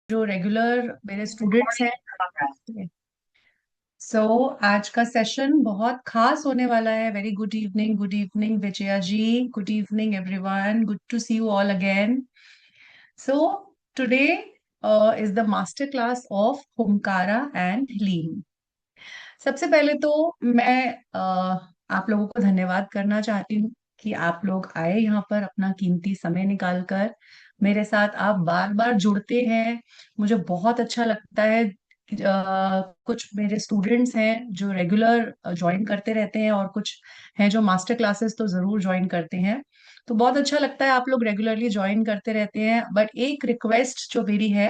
जो रेगुलर मेरे स्टूडेंट्स हैं। आज का सेशन बहुत खास होने वाला है। Very good evening Vijaya ji. Good evening everyone, good to see you all again. So today is the master class of Humkara and लीम। सबसे पहले तो मैं आप लोगों को धन्यवाद करना चाहती हूँ कि आप लोग आए यहाँ पर अपना कीमती समय निकालकर मेरे साथ। आप बार बार जुड़ते हैं, मुझे बहुत अच्छा लगता है। कुछ मेरे स्टूडेंट्स हैं जो रेगुलर ज्वाइन करते रहते हैं और कुछ हैं जो मास्टर क्लासेस तो जरूर ज्वाइन करते हैं। तो बहुत अच्छा लगता है, आप लोग रेगुलरली ज्वाइन करते रहते हैं। बट एक रिक्वेस्ट जो मेरी है,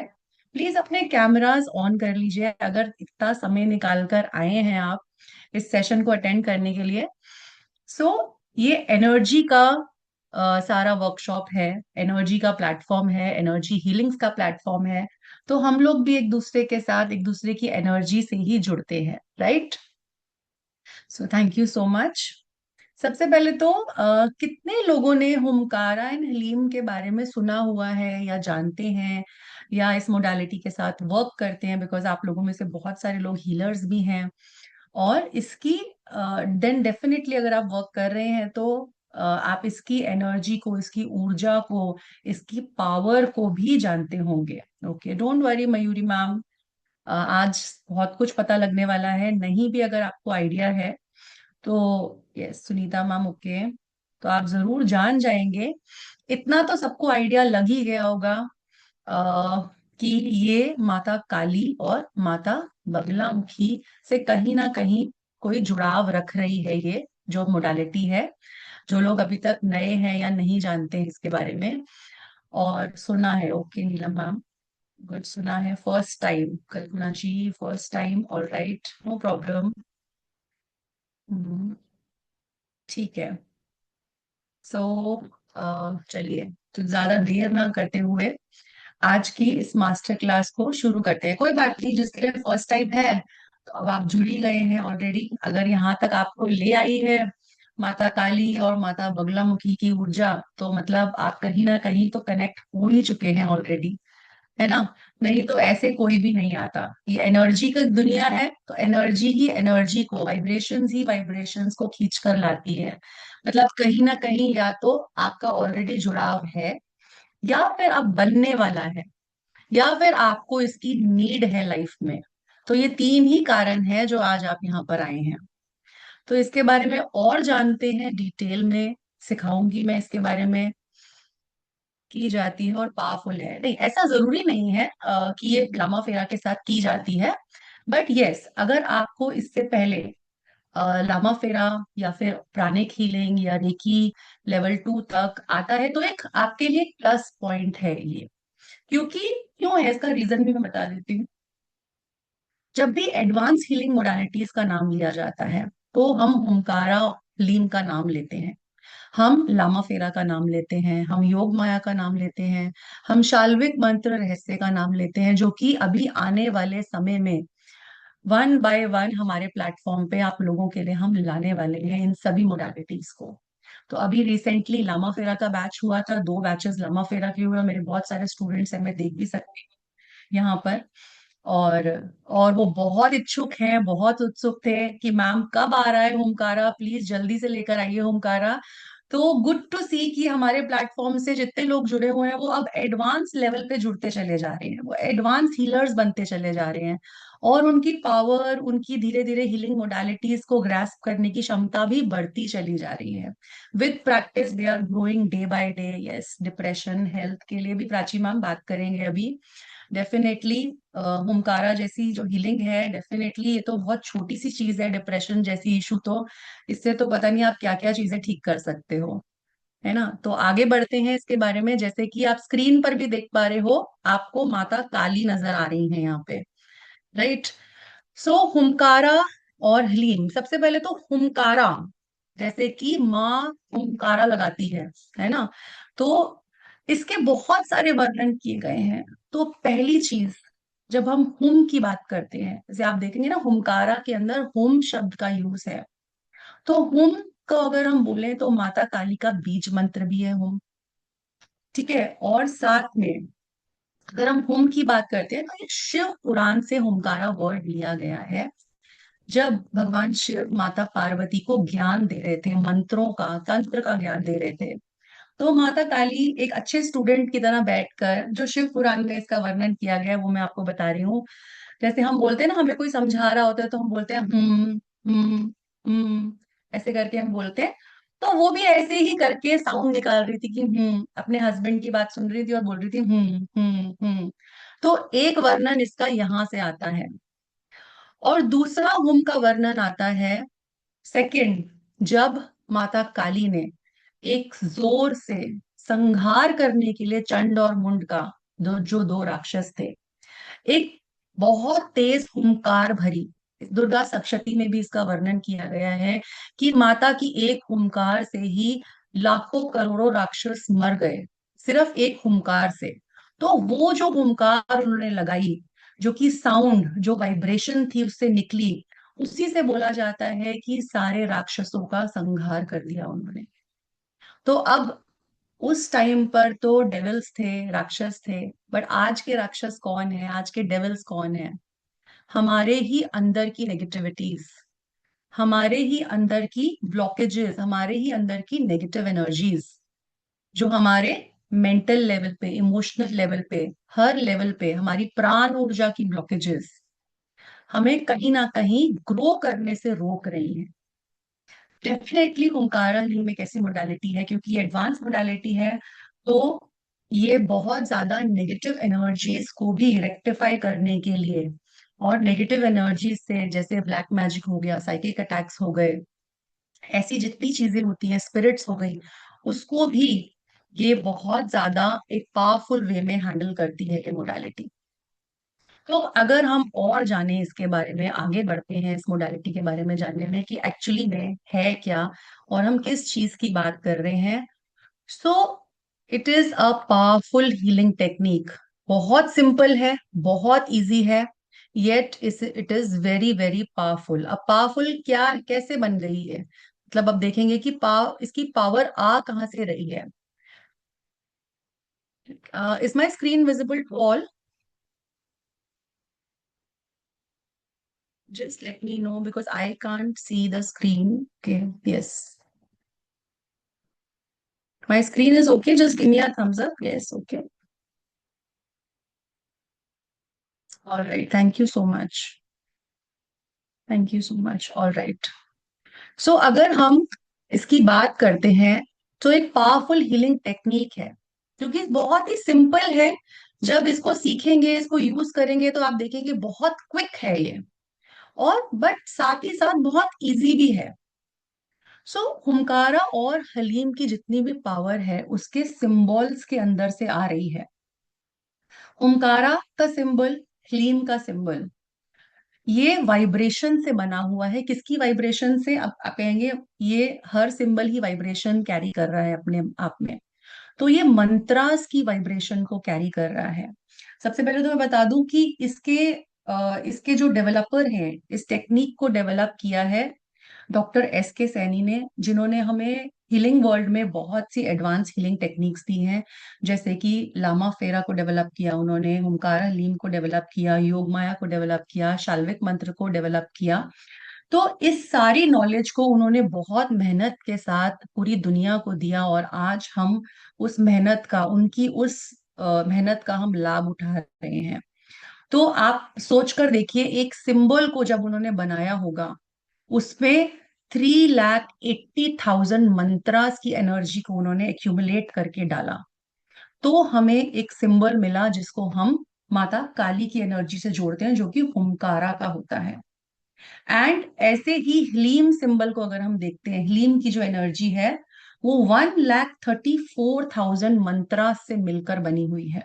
प्लीज अपने कैमरास ऑन कर लीजिए अगर इतना समय निकाल कर आए हैं आप इस सेशन को अटेंड करने के लिए। सो ये एनर्जी का सारा वर्कशॉप है, एनर्जी का प्लेटफॉर्म है, एनर्जी हीलिंग्स का प्लेटफॉर्म है। तो हम लोग भी एक दूसरे के साथ एक दूसरे की एनर्जी से ही जुड़ते हैं, right? So thank you so much. सबसे पहले तो कितने लोगों ने हुमकारा एंड हलीम के बारे में सुना हुआ है या जानते हैं या इस मोडालिटी के साथ वर्क करते हैं? बिकॉज आप लोगों में से बहुत सारे लोग हीलर्स भी हैं। और इसकी देन डेफिनेटली अगर आप वर्क कर रहे हैं तो आप इसकी एनर्जी को, इसकी ऊर्जा को, इसकी पावर को भी जानते होंगे। Okay, don't worry Mayuri ma'am, आज बहुत कुछ पता लगने वाला है। नहीं भी अगर आपको आइडिया है तो यस सुनीता मैम, ओके, तो आप जरूर जान जाएंगे। इतना तो सबको आइडिया लग ही गया होगा कि ये माता काली और माता बगलामुखी से कहीं ना कहीं कोई जुड़ाव रख रही है, ये जो मोडालिटी है। जो लोग अभी तक नए हैं या नहीं जानते हैं इसके बारे में, और सुना है, ओके नीलम मैम, गुड, सुना है first time. Kalpana ji first time, all right, no problem. ठीक है। सो चलिए, तो ज्यादा देर ना करते हुए आज की इस मास्टर क्लास को शुरू करते हैं। कोई बात नहीं, जिसके लिए फर्स्ट टाइम है तो अब आप जुड़ ही गए हैं ऑलरेडी। अगर यहाँ तक आपको ले आई है माता काली और माता बगलामुखी की ऊर्जा, तो मतलब आप कहीं ना कहीं तो कनेक्ट हो ही चुके हैं ऑलरेडी, है ना? नहीं तो ऐसे कोई भी नहीं आता। ये एनर्जी का दुनिया है, तो एनर्जी ही एनर्जी को, वाइब्रेशंस ही वाइब्रेशंस को खींच कर लाती है। मतलब कहीं ना कहीं या तो आपका ऑलरेडी जुड़ाव है, या फिर अब बनने वाला है, या फिर आपको इसकी नीड है लाइफ में। तो ये तीन ही कारण है जो आज आप यहाँ पर आए हैं। तो इसके बारे में और जानते हैं डिटेल में, सिखाऊंगी मैं इसके बारे में। की जाती है और पावरफुल है, नहीं ऐसा जरूरी नहीं है कि ये लामा फेरा के साथ की जाती है। बट यस, अगर आपको इससे पहले लामा फेरा या फिर प्राणिक हीलिंग या रेकी लेवल 2 तक आता है तो एक आपके लिए प्लस पॉइंट है ये। क्योंकि क्यों है इसका रीजन भी मैं बता देती हूँ। जब भी एडवांस हीलिंग मोडालिटीज का नाम लिया जाता है तो हम ओमकारा लीन का नाम लेते हैं, हम लामा फेरा का नाम लेते हैं, हम योग माया का नाम लेते हैं, हम शाल्विक मंत्र रहस्य का नाम लेते हैं, जो कि अभी आने वाले समय में वन बाय वन हमारे प्लेटफॉर्म पे आप लोगों के लिए हम लाने वाले हैं इन सभी मोडालिटीज को। तो अभी रिसेंटली लामा फेरा का बैच हुआ था, 2 बैचेस लामा फेरा के हुए। मेरे बहुत सारे स्टूडेंट्स हैं, मैं देख भी सकती हूँ यहाँ पर। और और वो बहुत इच्छुक हैं, बहुत उत्सुक थे कि मैम कब आ रहा है होमकारा, प्लीज जल्दी से लेकर आइए होमकारा। तो गुड टू सी कि हमारे प्लेटफॉर्म से जितने लोग जुड़े हुए हैं वो अब एडवांस लेवल पे जुड़ते चले जा रहे हैं, वो एडवांस हीलर्स बनते चले जा रहे हैं। और उनकी पावर, उनकी धीरे धीरे हीलिंग मोडालिटीज को ग्रास्प करने की क्षमता भी बढ़ती चली जा रही है। With practice they are growing day by day. Yes, depression health के लिए भी प्राची मैम बात करेंगे अभी। डेफिनेटली हुमकारा जैसी जो हीलिंग है, डेफिनेटली ये तो बहुत छोटी सी चीज है डिप्रेशन जैसी इशू तो। इससे तो पता नहीं आप क्या क्या चीजें ठीक कर सकते हो, है ना? तो आगे बढ़ते हैं इसके बारे में। जैसे कि आप स्क्रीन पर भी देख पा रहे हो, आपको माता काली नजर आ रही है यहाँ पे, राइट? सो हुमकारा और हलीम, सबसे पहले तो हुमकारा, जैसे कि माँ हुमकारा लगाती है ना? तो इसके बहुत सारे वर्णन किए गए हैं। तो पहली चीज, जब हम हुम की बात करते हैं, जैसे आप देखेंगे ना हुमकारा के अंदर हुम शब्द का यूज है। तो हुम को अगर हम बोले तो माता काली का बीज मंत्र भी है हुम, ठीक है? और साथ में अगर हम हुम की बात करते हैं तो ये शिव पुराण से हुमकारा वर्ड लिया गया है। जब भगवान शिव माता पार्वती को ज्ञान दे रहे थे, मंत्रों का, तंत्र का ज्ञान दे रहे थे, तो माता काली एक अच्छे स्टूडेंट की तरह बैठकर, जो शिव पुराण में इसका वर्णन किया गया है वो मैं आपको बता रही हूँ। जैसे हम बोलते हैं ना, हमें कोई समझा रहा होता है तो हम बोलते हैं ऐसे करके हम बोलते हैं। तो वो भी ऐसे ही करके साउंड निकाल रही थी कि अपने हस्बैंड की बात सुन रही थी और बोल रही थी तो एक वर्णन इसका यहां से आता है। और दूसरा हुम का वर्णन आता है सेकंड, जब माता काली ने एक जोर से संहार करने के लिए चंड और मुंड का, जो दो राक्षस थे, एक बहुत तेज हुंकार भरी, दुर्गा सप्तशती में भी इसका वर्णन किया गया है कि माता की एक हुंकार से ही लाखों करोड़ों राक्षस मर गए, सिर्फ एक हुंकार से। तो वो जो हुंकार उन्होंने लगाई, जो कि साउंड, जो वाइब्रेशन थी उससे निकली, उसी से बोला जाता है कि सारे राक्षसों का संहार कर दिया उन्होंने। तो अब उस टाइम पर तो डेविल्स थे, राक्षस थे, बट आज के राक्षस कौन है, आज के डेविल्स कौन है? हमारे ही अंदर की नेगेटिविटीज, हमारे ही अंदर की ब्लॉकेजेस, हमारे ही अंदर की नेगेटिव एनर्जीज, जो हमारे मेंटल लेवल पे, इमोशनल लेवल पे, हर लेवल पे हमारी प्राण ऊर्जा की ब्लॉकेजेस हमें कहीं ना कहीं ग्रो करने से रोक रही हैं। डेफिनेटली ओंकारा लीम एक ऐसी मोडालिटी है, क्योंकि ये एडवांस मोडालिटी है, तो ये बहुत ज्यादा नेगेटिव एनर्जीज को भी रेक्टिफाई करने के लिए, और नेगेटिव एनर्जीज से जैसे ब्लैक मैजिक हो गया, साइकिक अटैक्स हो गए, ऐसी जितनी चीजें होती हैं, स्पिरिट्स हो गई, उसको भी ये बहुत ज्यादा एक पावरफुल वे में हैंडल करती है ये मोडालिटी। तो अगर हम और जाने इसके बारे में, आगे बढ़ते हैं इस मोडालिटी के बारे में जानने में कि एक्चुअली में है क्या और हम किस चीज की बात कर रहे हैं। So it is a powerful healing technique. बहुत सिंपल है, बहुत इजी है, yet it is very very powerful. अब पावरफुल क्या, कैसे बन गई है, मतलब अब देखेंगे कि इसकी पावर आ कहाँ से रही है। Is my screen visible to all? Just let me know because I can't see the screen. Okay, yes. My screen is okay. Just give me a thumbs up. Yes, okay. All right. Thank you so much. Thank you so much. All right. So अगर हम इसकी बात करते हैं तो एक powerful healing technique है, क्योंकि बहुत ही सिंपल है। जब इसको सीखेंगे, इसको यूज करेंगे, तो आप देखेंगे बहुत क्विक है ये, और बट साथ ही साथ बहुत इजी भी है। सो हुमकारा और हलीम की जितनी भी पावर है उसके सिंबल्स के अंदर से आ रही है। हुमकारा का सिंबल, हलीम का सिंबल, ये वाइब्रेशन से बना हुआ है। किसकी वाइब्रेशन से? आप कहेंगे ये हर सिंबल ही वाइब्रेशन कैरी कर रहा है अपने आप में, तो ये मंत्रास की वाइब्रेशन को कैरी कर रहा है। सबसे पहले तो मैं बता दूं कि इसके जो डेवलपर हैं, इस टेक्निक को डेवलप किया है डॉक्टर एस के सैनी ने, जिन्होंने हमें हीलिंग वर्ल्ड में बहुत सी एडवांस हीलिंग टेक्निक्स दी हैं। जैसे कि लामा फेरा को डेवलप किया उन्होंने, हुमकारा लीम को डेवलप किया, योग माया को डेवलप किया, शाल्विक मंत्र को डेवलप किया। तो इस सारी नॉलेज को उन्होंने बहुत मेहनत के साथ पूरी दुनिया को दिया, और आज हम उस मेहनत का, उनकी उस मेहनत का हम लाभ उठा रहे हैं। तो आप सोच कर देखिए, एक सिंबल को जब उन्होंने बनाया होगा, उसपे 3,80,000 मंत्रास की एनर्जी को उन्होंने एक्यूमुलेट करके डाला, तो हमें एक सिंबल मिला जिसको हम माता काली की एनर्जी से जोड़ते हैं, जो कि हुंकारा का होता है। एंड ऐसे ही ह्लीम सिंबल को अगर हम देखते हैं, ह्लीम की जो एनर्जी है वो 1,34,000 मंत्रास से मिलकर बनी हुई है।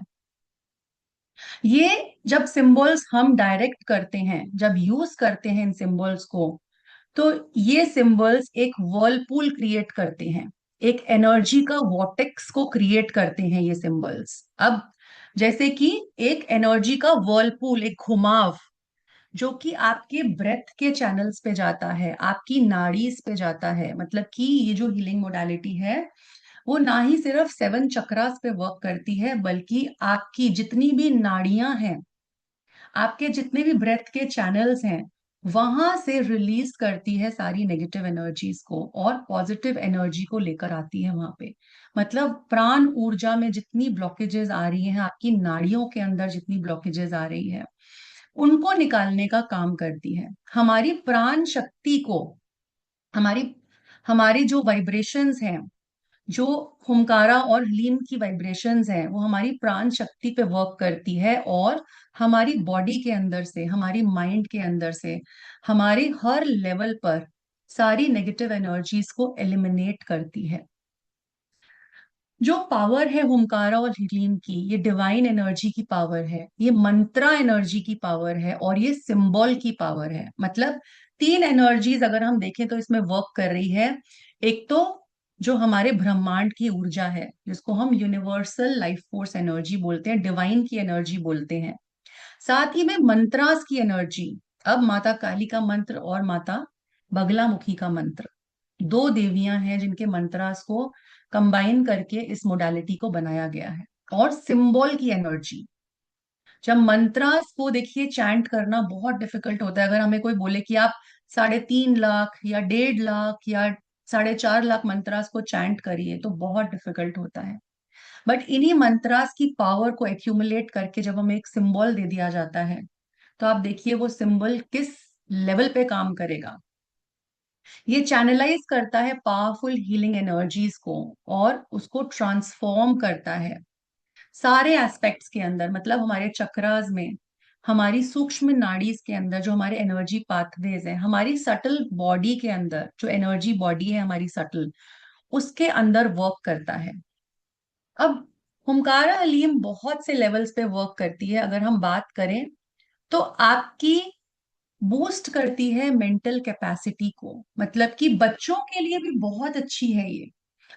ये जब सिंबल्स हम डायरेक्ट करते हैं, जब यूज करते हैं इन सिंबल्स को, तो ये सिंबल्स एक वर्लपूल क्रिएट करते हैं, एक एनर्जी का वॉर्टेक्स को क्रिएट करते हैं ये सिंबल्स। अब जैसे कि एक एनर्जी का वर्लपूल, एक घुमाव, जो कि आपके ब्रेथ के चैनल्स पे जाता है, आपकी नाड़ीज पे जाता है। मतलब कि ये जो हीलिंग मोडालिटी है, वो ना ही सिर्फ 7 चक्रास पे वर्क करती है, बल्कि आपकी जितनी भी नाड़ियां हैं, आपके जितने भी ब्रेथ के चैनल्स हैं, वहां से रिलीज करती है सारी नेगेटिव एनर्जीज को और पॉजिटिव एनर्जी को लेकर आती है वहां पे। मतलब प्राण ऊर्जा में जितनी ब्लॉकेजेस आ रही हैं, आपकी नाड़ियों के अंदर जितनी ब्लॉकेजेस आ रही है, उनको निकालने का काम करती है। हमारी प्राण शक्ति को, हमारी हमारी जो वाइब्रेशंस हैं, जो हुमकारा और लीन की वाइब्रेशंस हैं, वो हमारी प्राण शक्ति पे वर्क करती है और हमारी बॉडी के अंदर से, हमारी माइंड के अंदर से, हमारे हर लेवल पर सारी नेगेटिव एनर्जीज को एलिमिनेट करती है। जो पावर है हुमकारा और हीलिंग की, ये डिवाइन एनर्जी की पावर है, ये मंत्रा एनर्जी की पावर है, और ये सिंबल की पावर है। मतलब तीन एनर्जीज अगर हम देखें तो इसमें वर्क कर रही है। एक तो जो हमारे ब्रह्मांड की ऊर्जा है, जिसको हम यूनिवर्सल लाइफ फोर्स एनर्जी बोलते हैं, डिवाइन की एनर्जी बोलते हैं। साथ ही में मंत्रास की एनर्जी। अब माता काली का मंत्र और माता बगलामुखी का मंत्र, दो देवियां हैं जिनके मंत्रास को कंबाइन करके इस मोडालिटी को बनाया गया है। और सिंबल की एनर्जी, जब मंत्रास को देखिए चैंट करना बहुत डिफिकल्ट होता है। अगर हमें कोई बोले कि आप 3.5 लाख या 1.5 लाख या 4.5 लाख मंत्रास को चैंट करिए, तो बहुत डिफिकल्ट होता है। बट इन्हीं मंत्रास की पावर को एक्यूमुलेट करके जब हमें एक सिंबल दे दिया जाता है, तो आप देखिए वो सिंबल किस लेवल पे काम करेगा। ये चैनलाइज करता है पावरफुल हीलिंग एनर्जीज को और उसको ट्रांसफॉर्म करता है सारे एस्पेक्ट्स के अंदर। मतलब हमारे चक्रास में, हमारी सूक्ष्म नाड़ीज के अंदर जो हमारे एनर्जी पाथवेज है, हमारी सटल बॉडी के अंदर जो एनर्जी बॉडी है हमारी सटल, उसके अंदर वर्क करता है। अब हुमकारा अलीम बहुत से लेवल्स पे वर्क करती है। अगर हम बात करें तो आपकी बूस्ट करती है मेंटल कैपेसिटी को। मतलब कि बच्चों के लिए भी बहुत अच्छी है ये।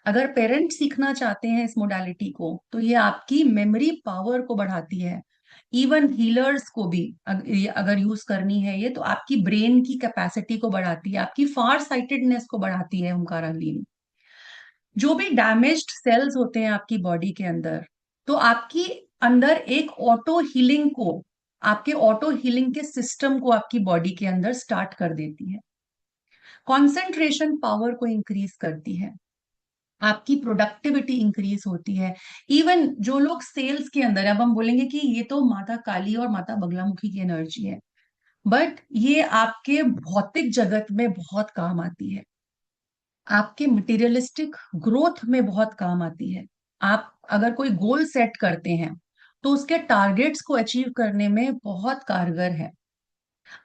अगर पेरेंट्स सीखना चाहते हैं इस मोडालिटी को, तो ये आपकी मेमोरी पावर को बढ़ाती है। इवन हीलर्स को भी अगर यूज करनी है ये, तो आपकी ब्रेन की कैपेसिटी को बढ़ाती है, आपकी फार साइटेडनेस को बढ़ाती है ओमकारा लीन। जो भी डैमेज्ड सेल्स होते हैं आपकी बॉडी के अंदर, तो आपकी अंदर एक ऑटो हीलिंग को, आपके ऑटो हीलिंग के सिस्टम को आपकी बॉडी के अंदर स्टार्ट कर देती है। कंसंट्रेशन पावर को इंक्रीज करती है, आपकी प्रोडक्टिविटी इंक्रीज होती है। इवन जो लोग सेल्स के अंदर, अब हम बोलेंगे कि ये तो माता काली और माता बगलामुखी की एनर्जी है, बट ये आपके भौतिक जगत में बहुत काम आती है, आपके मटेरियलिस्टिक ग्रोथ में बहुत काम आती है। आप अगर कोई गोल सेट करते हैं, तो उसके टारगेट्स को अचीव करने में बहुत कारगर है।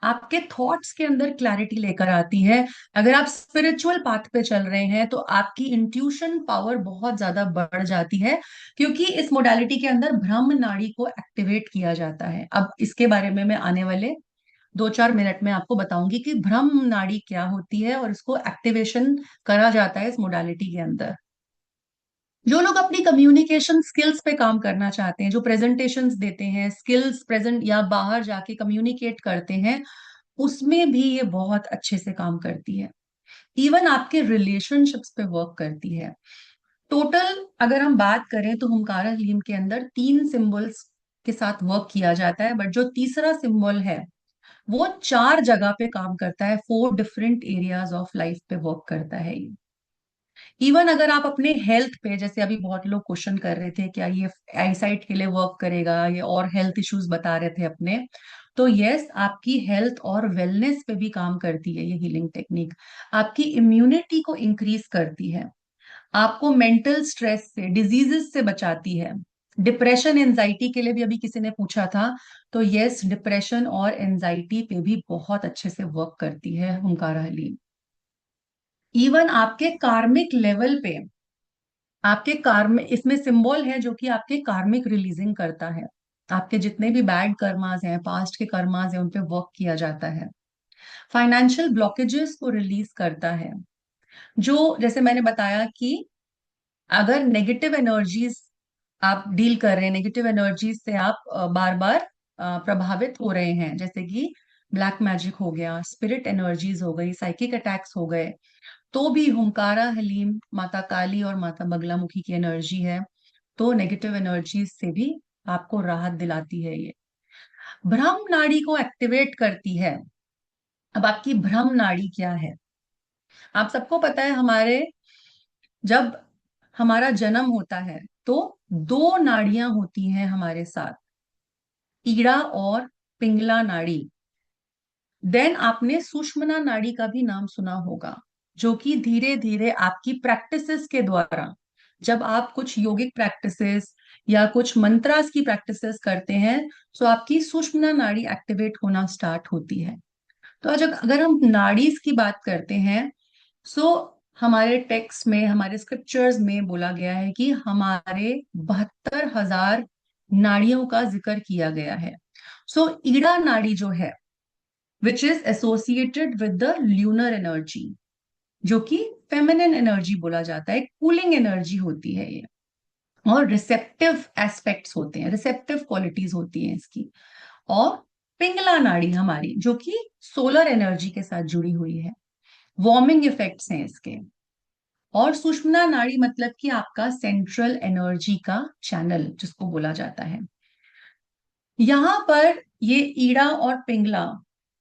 आपके थॉट्स के अंदर क्लैरिटी लेकर आती है। अगर आप स्पिरिचुअल पाथ पे चल रहे हैं, तो आपकी इंट्यूशन पावर बहुत ज्यादा बढ़ जाती है, क्योंकि इस मोडालिटी के अंदर ब्रह्म नाड़ी को एक्टिवेट किया जाता है। अब इसके बारे में मैं आने वाले 2-4 मिनट में आपको बताऊंगी कि ब्रह्म नाड़ी क्या होती है और इसको एक्टिवेशन करा जाता है इस मोडालिटी के अंदर। जो लोग अपनी कम्युनिकेशन स्किल्स पे काम करना चाहते हैं, जो प्रेजेंटेशंस देते हैं, स्किल्स प्रेजेंट या बाहर जाके कम्युनिकेट करते हैं, उसमें भी ये बहुत अच्छे से काम करती है। इवन आपके रिलेशनशिप्स पे वर्क करती है। टोटल अगर हम बात करें तो हुमकारा हीलिंग के अंदर 3 सिंबल्स के साथ वर्क किया जाता है, बट जो तीसरा सिंबल है वो 4 जगह पे काम करता है, 4 डिफरेंट एरियाज ऑफ लाइफ पे वर्क करता है ये। इवन अगर आप अपने हेल्थ पे, जैसे अभी बहुत लोग क्वेश्चन कर रहे थे क्या ये आईसाइट के लिए वर्क करेगा, ये और हेल्थ इश्यूज बता रहे थे अपने, तो यस, आपकी हेल्थ और वेलनेस पे भी काम करती है ये हीलिंग टेक्निक। आपकी इम्यूनिटी को इंक्रीज करती है, आपको मेंटल स्ट्रेस से, डिजीजेस से बचाती है। डिप्रेशन एंजाइटी के लिए भी अभी किसी ने पूछा था, तो यस, डिप्रेशन और एंजाइटी पे भी बहुत अच्छे से वर्क करती है हुंकारा हीलिंग। इवन आपके कार्मिक लेवल पे, आपके कार्म इसमें सिंबल है जो कि आपके कार्मिक रिलीजिंग करता है। आपके जितने भी बैड कर्मास हैं, पास्ट के कर्मास हैं, उन पे वर्क किया जाता है। फाइनेंशियल ब्लॉकेजेस को रिलीज करता है। जो जैसे मैंने बताया कि अगर नेगेटिव एनर्जीज आप डील कर रहे हैं, नेगेटिव एनर्जीज से आप बार बार प्रभावित हो रहे हैं, जैसे कि ब्लैक मैजिक हो गया, स्पिरिट एनर्जीज हो गई, साइकिक अटैक्स हो गए, तो भी हुंकारा हलीम माता काली और माता बगलामुखी की एनर्जी है, तो नेगेटिव एनर्जी से भी आपको राहत दिलाती है ये। भ्रम नाड़ी को एक्टिवेट करती है। अब आपकी भ्रम नाड़ी क्या है? आप सबको पता है, हमारे जब हमारा जन्म होता है तो दो नाड़ियां होती हैं हमारे साथ, ईड़ा और पिंगला नाड़ी। देन आपने सुषुम्ना नाड़ी का भी नाम सुना होगा, जो कि धीरे धीरे आपकी प्रैक्टिसेस के द्वारा, जब आप कुछ योगिक प्रैक्टिसेस या कुछ मंत्रास की प्रैक्टिसेस करते हैं, तो आपकी सुषुम्ना नाड़ी एक्टिवेट होना स्टार्ट होती है। तो आज अगर हम नाड़ीज की बात करते हैं, सो हमारे टेक्स्ट में, हमारे स्क्रिप्चर्स में बोला गया है कि हमारे 72,000 नाड़ियों का जिक्र किया गया है। सो ईड़ा नाड़ी जो है, which is associated with the lunar energy, जो कि फेमिनिन एनर्जी बोला जाता है, कूलिंग एनर्जी होती है ये, और रिसेप्टिव एस्पेक्ट्स होते हैं, रिसेप्टिव क्वालिटीज होती हैं इसकी। और पिंगला नाड़ी हमारी, जो कि सोलर एनर्जी के साथ जुड़ी हुई है, वार्मिंग इफेक्ट्स हैं इसके। और सुषुम्ना नाड़ी मतलब कि आपका सेंट्रल एनर्जी का चैनल जिसको बोला जाता है। यहां पर ये ईड़ा और पिंगला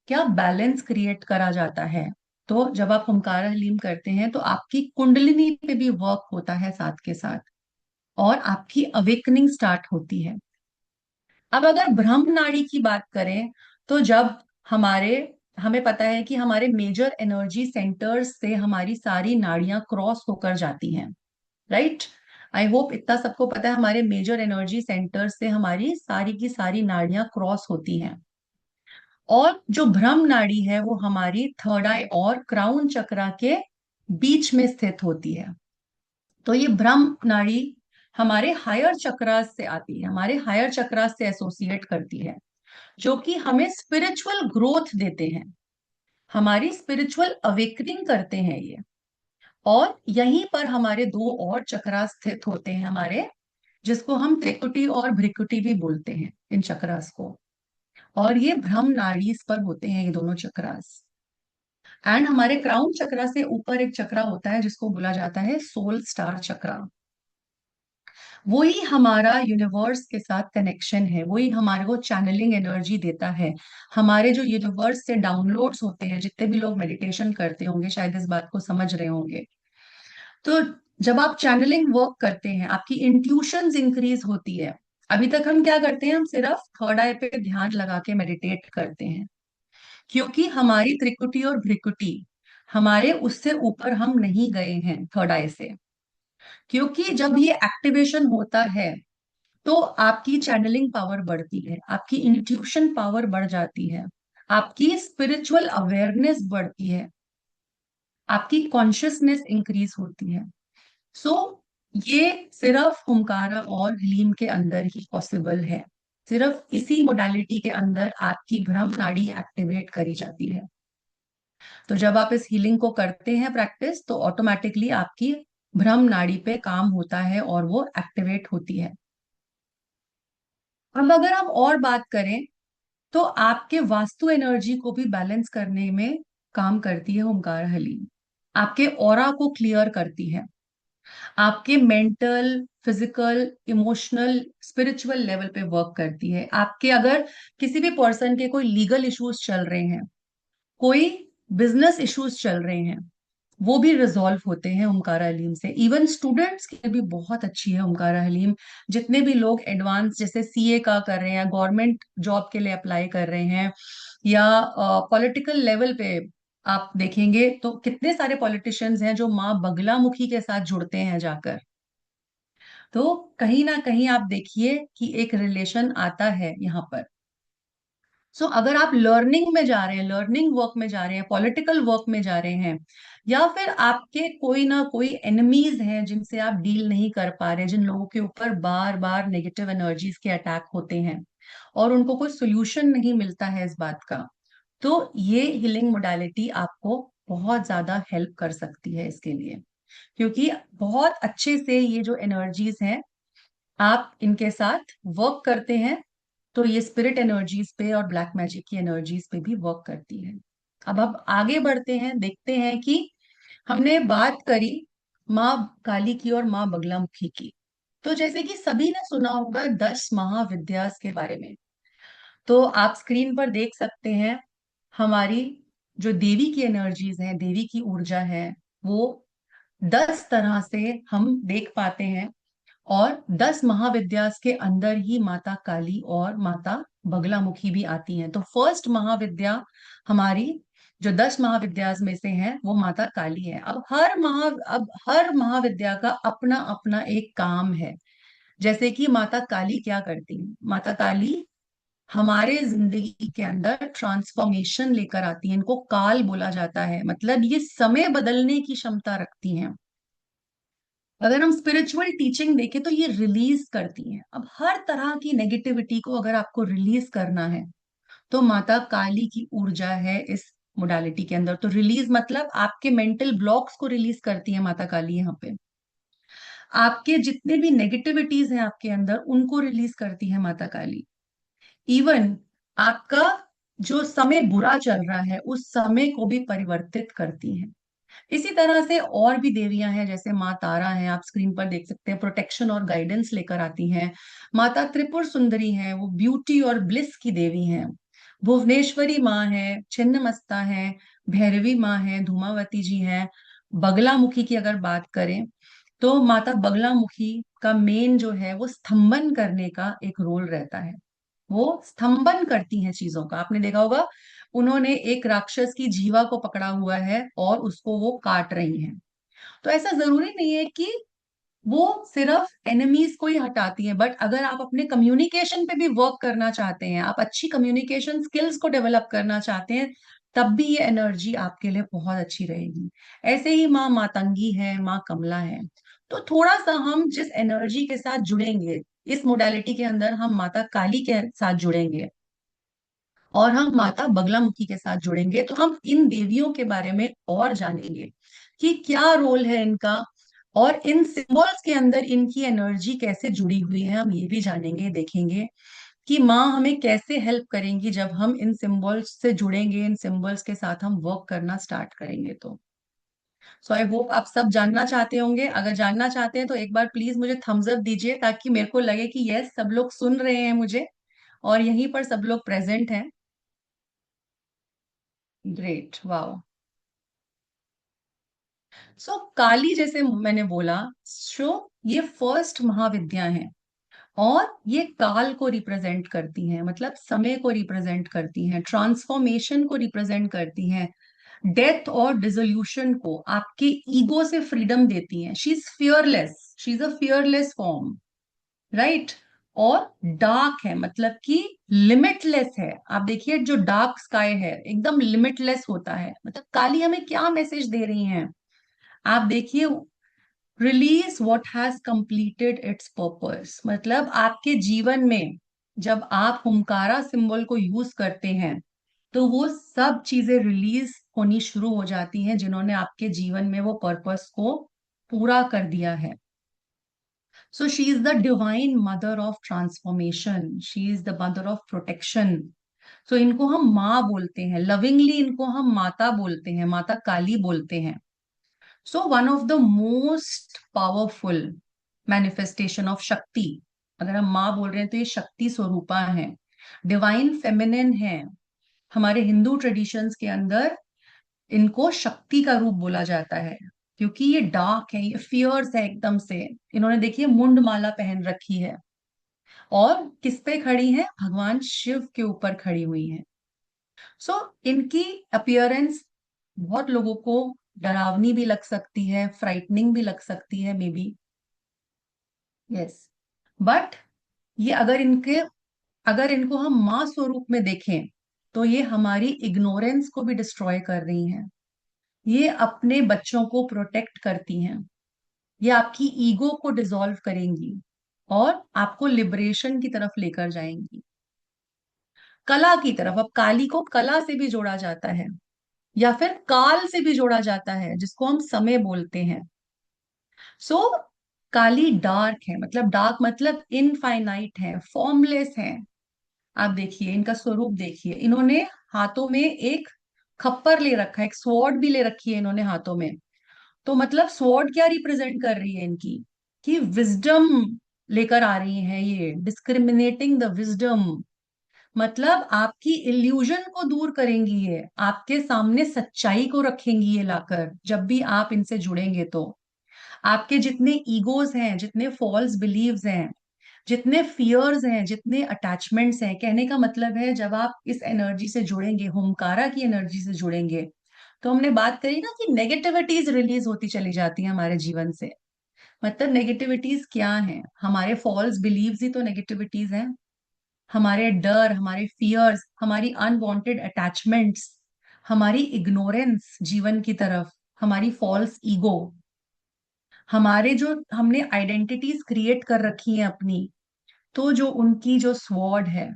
क्या बैलेंस क्रिएट करा जाता है। तो जब आप हुंकारा हलीम करते हैं तो आपकी कुंडलिनी पे भी वर्क होता है साथ के साथ, और आपकी अवेकनिंग स्टार्ट होती है। अब अगर ब्रह्म नाड़ी की बात करें, तो जब हमारे हमें पता है कि हमारे मेजर एनर्जी सेंटर्स से हमारी सारी नाड़ियां क्रॉस होकर जाती हैं, राइट। आई होप इतना सबको पता है, हमारे मेजर एनर्जी सेंटर्स से हमारी सारी की सारी नाड़ियां क्रॉस होती हैं। और जो भ्रम नाड़ी है वो हमारी थर्ड आई और क्राउन चक्रा के बीच में स्थित होती है। तो ये भ्रम नाड़ी हमारे हायर चक्रास से आती है, हमारे हायर चक्रास से एसोसिएट करती है, जो कि हमें स्पिरिचुअल ग्रोथ देते हैं, हमारी स्पिरिचुअल अवेकनिंग करते हैं ये। और यहीं पर हमारे दो और चक्रास स्थित होते हैं हमारे, जिसको हम त्रिकुटी और भ्रिकुटी भी बोलते हैं इन चक्रास को। और ये भ्रम नाड़ीज पर होते हैं ये दोनों चक्रास। एंड हमारे क्राउन चक्रा से ऊपर एक चक्रा होता है जिसको बोला जाता है सोल स्टार चक्रा। वही हमारा यूनिवर्स के साथ कनेक्शन है, वही हमारे को चैनलिंग एनर्जी देता है। हमारे जो यूनिवर्स से डाउनलोड्स होते हैं, जितने भी लोग मेडिटेशन करते होंगे शायद इस बात को समझ रहे होंगे। तो जब आप चैनलिंग वर्क करते हैं, आपकी इंट्यूशंस इंक्रीज होती है। अभी तक हम क्या करते हैं, हम सिर्फ थर्ड आई पे ध्यान लगा के मेडिटेट करते हैं, क्योंकि हमारी त्रिकुटी और भ्रिकुटी, हमारे उससे ऊपर हम नहीं गए हैं थर्ड आई से। क्योंकि जब ये एक्टिवेशन होता है तो आपकी चैनलिंग पावर बढ़ती है, आपकी इंट्यूशन पावर बढ़ जाती है, आपकी स्पिरिचुअल अवेयरनेस बढ़ती है, आपकी कॉन्शियसनेस इंक्रीज होती है। सो ये सिर्फ हुंकारा और हलीम के अंदर ही पॉसिबल है। सिर्फ इसी मोडालिटी के अंदर आपकी भ्रम नाड़ी एक्टिवेट करी जाती है। तो जब आप इस हीलिंग को करते हैं प्रैक्टिस, तो ऑटोमेटिकली आपकी भ्रम नाड़ी पे काम होता है और वो एक्टिवेट होती है। अब अगर हम और बात करें, तो आपके वास्तु एनर्जी को भी बैलेंस करने में काम करती है ओमकार हलीम। आपके ऑरा को क्लियर करती है, आपके mental, physical, emotional, spiritual level पे वर्क करती है। आपके अगर किसी भी पर्सन के कोई लीगल इश्यूज चल रहे हैं, कोई बिजनेस इश्यूज चल रहे हैं, वो भी रिजॉल्व होते हैं ओमकारा हलीम से। इवन स्टूडेंट्स के लिए भी बहुत अच्छी है ओमकारा हलीम। जितने भी लोग एडवांस जैसे सीए का कर रहे हैं, गवर्नमेंट जॉब के लिए अप्लाई कर रहे हैं, या पॉलिटिकल लेवल पे आप देखेंगे तो कितने सारे पॉलिटिशियंस हैं जो माँ बगलामुखी के साथ जुड़ते हैं जाकर। तो कहीं ना कहीं आप देखिए कि एक रिलेशन आता है यहाँ पर। सो अगर आप लर्निंग में जा रहे हैं, लर्निंग वर्क में जा रहे हैं, पॉलिटिकल वर्क में जा रहे हैं, या फिर आपके कोई ना कोई एनिमीज हैं जिनसे आप डील नहीं कर पा रहे, जिन लोगों के ऊपर बार बार नेगेटिव एनर्जीज के अटैक होते हैं और उनको कोई सोल्यूशन नहीं मिलता है इस बात का, तो ये हीलिंग मोडालिटी आपको बहुत ज्यादा हेल्प कर सकती है इसके लिए। क्योंकि बहुत अच्छे से ये जो एनर्जीज हैं, आप इनके साथ वर्क करते हैं, तो ये स्पिरिट एनर्जीज पे और ब्लैक मैजिक की एनर्जीज पे भी वर्क करती है। अब आगे बढ़ते हैं, देखते हैं कि हमने बात करी माँ काली की और माँ बगलामुखी की। तो जैसे कि सभी ने सुना होगा 10 महाविद्यास के बारे में। तो आप स्क्रीन पर देख सकते हैं हमारी जो देवी की एनर्जीज हैं, देवी की ऊर्जा है, वो 10 तरह से हम देख पाते हैं। और 10 महाविद्यास के अंदर ही माता काली और माता बगलामुखी भी आती हैं। तो फर्स्ट महाविद्या हमारी जो 10 महाविद्यास में से है वो माता काली है। अब हर महाविद्या का अपना अपना एक काम है। जैसे कि माता काली क्या करती है, माता काली हमारे जिंदगी के अंदर ट्रांसफॉर्मेशन लेकर आती है। इनको काल बोला जाता है, मतलब ये समय बदलने की क्षमता रखती हैं। अगर हम स्पिरिचुअल टीचिंग देखें तो ये रिलीज करती हैं। अब हर तरह की नेगेटिविटी को अगर आपको रिलीज करना है तो माता काली की ऊर्जा है इस मोडालिटी के अंदर। तो रिलीज मतलब आपके मेंटल ब्लॉक्स को रिलीज करती है माता काली यहाँ पे। आपके जितने भी नेगेटिविटीज हैं आपके अंदर उनको रिलीज करती है माता काली। इवन आपका जो समय बुरा चल रहा है उस समय को भी परिवर्तित करती है। इसी तरह से और भी देवियां हैं, जैसे माँ तारा है, आप स्क्रीन पर देख सकते हैं, प्रोटेक्शन और गाइडेंस लेकर आती हैं। माता त्रिपुर सुंदरी है, वो ब्यूटी और ब्लिस की देवी हैं। भुवनेश्वरी माँ है, छिन्नमस्ता है, भैरवी माँ है, धूमावती जी हैं। बगलामुखी की अगर बात करें तो माता बगलामुखी का मेन जो है वो स्तंभन करने का एक रोल रहता है। वो स्तंभन करती हैं चीजों का। आपने देखा होगा उन्होंने एक राक्षस की जीवा को पकड़ा हुआ है और उसको वो काट रही हैं। तो ऐसा जरूरी नहीं है कि वो सिर्फ एनिमीज को ही हटाती है, बट अगर आप अपने कम्युनिकेशन पे भी वर्क करना चाहते हैं, आप अच्छी कम्युनिकेशन स्किल्स को डेवलप करना चाहते हैं, तब भी ये एनर्जी आपके लिए बहुत अच्छी रहेगी। ऐसे ही माँ मातंगी है, माँ कमला है। तो थोड़ा सा हम जिस एनर्जी के साथ जुड़ेंगे इस मोडालिटी के अंदर, हम माता काली के साथ जुड़ेंगे और हम माता बगलामुखी के साथ जुड़ेंगे, तो हम इन देवियों के बारे में और जानेंगे कि क्या रोल है इनका। और इन सिंबल्स के अंदर इनकी एनर्जी कैसे जुड़ी हुई है, हम ये भी जानेंगे, देखेंगे कि माँ हमें कैसे हेल्प करेंगी जब हम इन सिंबल्स से जुड़ेंगे, इन सिंबल्स के साथ हम वर्क करना स्टार्ट करेंगे। तो सो आई होप आप सब जानना चाहते होंगे। अगर जानना चाहते हैं तो एक बार प्लीज मुझे थम्स अप दीजिए, ताकि मेरे को लगे कि यस सब लोग सुन रहे हैं मुझे और यहीं पर सब लोग प्रेजेंट हैं। Great, wow. सो काली, जैसे मैंने बोला, सो ये फर्स्ट महाविद्या है और ये काल को रिप्रेजेंट करती हैं, मतलब समय को रिप्रेजेंट करती हैं, ट्रांसफॉर्मेशन को रिप्रेजेंट करती हैं, डेथ और डिसोल्यूशन को, आपके ईगो से फ्रीडम देती हैं। She is fearless, she is a fearless form, right. और डार्क है मतलब कि लिमिटलेस है। आप देखिए जो डार्क स्काई है एकदम लिमिटलेस होता है। मतलब काली हमें क्या मैसेज दे रही हैं, आप देखिए, release what has completed it's purpose. मतलब आपके जीवन में जब आप हुमकारा सिंबल को यूज करते हैं तो वो सब चीजें रिलीज होनी शुरू हो जाती हैं जिन्होंने आपके जीवन में वो पर्पस को पूरा कर दिया है। So she is the divine mother of transformation, she is the mother of protection. So इनको हम माँ बोलते हैं, लविंगली इनको हम माता बोलते हैं, माता काली बोलते हैं। So one of the most powerful manifestation of शक्ति, अगर हम माँ बोल रहे हैं तो ये शक्ति स्वरूपा है, डिवाइन फेमिनिन है। हमारे हिंदू ट्रेडिशंस के अंदर इनको शक्ति का रूप बोला जाता है, क्योंकि ये डार्क है, ये फियर्स है एकदम से। इन्होंने देखिए मुंड माला पहन रखी है और किस पे खड़ी है, भगवान शिव के ऊपर खड़ी हुई है। सो इनकी अपीयरेंस बहुत लोगों को डरावनी भी लग सकती है, फ्राइटनिंग भी लग सकती है, मे बी, यस। बट ये अगर इनको हम माँ स्वरूप में देखें तो ये हमारी इग्नोरेंस को भी डिस्ट्रॉय कर रही हैं। ये अपने बच्चों को प्रोटेक्ट करती हैं, ये आपकी ईगो को डिसॉल्व करेंगी और आपको लिबरेशन की तरफ लेकर जाएंगी, कला की तरफ। अब काली को कला से भी जोड़ा जाता है या फिर काल से भी जोड़ा जाता है, जिसको हम समय बोलते हैं। सो काली डार्क है, मतलब डार्क मतलब इनफाइनाइट है, फॉर्मलेस है। आप देखिए इनका स्वरूप देखिए, इन्होंने हाथों में एक खप्पर ले रखा है, एक स्वॉर्ड भी ले रखी है इन्होंने हाथों में। तो मतलब स्वॉर्ड क्या रिप्रेजेंट कर रही है इनकी, कि विजडम लेकर आ रही है, ये डिस्क्रिमिनेटिंग द विजडम। मतलब आपकी इल्यूजन को दूर करेंगी ये, आपके सामने सच्चाई को रखेंगी ये लाकर, जब भी आप इनसे जुड़ेंगे तो आपके जितने ईगोज हैं, जितने फॉल्स बिलीव्स हैं, जितने फियर्स हैं, जितने अटैचमेंट्स हैं, कहने का मतलब है जब आप इस एनर्जी से जुड़ेंगे, होमकारा की एनर्जी से जुड़ेंगे, तो हमने बात करी ना कि नेगेटिविटीज रिलीज होती चली जाती हैं हमारे जीवन से। मतलब नेगेटिविटीज क्या हैं? हमारे फॉल्स बिलीव्स ही तो नेगेटिविटीज हैं। हमारे डर, हमारे फियर्स, हमारी अनवांटेड अटैचमेंट्स, हमारी इग्नोरेंस जीवन की तरफ, हमारी फॉल्स ईगो, हमारे जो हमने आइडेंटिटीज क्रिएट कर रखी हैं अपनी, तो जो उनकी जो स्वॉर्ड है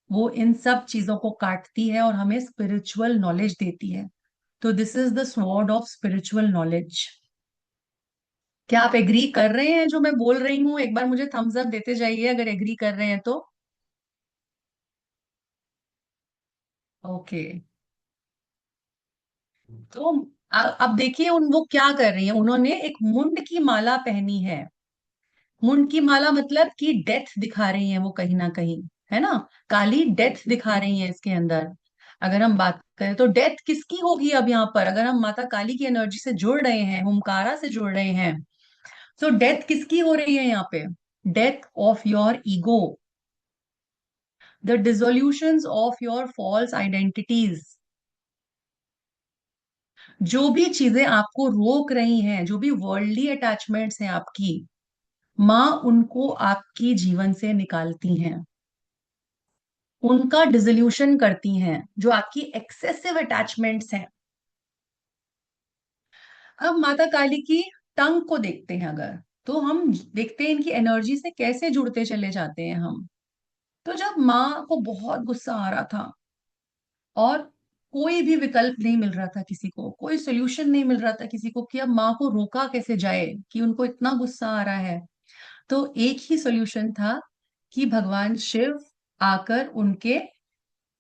वो इन सब चीजों को काटती है और हमें स्पिरिचुअल नॉलेज देती है। तो this is the sword of spiritual knowledge. क्या आप एग्री कर रहे हैं जो मैं बोल रही हूँ? एक बार मुझे थम्स अप देते जाइए अगर एग्री कर रहे हैं तो। ओके। तो अब देखिए उन वो क्या कर रही हैं, उन्होंने एक मुंड की माला पहनी है। मुंड की माला मतलब कि डेथ दिखा रही हैं वो कहीं ना कहीं, है ना? काली डेथ दिखा रही है इसके अंदर। अगर हम बात करें तो डेथ किसकी होगी अब यहाँ पर, अगर हम माता काली की एनर्जी से जुड़ रहे हैं, हुमकारा से जुड़ रहे हैं, तो डेथ किसकी हो रही है यहाँ पे? Death of your ego, the dissolutions of your false identities. जो भी चीजें आपको रोक रही हैं, जो भी वर्ल्डली अटैचमेंट्स हैं आपकी, माँ उनको आपकी जीवन से निकालती हैं, उनका डिसोल्यूशन करती हैं, जो आपकी एक्सेसिव अटैचमेंट्स हैं। अब माता काली की टंग को देखते हैं अगर, तो हम देखते हैं इनकी एनर्जी से कैसे जुड़ते चले जाते हैं हम। तो जब माँ को बहुत गुस्सा आ रहा था और कोई भी विकल्प नहीं मिल रहा था किसी को, कोई सोल्यूशन नहीं मिल रहा था किसी को कि अब माँ को रोका कैसे जाए, कि उनको इतना गुस्सा आ रहा है, तो एक ही सोल्यूशन था कि भगवान शिव आकर उनके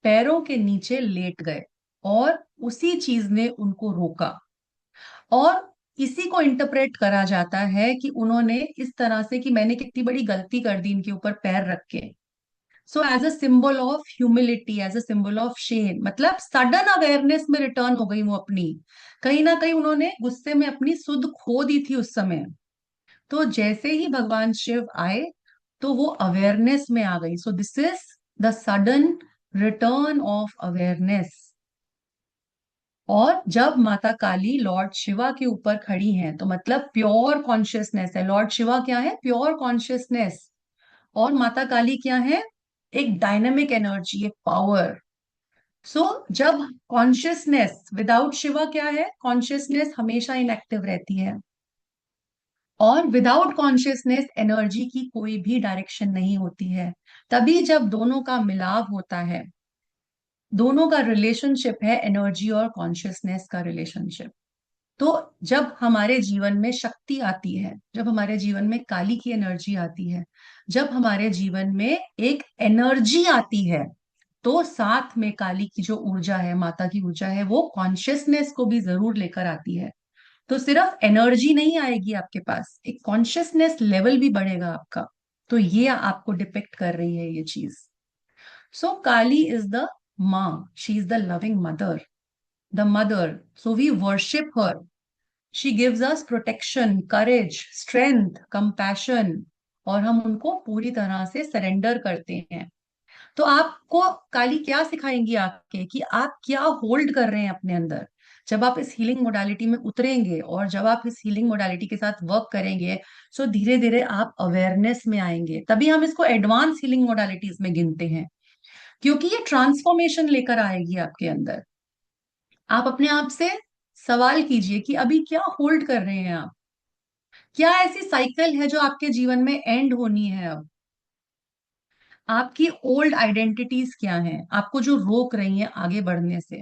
पैरों के नीचे लेट गए और उसी चीज ने उनको रोका। और इसी को इंटरप्रेट करा जाता है कि उन्होंने इस तरह से कि मैंने कितनी बड़ी गलती कर दी इनके ऊपर पैर रख के। So as a symbol of humility, as a symbol of shame, मतलब सडन अवेयरनेस में रिटर्न हो गई वो अपनी। कहीं ना कहीं उन्होंने गुस्से में अपनी सुध खो दी थी उस समय। तो जैसे ही भगवान शिव आए तो वो अवेयरनेस में आ गई। So this is the sudden return of awareness. और जब माता काली लॉर्ड शिवा के ऊपर खड़ी हैं तो मतलब प्योर कॉन्शियसनेस है। लॉर्ड शिवा क्या है? Pure consciousness. और माता काली क्या है? एक डायनामिक एनर्जी, एक पावर। सो जब कॉन्शियसनेस विदाउट शिवा क्या है? कॉन्शियसनेस हमेशा इनएक्टिव रहती है। और विदाउट कॉन्शियसनेस एनर्जी की कोई भी डायरेक्शन नहीं होती है। तभी जब दोनों का मिलाव होता है, दोनों का रिलेशनशिप है एनर्जी और कॉन्शियसनेस का रिलेशनशिप। तो जब हमारे जीवन में शक्ति आती है, जब हमारे जीवन में काली की एनर्जी आती है, जब हमारे जीवन में एक एनर्जी आती है, तो साथ में काली की जो ऊर्जा है, माता की ऊर्जा है, वो कॉन्शियसनेस को भी जरूर लेकर आती है। तो सिर्फ एनर्जी नहीं आएगी आपके पास, एक कॉन्शियसनेस लेवल भी बढ़ेगा आपका। तो ये आपको डिपिक्ट कर रही है ये चीज। सो काली इज द माँ, she is the loving mother, the mother. So we worship her. She gives us protection, courage, strength, compassion. और हम उनको पूरी तरह से सरेंडर करते हैं। तो आपको काली क्या सिखाएंगी आके, कि आप क्या होल्ड कर रहे हैं अपने अंदर। जब आप इस हीलिंग मोडालिटी में उतरेंगे और जब आप इस हीलिंग मोडालिटी के साथ वर्क करेंगे, सो धीरे धीरे आप अवेयरनेस में आएंगे। तभी हम इसको एडवांस हीलिंग मोडालिटीज में गिनते हैं, क्योंकि ये ट्रांसफॉर्मेशन लेकर आएगी आपके अंदर। आप अपने आप से सवाल कीजिए कि अभी क्या होल्ड कर रहे हैं आप। क्या ऐसी साइकिल है जो आपके जीवन में एंड होनी है अब? आपकी ओल्ड आइडेंटिटीज क्या हैं आपको जो रोक रही हैं आगे बढ़ने से?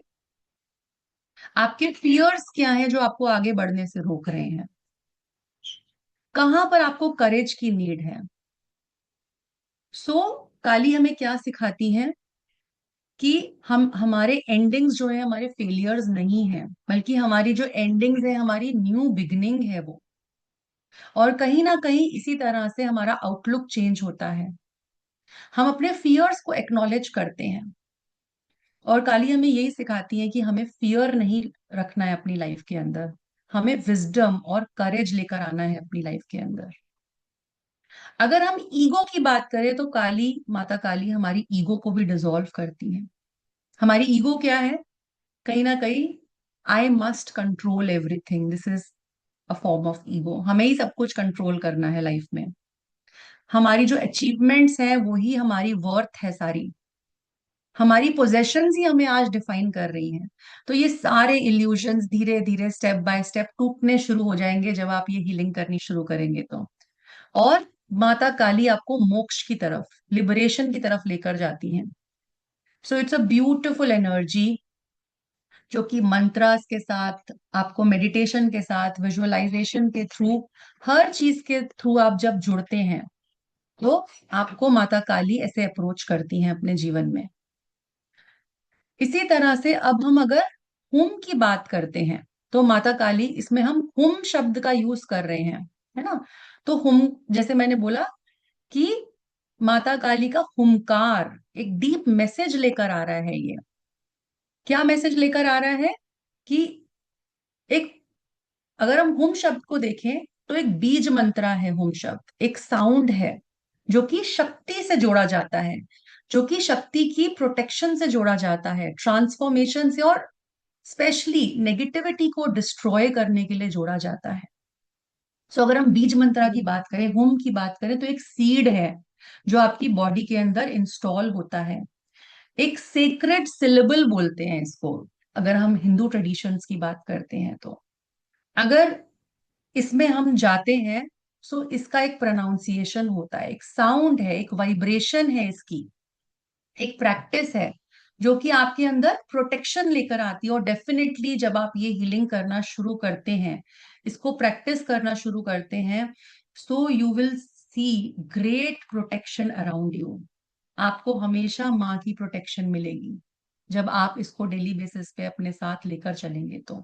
आपके फियर्स क्या हैं जो आपको आगे बढ़ने से रोक रहे हैं? कहां पर आपको करेज की नीड है? सो काली हमें क्या सिखाती हैं? कि हम हमारे एंडिंग्स जो है हमारे फेलियर्स नहीं है, बल्कि हमारी जो एंडिंग्स है हमारी न्यू बिगनिंग है वो। और कहीं ना कहीं इसी तरह से हमारा आउटलुक चेंज होता है। हम अपने फियर्स को एक्नॉलेज करते हैं। और काली हमें यही सिखाती है कि हमें फियर नहीं रखना है अपनी लाइफ के अंदर। हमें विजडम और करेज लेकर आना है अपनी लाइफ के अंदर। अगर हम ईगो की बात करें तो काली, माता काली हमारी ईगो को भी डिसॉल्व करती है। हमारी ईगो क्या है? कहीं ना कहीं I must control everything, this is a form of ego. हमें ही सब कुछ कंट्रोल करना है लाइफ में। हमारी जो अचीवमेंट्स हैं वो ही हमारी वर्थ है सारी। हमारी पोजेशंस ही हमें आज डिफाइन कर रही हैं। तो ये सारे इल्यूजन्स धीरे धीरे स्टेप बाय स्टेप टूटने शुरू हो जाएंगे जब आप ये हीलिंग करनी शुरू करेंगे तो। और माता काली आपको मोक्ष की तरफ, लिबरेशन की तरफ लेकर जाती हैं। So it's a beautiful energy जो कि मंत्रास के साथ, आपको मेडिटेशन के साथ, विजुअलाइजेशन के थ्रू, हर चीज के थ्रू आप जब जुड़ते हैं तो आपको माता काली ऐसे अप्रोच करती हैं अपने जीवन में। इसी तरह से अब हम अगर हुम की बात करते हैं तो माता काली, इसमें हम हुम शब्द का यूज कर रहे हैं, है ना? तो हुम, जैसे मैंने बोला कि माता काली का हुंकार एक डीप मैसेज लेकर आ रहा है। ये क्या मैसेज लेकर आ रहा है? कि एक, अगर हम हुम शब्द को देखें तो एक बीज मंत्रा है। हुम शब्द एक साउंड है जो कि शक्ति से जोड़ा जाता है, जो कि शक्ति की प्रोटेक्शन से जोड़ा जाता है, ट्रांसफॉर्मेशन से, और स्पेशली नेगेटिविटी को डिस्ट्रॉय करने के लिए जोड़ा जाता है। सो अगर हम बीज मंत्रा की बात करें, होम की बात करें, तो एक सीड है जो आपकी बॉडी के अंदर इंस्टॉल होता है। एक सेक्रेड सिलेबल बोलते हैं इसको, अगर हम हिंदू ट्रेडिशंस की बात करते हैं तो। अगर इसमें हम जाते हैं, सो इसका एक प्रोनाउंसिएशन होता है, एक साउंड है, एक वाइब्रेशन है इसकी, एक प्रैक्टिस है जो कि आपके अंदर प्रोटेक्शन लेकर आती है। और डेफिनेटली जब आप ये हीलिंग करना शुरू करते हैं, इसको प्रैक्टिस करना शुरू करते हैं, so you will see great protection around you. आपको हमेशा माँ की प्रोटेक्शन मिलेगी जब आप इसको डेली बेसिस पे अपने साथ लेकर चलेंगे तो।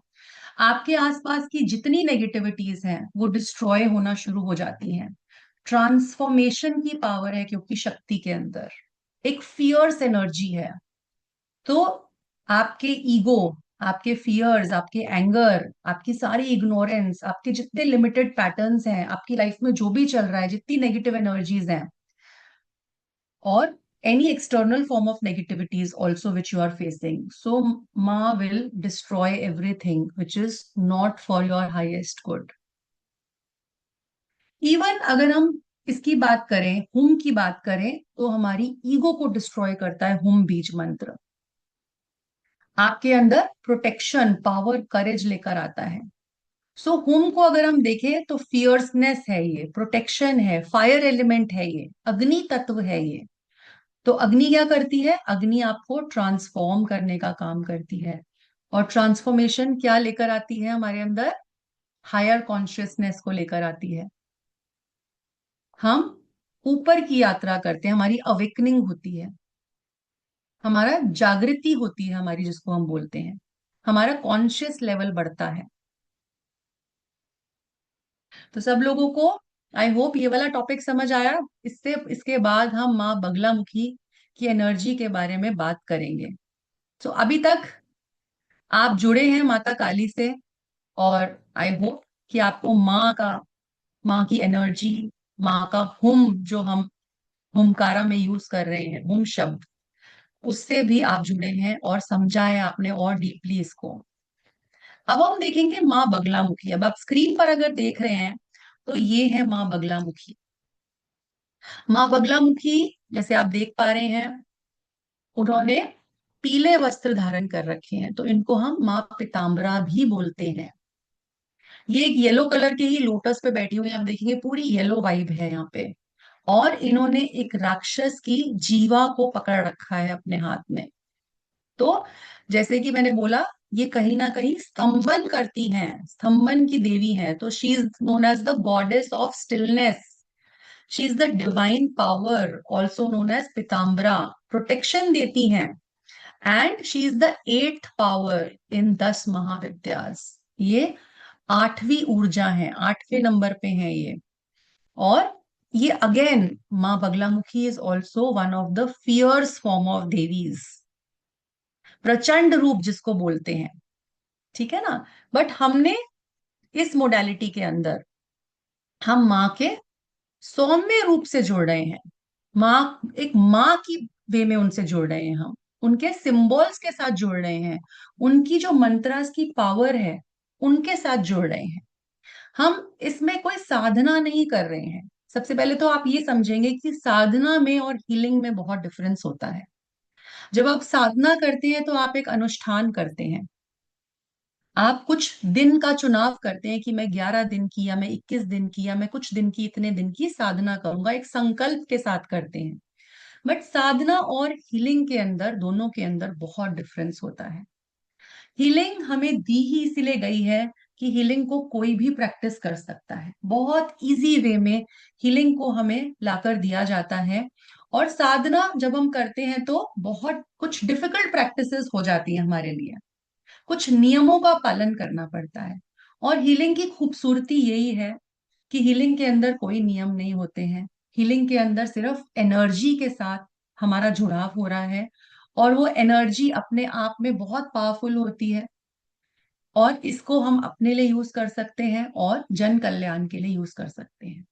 आपके आसपास की जितनी नेगेटिविटीज हैं वो डिस्ट्रॉय होना शुरू हो जाती हैं। ट्रांसफॉर्मेशन की पावर है क्योंकि शक्ति के अंदर एक फियर्स एनर्जी है। तो आपके ईगो, आपके फियर्स, आपके एंगर, आपकी सारी इग्नोरेंस, आपके जितने लिमिटेड पैटर्न्स हैं आपकी लाइफ में, जो भी चल रहा है, जितनी नेगेटिव एनर्जीज हैं, और any external form of negativities also which you are facing, so ma will destroy everything which is not for your highest good. Even अगर हम इसकी बात करें, हुम की बात करें, तो हमारी ईगो को डिस्ट्रॉय करता है हुम बीज मंत्र। आपके अंदर प्रोटेक्शन, पावर, करेज लेकर आता है। सो हुम को अगर हम देखें तो फियर्सनेस है, ये प्रोटेक्शन है, फायर एलिमेंट है, ये अग्नि तत्व है ये। तो अग्नि क्या करती है? अग्नि आपको ट्रांसफॉर्म करने का काम करती है। और ट्रांसफॉर्मेशन क्या लेकर आती है हमारे अंदर? हायर कॉन्शियसनेस को लेकर आती है। हम ऊपर की यात्रा करते हैं, हमारी अवेकनिंग होती है, हमारा जागृति होती है हमारी, जिसको हम बोलते हैं, हमारा कॉन्शियस लेवल बढ़ता है। तो सब लोगों को आई होप ये वाला टॉपिक समझ आया। इससे इसके बाद हम माँ बगलामुखी की एनर्जी के बारे में बात करेंगे। तो अभी तक आप जुड़े हैं माता काली से, और आई होप कि आपको माँ की एनर्जी, माँ का हुम, जो हम हुमकारा में यूज कर रहे हैं, हुम शब्द, उससे भी आप जुड़े हैं और समझा है आपने और डीपली इसको। अब हम देखेंगे माँ बगलामुखी। अब आप स्क्रीन पर अगर देख रहे हैं तो ये है माँ बगलामुखी। माँ बगलामुखी, जैसे आप देख पा रहे हैं, उन्होंने पीले वस्त्र धारण कर रखे हैं, तो इनको हम माँ पीताम्बरा भी बोलते हैं। ये एक येलो कलर के ही लोटस पे बैठी हुई है, आप देखेंगे पूरी येलो वाइब है यहाँ पे। और इन्होंने एक राक्षस की जीवा को पकड़ रखा है अपने हाथ में। तो जैसे कि मैंने बोला, ये कहीं ना कहीं स्तंभन करती हैं, स्तंभन की देवी हैं। तो she is known as the goddess of stillness, she is the divine power, also known as Pitambara. Protection देती हैं, and she is the eighth power in 10 Mahavidyas. ये 8वीं ऊर्जा है, 8वें नंबर पे है ये। और ये अगेन, माँ Baglamukhi is also one of the fierce form of devis, प्रचंड रूप जिसको बोलते हैं, ठीक है ना। बट हमने इस मोडालिटी के अंदर हम माँ के सौम्य रूप से जुड़ रहे हैं। माँ, एक माँ की वे में उनसे जुड़ रहे हैं हम, उनके सिंबल्स के साथ जुड़ रहे हैं, उनकी जो मंत्रास की पावर है उनके साथ जुड़ रहे हैं हम। इसमें कोई साधना नहीं कर रहे हैं। सबसे पहले तो आप ये समझेंगे कि साधना में और हीलिंग में बहुत डिफरेंस होता है। जब आप साधना करते हैं तो आप एक अनुष्ठान करते हैं, आप कुछ दिन का चुनाव करते हैं कि मैं 11 दिन की, या मैं 21 दिन की, या मैं कुछ दिन की, इतने दिन की साधना करूंगा, एक संकल्प के साथ करते हैं। बट साधना और हीलिंग के अंदर, दोनों के अंदर बहुत डिफरेंस होता है। हीलिंग हमें दी ही इसीलिए गई है कि हीलिंग को कोई भी प्रैक्टिस कर सकता है, बहुत इजी वे में हीलिंग को हमें लाकर दिया जाता है। और साधना जब हम करते हैं तो बहुत कुछ डिफिकल्ट प्रैक्टिसेस हो जाती हैं हमारे लिए, कुछ नियमों का पालन करना पड़ता है। और हीलिंग की खूबसूरती यही है कि हीलिंग के अंदर कोई नियम नहीं होते हैं। हीलिंग के अंदर सिर्फ एनर्जी के साथ हमारा जुड़ाव हो रहा है, और वो एनर्जी अपने आप में बहुत पावरफुल होती है, और इसको हम अपने लिए यूज कर सकते हैं और जन कल्याण के लिए यूज कर सकते हैं।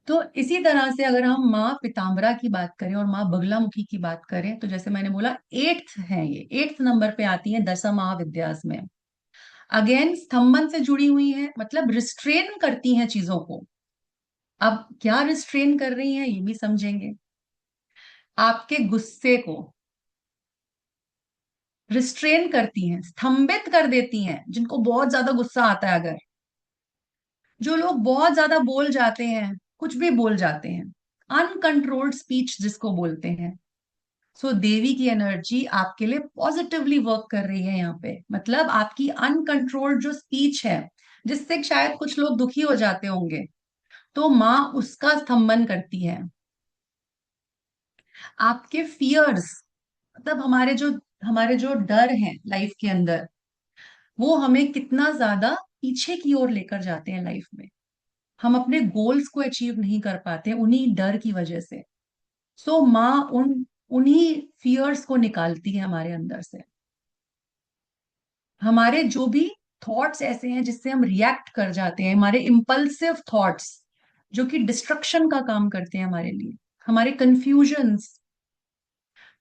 तो इसी तरह से अगर हम माँ पीताम्बरा की बात करें और माँ बगलामुखी की बात करें, तो जैसे मैंने बोला एट्थ है, ये एट्थ नंबर पे आती है 10 महाविद्यास में। अगेन स्तंभन से जुड़ी हुई है, मतलब रिस्ट्रेन करती हैं चीजों को। अब क्या रिस्ट्रेन कर रही हैं ये भी समझेंगे। आपके गुस्से को रिस्ट्रेन करती हैं, स्तंभित कर देती हैं, जिनको बहुत ज्यादा गुस्सा आता है अगर, जो लोग बहुत ज्यादा बोल जाते हैं, कुछ भी बोल जाते हैं, अनकंट्रोल्ड स्पीच जिसको बोलते हैं। सो देवी की एनर्जी आपके लिए पॉजिटिवली वर्क कर रही है यहाँ पे, मतलब आपकी अनकंट्रोल्ड जो स्पीच है, जिससे शायद कुछ लोग दुखी हो जाते होंगे, तो माँ उसका स्तंभन करती है। आपके फियर्स, मतलब हमारे जो डर हैं लाइफ के अंदर, वो हमें कितना ज्यादा पीछे की ओर लेकर जाते हैं लाइफ में। हम अपने गोल्स को अचीव नहीं कर पाते उन्हीं डर की वजह से। सो माँ उन्हीं फियर्स को निकालती है हमारे अंदर से। हमारे जो भी थॉट्स ऐसे हैं जिससे हम रिएक्ट कर जाते हैं, हमारे इम्पल्सिव थॉट्स जो कि डिस्ट्रक्शन का काम करते हैं हमारे लिए, हमारे confusions.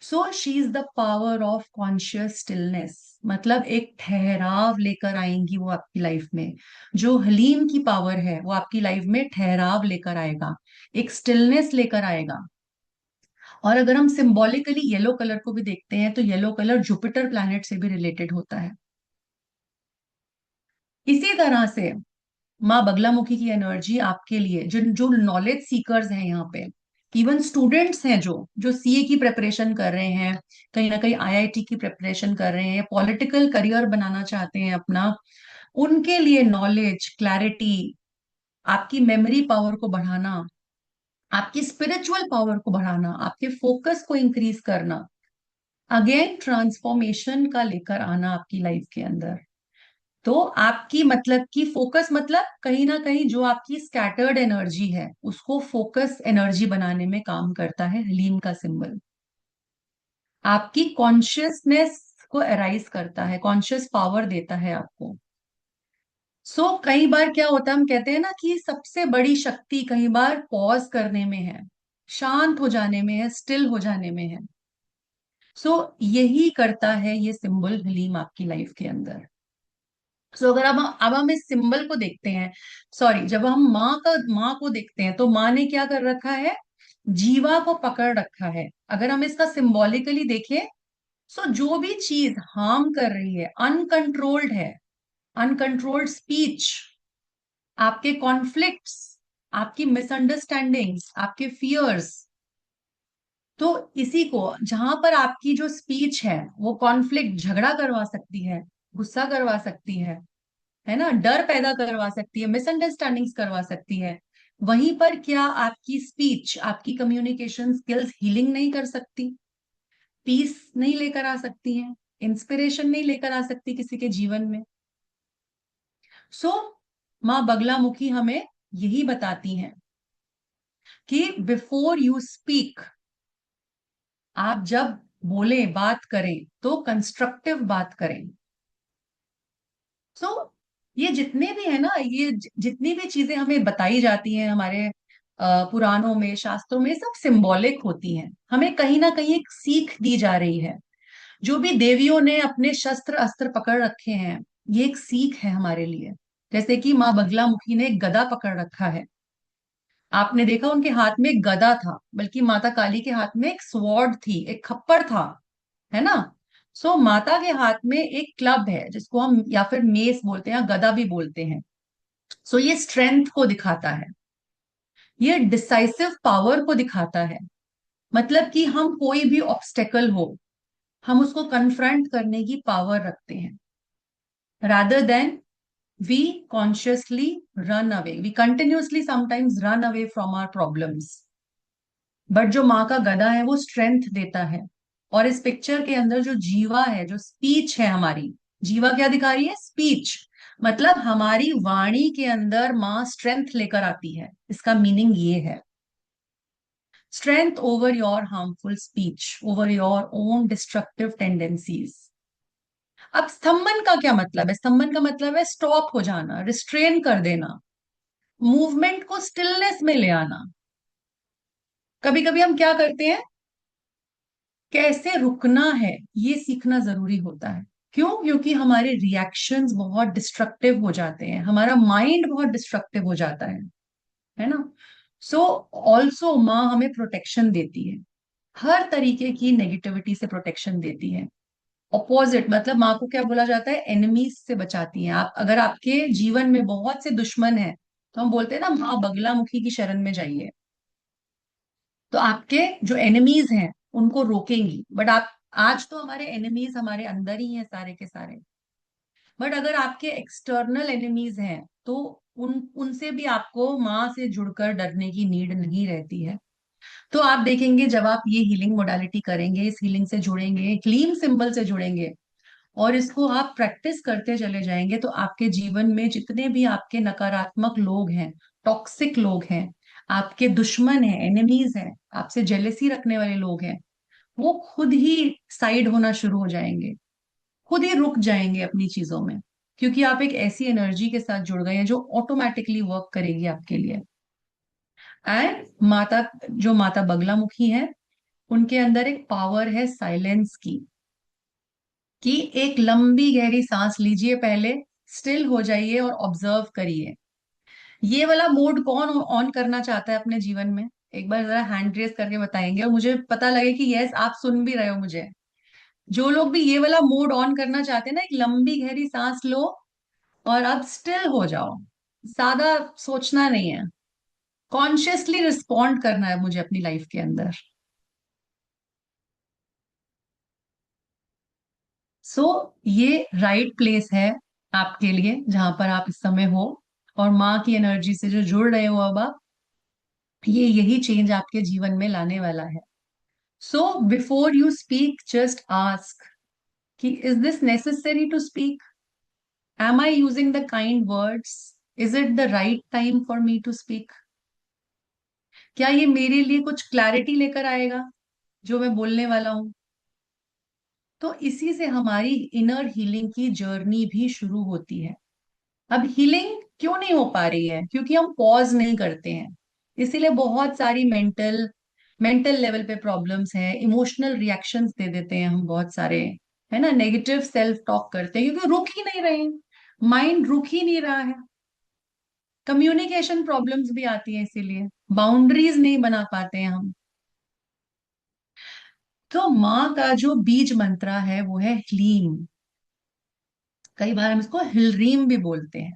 So she is the power of conscious stillness, मतलब एक ठहराव लेकर आएंगी वो आपकी लाइफ में। जो हलीम की पावर है वो आपकी लाइफ में ठहराव लेकर आएगा, एक स्टिलनेस लेकर आएगा। और अगर हम सिंबॉलिकली येलो कलर को भी देखते हैं तो येलो कलर जुपिटर प्लैनेट से भी रिलेटेड होता है। इसी तरह से माँ बगलामुखी की एनर्जी आपके लिए, जो जो नॉलेज सीकर्स हैं यहाँ पे, इवन स्टूडेंट्स हैं जो जो सीए की प्रिपरेशन कर रहे हैं, कहीं ना कहीं आईआईटी की प्रिपरेशन कर रहे हैं, या पॉलिटिकल करियर बनाना चाहते हैं अपना, उनके लिए नॉलेज, क्लैरिटी, आपकी मेमोरी पावर को बढ़ाना, आपकी स्पिरिचुअल पावर को बढ़ाना, आपके फोकस को इंक्रीज करना, अगेन ट्रांसफॉर्मेशन का लेकर आना आपकी लाइफ के अंदर। तो आपकी मतलब की फोकस, मतलब कहीं ना कहीं जो आपकी स्कैटर्ड एनर्जी है उसको फोकस एनर्जी बनाने में काम करता है हलीम का सिंबल। आपकी कॉन्शियसनेस को अराइज करता है, कॉन्शियस पावर देता है आपको। कई बार क्या होता है, हम कहते हैं ना कि सबसे बड़ी शक्ति कई बार पॉज करने में है, शांत हो जाने में है, स्टिल हो जाने में है। यही करता है ये सिंबल हलीम आपकी लाइफ के अंदर। अगर अब हम इस सिंबल को देखते हैं, सॉरी, जब हम माँ को देखते हैं तो माँ ने क्या कर रखा है, जीवा को पकड़ रखा है। अगर हम इसका सिंबॉलिकली देखें, जो भी चीज हार्म कर रही है, अनकंट्रोल्ड है, अनकंट्रोल्ड स्पीच, आपके कॉन्फ्लिक्ट्स, आपकी मिसअंडरस्टैंडिंग्स, आपके फियर्स, तो इसी को, जहां पर आपकी जो स्पीच है वो कॉन्फ्लिक्ट, झगड़ा करवा सकती है, गुस्सा करवा सकती है ना, डर पैदा करवा सकती है, मिसअंडरस्टैंडिंग्स करवा सकती है, वहीं पर क्या आपकी स्पीच, आपकी कम्युनिकेशन स्किल्स हीलिंग नहीं कर सकती? पीस नहीं लेकर आ सकती हैं, इंस्पिरेशन नहीं लेकर आ सकती किसी के जीवन में। सो माँ बगलामुखी हमें यही बताती हैं कि बिफोर यू स्पीक, आप जब बोले, बात करें, तो कंस्ट्रक्टिव बात करें। सो ये जितने भी है ना, ये जितनी भी चीजें हमें बताई जाती हैं हमारे पुराणों में, शास्त्रों में, सब सिंबॉलिक होती हैं। हमें कहीं ना कहीं एक सीख दी जा रही है। जो भी देवियों ने अपने शस्त्र अस्त्र पकड़ रखे हैं, ये एक सीख है हमारे लिए। जैसे कि माँ बगलामुखी ने एक गदा पकड़ रखा है। आपने देखा उनके हाथ में एक गदा था, बल्कि माता काली के हाथ में एक स्वॉर्ड थी, एक खप्पर था, है ना। सो माता के हाथ में एक क्लब है, जिसको हम या फिर मेस बोलते हैं या गदा भी बोलते हैं। सो ये स्ट्रेंथ को दिखाता है, ये डिसाइसिव पावर को दिखाता है। मतलब कि हम कोई भी ऑब्स्टेकल हो, हम उसको कन्फ्रंट करने की पावर रखते हैं, rather than we consciously run away. We continuously sometimes run away from our problems. But जो माँ का गदा है वो स्ट्रेंथ देता है। और इस पिक्चर के अंदर जो जीवा है, जो स्पीच है हमारी, जीवा क्या दिखा रही है? स्पीच। मतलब हमारी वाणी के अंदर माँ स्ट्रेंथ लेकर आती है, इसका मीनिंग ये है। Strength over your harmful speech, over your own destructive tendencies. अब स्तंभन का क्या मतलब है? स्तंभन का मतलब है स्टॉप हो जाना, रिस्ट्रेन कर देना, मूवमेंट को स्टिलनेस में ले आना। कभी कभी हम क्या करते हैं, कैसे रुकना है ये सीखना जरूरी होता है। क्यों? क्योंकि हमारे रिएक्शंस बहुत डिस्ट्रक्टिव हो जाते हैं, हमारा माइंड बहुत डिस्ट्रक्टिव हो जाता है ना। सो ऑल्सो माँ हमें प्रोटेक्शन देती है, हर तरीके की नेगेटिविटी से प्रोटेक्शन देती है। ऑपोजिट मतलब माँ को क्या बोला जाता है? एनिमीज से बचाती हैं। आप अगर आपके जीवन में बहुत से दुश्मन हैं, तो हम बोलते हैं ना, माँ बगलामुखी की शरण में जाइए, तो आपके जो एनिमीज हैं उनको रोकेंगी। बट आप, आज तो हमारे एनिमीज हमारे अंदर ही हैं सारे के सारे। बट अगर आपके एक्सटर्नल एनिमीज हैं, तो उनसे भी आपको माँ से जुड़कर डरने की नीड नहीं रहती है। तो आप देखेंगे, जब आप ये हीलिंग मोडालिटी करेंगे, इस हीलिंग से जुड़ेंगे, क्लीन सिंबल से जुड़ेंगे, और इसको आप प्रैक्टिस करते चले जाएंगे, तो आपके जीवन में जितने भी आपके नकारात्मक लोग हैं, टॉक्सिक लोग हैं, आपके दुश्मन हैं, एनिमीज हैं, आपसे जेलेसी रखने वाले लोग हैं, वो खुद ही साइड होना शुरू हो जाएंगे, खुद ही रुक जाएंगे अपनी चीजों में। क्योंकि आप एक ऐसी एनर्जी के साथ जुड़ गए हैं जो ऑटोमेटिकली वर्क करेगी आपके लिए। एंड माता, जो माता बगलामुखी है, उनके अंदर एक पावर है साइलेंस की, कि एक लंबी गहरी सांस लीजिए पहले, स्टिल हो जाइए और ऑब्जर्व करिए। ये वाला मोड कौन ऑन करना चाहता है अपने जीवन में? एक बार जरा हैंड रेस करके बताएंगे, और मुझे पता लगे कि यस, आप सुन भी रहे हो मुझे। जो लोग भी ये वाला मोड ऑन करना चाहते हैं ना, एक लंबी गहरी सांस लो और अब स्टिल हो जाओ, ज्यादा सोचना नहीं है, कॉन्शियसली रिस्पॉन्ड करना है मुझे अपनी लाइफ के अंदर। सो ये राइट प्लेस है आपके लिए, जहां पर आप इस समय हो, और माँ की एनर्जी से जो जुड़ रहे हो अब आप, ये यही चेंज आपके जीवन में लाने वाला है। So before you speak, just ask कि is this necessary to speak? Am I using the kind words? Is it the right time for me to speak? क्या ये मेरे लिए कुछ क्लैरिटी लेकर आएगा जो मैं बोलने वाला हूं? तो इसी से हमारी इनर हीलिंग की जर्नी भी शुरू होती है। अब हीलिंग क्यों नहीं हो पा रही है? क्योंकि हम पॉज नहीं करते हैं। इसीलिए बहुत सारी मेंटल मेंटल लेवल पे प्रॉब्लम्स हैं, इमोशनल रिएक्शंस दे देते हैं हम बहुत सारे, है ना, नेगेटिव सेल्फ टॉक करते हैं, क्योंकि रुक ही नहीं रहे हैं, माइंड रुक ही नहीं रहा है। कम्युनिकेशन प्रॉब्लम्स भी आती है, इसीलिए बाउंड्रीज नहीं बना पाते हैं हम। तो माँ का जो बीज मंत्रा है वो है ह्लीम। कई बार हम इसको हिलरीम भी बोलते हैं,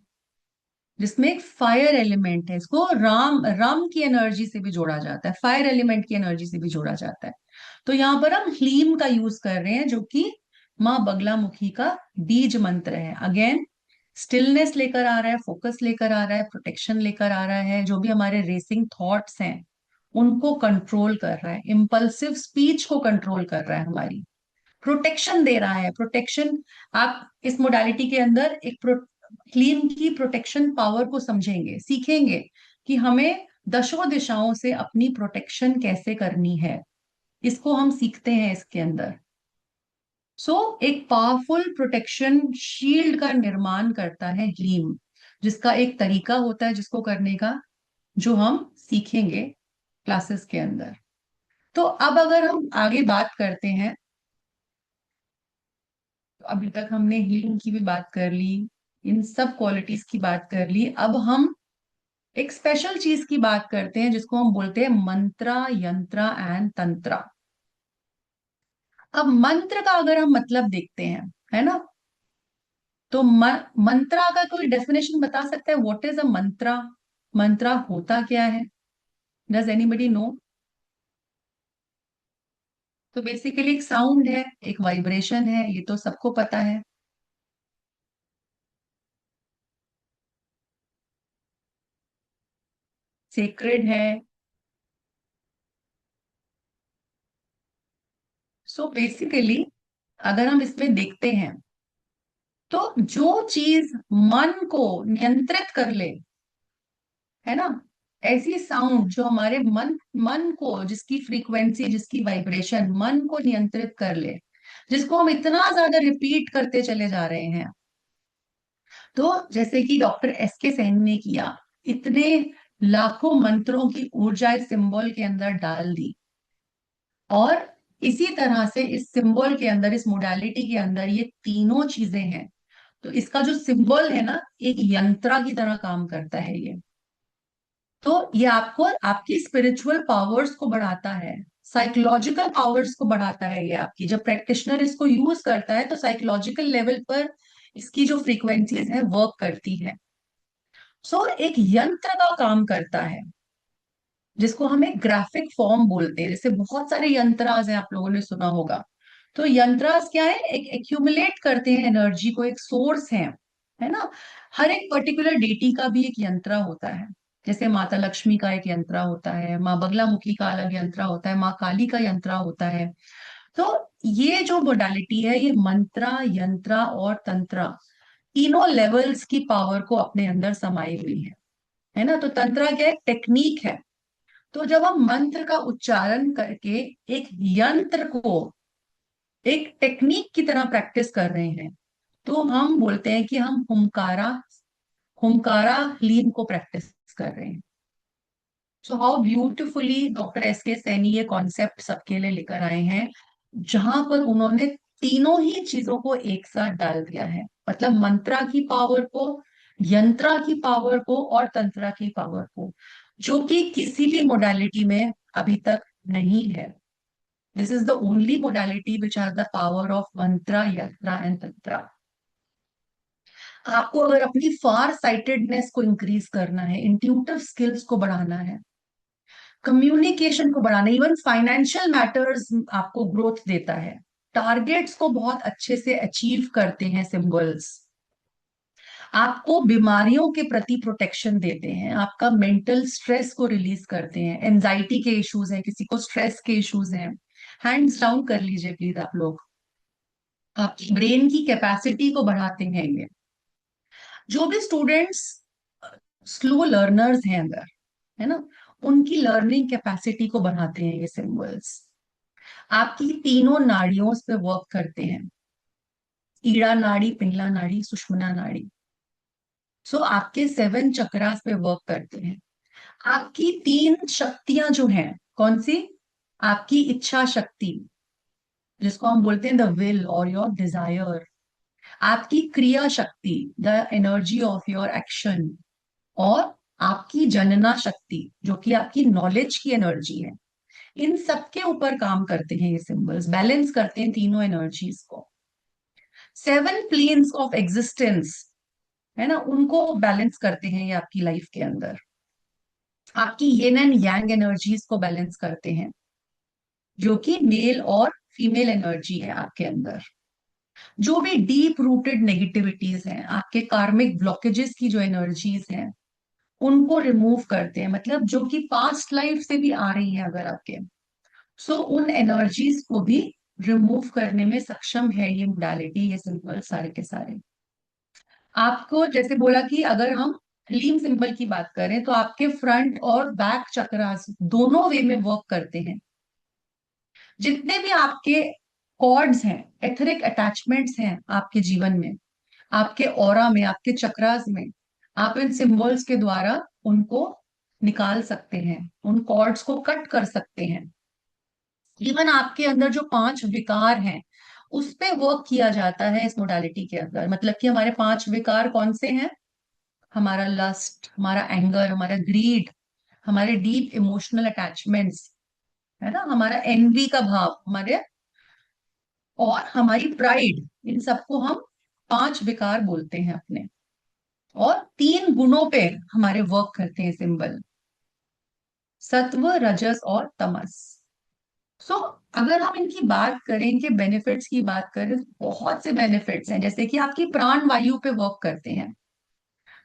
जिसमें एक फायर एलिमेंट है। इसको राम राम की एनर्जी से भी जोड़ा जाता है, फायर एलिमेंट की एनर्जी से भी जोड़ा जाता है। तो यहाँ पर हम ह्लीम का यूज कर रहे हैं, जो कि माँ बगलामुखी का बीज मंत्र है। अगेन, स्टिलनेस लेकर आ रहा है, फोकस लेकर आ रहा है, प्रोटेक्शन लेकर आ रहा है। जो भी हमारे रेसिंग थॉट्स हैं, उनको कंट्रोल कर रहा है, इम्पल्सिव स्पीच को कंट्रोल कर रहा है हमारी, प्रोटेक्शन दे रहा है, प्रोटेक्शन। आप इस मोडालिटी के अंदर एक हीलिंग की प्रोटेक्शन पावर को समझेंगे, सीखेंगे कि हमें दशों दिशाओं से अपनी प्रोटेक्शन कैसे करनी है, इसको हम सीखते हैं इसके अंदर। सो एक पावरफुल प्रोटेक्शन शील्ड का निर्माण करता है हीलिंग, जिसका एक तरीका होता है जिसको करने का, जो हम सीखेंगे क्लासेस के अंदर। तो अब अगर हम आगे बात करते हैं, तो अभी तक हमने हीलिंग की भी बात कर ली, इन सब क्वालिटीज की बात कर ली। अब हम एक स्पेशल चीज की बात करते हैं जिसको हम बोलते हैं मंत्रा, यंत्रा एंड तंत्रा। अब मंत्र का अगर हम मतलब देखते हैं, है ना, तो मंत्रा का कोई डेफिनेशन बता सकता है? व्हाट इज अ मंत्रा? मंत्रा होता क्या है? Does anybody know? तो बेसिकली एक साउंड है, एक वाइब्रेशन है, ये तो सबको पता है। सेक्रेड है। सो बेसिकली अगर हम इसमें देखते हैं, तो जो चीज मन को नियंत्रित कर ले, है ना, ऐसी साउंड जो हमारे मन मन को, जिसकी फ्रीक्वेंसी, जिसकी वाइब्रेशन मन को नियंत्रित कर ले, जिसको हम इतना ज्यादा रिपीट करते चले जा रहे हैं। तो जैसे कि डॉक्टर एस के सेन ने किया, इतने लाखों मंत्रों की ऊर्जा इस सिंबल के अंदर डाल दी, और इसी तरह से इस सिंबल के अंदर, इस मोडालिटी के अंदर ये तीनों चीजें हैं। तो इसका जो सिंबल है ना, एक यंत्रा की तरह काम करता है ये। तो ये आपको आपकी स्पिरिचुअल पावर्स को बढ़ाता है, साइकोलॉजिकल पावर्स को बढ़ाता है। ये आपकी जब प्रैक्टिशनर इसको यूज करता है, तो साइकोलॉजिकल लेवल पर इसकी जो फ्रीक्वेंसीज है वर्क करती है। सो एक यंत्र का काम करता है, जिसको हम एक ग्राफिक फॉर्म बोलते हैं। जैसे बहुत सारे यंत्रास हैं, आप लोगों ने सुना होगा। तो यंत्रास क्या है? एक एक्यूमुलेट करते हैं एनर्जी को, एक सोर्स है ना। हर एक पर्टिकुलर डेटी का भी एक यंत्र होता है। जैसे माता लक्ष्मी का एक यंत्र होता है, माँ बगलामुखी का अलग यंत्र होता है, माँ काली का यंत्र होता है। तो ये जो मोडालिटी है, ये मंत्रा, यंत्रा और तंत्रा, तीनों लेवल्स की पावर को अपने अंदर समाई हुई है ना। तो तंत्रा क्या है? टेक्निक है। तो जब हम मंत्र का उच्चारण करके एक यंत्र को एक टेक्निक की तरह प्रैक्टिस कर रहे हैं, तो हम बोलते हैं कि हम हुमकारा, हुमकारा लीन को प्रैक्टिस कर रहे हैं। So how beautifully doctor S के सैनी ये कॉन्सेप्ट सबके लिए लेकर आए हैं, जहां पर उन्होंने तीनों ही चीजों को एक साथ डाल दिया है। मतलब मंत्रा की पावर को, यंत्रा की पावर को और तंत्रा की पावर को, जो कि किसी भी मोडालिटी में अभी तक नहीं है। This is the only modality which has the power of mantra, yantra and tantra. आपको अगर अपनी फार साइटेडनेस को इंक्रीज करना है, इंट्यूटिव स्किल्स को बढ़ाना है, कम्युनिकेशन को बढ़ाना, इवन फाइनेंशियल मैटर्स आपको ग्रोथ देता है, टारगेट्स को बहुत अच्छे से अचीव करते हैं सिंबल्स, आपको बीमारियों के प्रति प्रोटेक्शन देते हैं, आपका मेंटल स्ट्रेस को रिलीज करते हैं। एंजाइटी के इश्यूज हैं, किसी को स्ट्रेस के इश्यूज हैं, हैंड्स डाउन कर लीजिए प्लीज आप लोग। आपकी ब्रेन की कैपेसिटी को बढ़ाते हैं ये। जो भी स्टूडेंट्स स्लो लर्नर्स हैं अगर, है ना, उनकी लर्निंग कैपेसिटी को बढ़ाते हैं ये सिंबल्स। आपकी तीनों नाड़ियों पे वर्क करते हैं, ईड़ा नाड़ी, पिंगला नाड़ी, सुषुम्ना नाड़ी। सो आपके 7 चक्रास पे वर्क करते हैं। आपकी 3 शक्तियां जो हैं, कौन सी? आपकी इच्छा शक्ति, जिसको हम बोलते हैं द विल और योर डिजायर। आपकी क्रिया शक्ति, the energy of your action. और आपकी जनना शक्ति, जो कि आपकी नॉलेज की एनर्जी है। इन सबके ऊपर काम करते हैं ये सिंबल्स, बैलेंस करते हैं तीनों एनर्जीज को। 7 प्लेन्स ऑफ एग्जिस्टेंस, है ना, उनको बैलेंस करते हैं ये आपकी लाइफ के अंदर। आपकी येन एंड यांग एनर्जीज को बैलेंस करते हैं, जो कि मेल और फीमेल एनर्जी है आपके अंदर। जो भी डीप रूटेड नेगेटिविटीज हैं, आपके कार्मिक ब्लॉकेजेस की जो एनर्जीज हैं, उनको रिमूव करते हैं, मतलब जो कि पास्ट लाइफ से भी आ रही है अगर आपके, सो उन एनर्जीज को भी रिमूव करने में सक्षम है ये मोडालिटी, ये सिंबल सारे के सारे। आपको जैसे बोला कि अगर हम हीलिंग सिंबल की बात करें तो आपके फ्रंट और बैक चक्रास दोनों वे में वर्क करते हैं। जितने भी आपके कॉर्ड्स हैं, एथरिक अटैचमेंट्स हैं आपके जीवन में, आपके ऑरा में, आपके चक्रास में, आप इन सिंबल्स के द्वारा उनको निकाल सकते हैं, उन कॉर्ड्स को कट कर सकते हैं। इवन आपके अंदर जो 5 विकार हैं उस पे वर्क किया जाता है इस मोडालिटी के अंदर। मतलब कि हमारे 5 विकार कौन से हैं? हमारा लस्ट, हमारा एंगर, हमारा ग्रीड, हमारे डीप इमोशनल अटैचमेंट्स, है ना, हमारा एनवी का भाव, हमारे, और हमारी प्राइड, इन सबको हम 5 विकार बोलते हैं अपने। और 3 गुणों पे हमारे वर्क करते हैं सिंबल, सत्व, रजस और तमस। सो अगर हम इनकी बात करें, इनके बेनिफिट्स की बात करें, तो बहुत से बेनिफिट्स हैं, जैसे कि आपकी प्राण वायु पे वर्क करते हैं।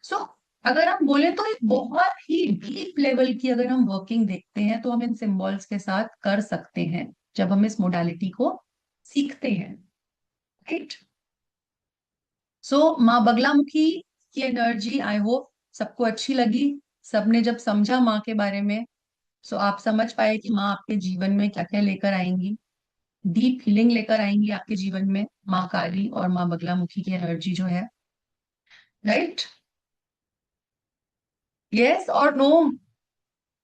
सो अगर हम बोले तो एक बहुत ही डीप लेवल की अगर हम वर्किंग देखते हैं तो हम इन सिंबल्स के साथ कर सकते हैं जब हम इस मोडालिटी को सीखते हैं, राइट। सो माँ बगलामुखी की एनर्जी आई होप सबको अच्छी लगी। सबने जब समझा माँ के बारे में, सो आप समझ पाए कि माँ आपके जीवन में क्या क्या लेकर आएंगी, डीप हीलिंग लेकर आएंगी आपके जीवन में, माँ काली और माँ बगलामुखी की एनर्जी जो है, राइट। यस और no?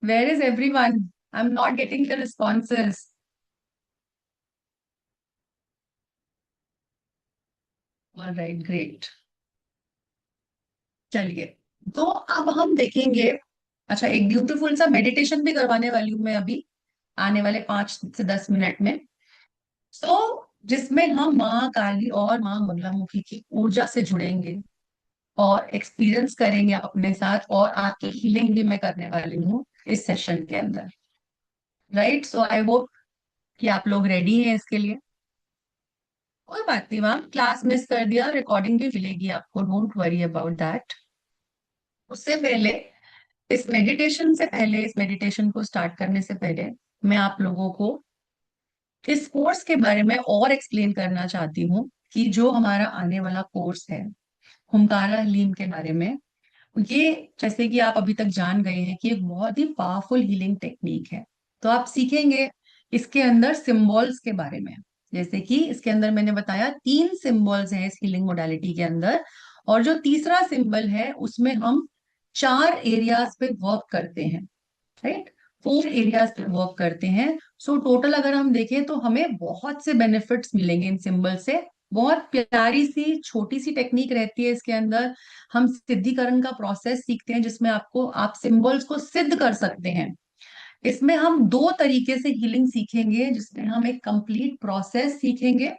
Where is everyone? I am not getting the responses. Alright, great. चलिए, तो अब हम देखेंगे, अच्छा एक ब्यूटीफुल सा मेडिटेशन भी करवाने वाली हूँ मैं अभी आने वाले 5 से 10 मिनट में। तो जिसमें हम माँ काली और माँ बगलामुखी की ऊर्जा से जुड़ेंगे और एक्सपीरियंस करेंगे अपने साथ, और आपकी हीलिंग भी मैं करने वाली हूँ इस सेशन के अंदर, राइट। सो आई होप कि आप लोग रेडी हैं इसके लिए। कोई बात नहीं मैम, क्लास मिस कर दिया, रिकॉर्डिंग भी मिलेगी आपको, डोंट वरी अबाउट दैट। उससे पहले, इस मेडिटेशन को स्टार्ट करने से पहले मैं आप लोगों को इस कोर्स के बारे में और एक्सप्लेन करना चाहती हूँ कि जो हमारा आने वाला कोर्स है हुंकारा हलीम के बारे में, ये जैसे कि आप अभी तक जान गए हैं कि एक बहुत ही पावरफुल हीलिंग टेक्निक है। तो आप सीखेंगे इसके अंदर सिंबल्स के बारे में। जैसे कि इसके अंदर मैंने बताया 3 सिंबल्स हैं इस हीलिंग मोडालिटी के अंदर, और जो तीसरा सिंबल है उसमें हम 4 एरियाज पे वर्क करते हैं, राइट। 4 एरियाज पे वर्क करते हैं। सो टोटल अगर हम देखें तो हमें बहुत से बेनिफिट्स मिलेंगे इन सिंबल से। बहुत प्यारी सी छोटी सी टेक्निक रहती है इसके अंदर। हम सिद्धिकरण का प्रोसेस सीखते हैं जिसमें आपको, आप सिंबल्स को सिद्ध कर सकते हैं। इसमें हम 2 तरीके से हीलिंग सीखेंगे, जिसमें हम एक कंप्लीट प्रोसेस सीखेंगे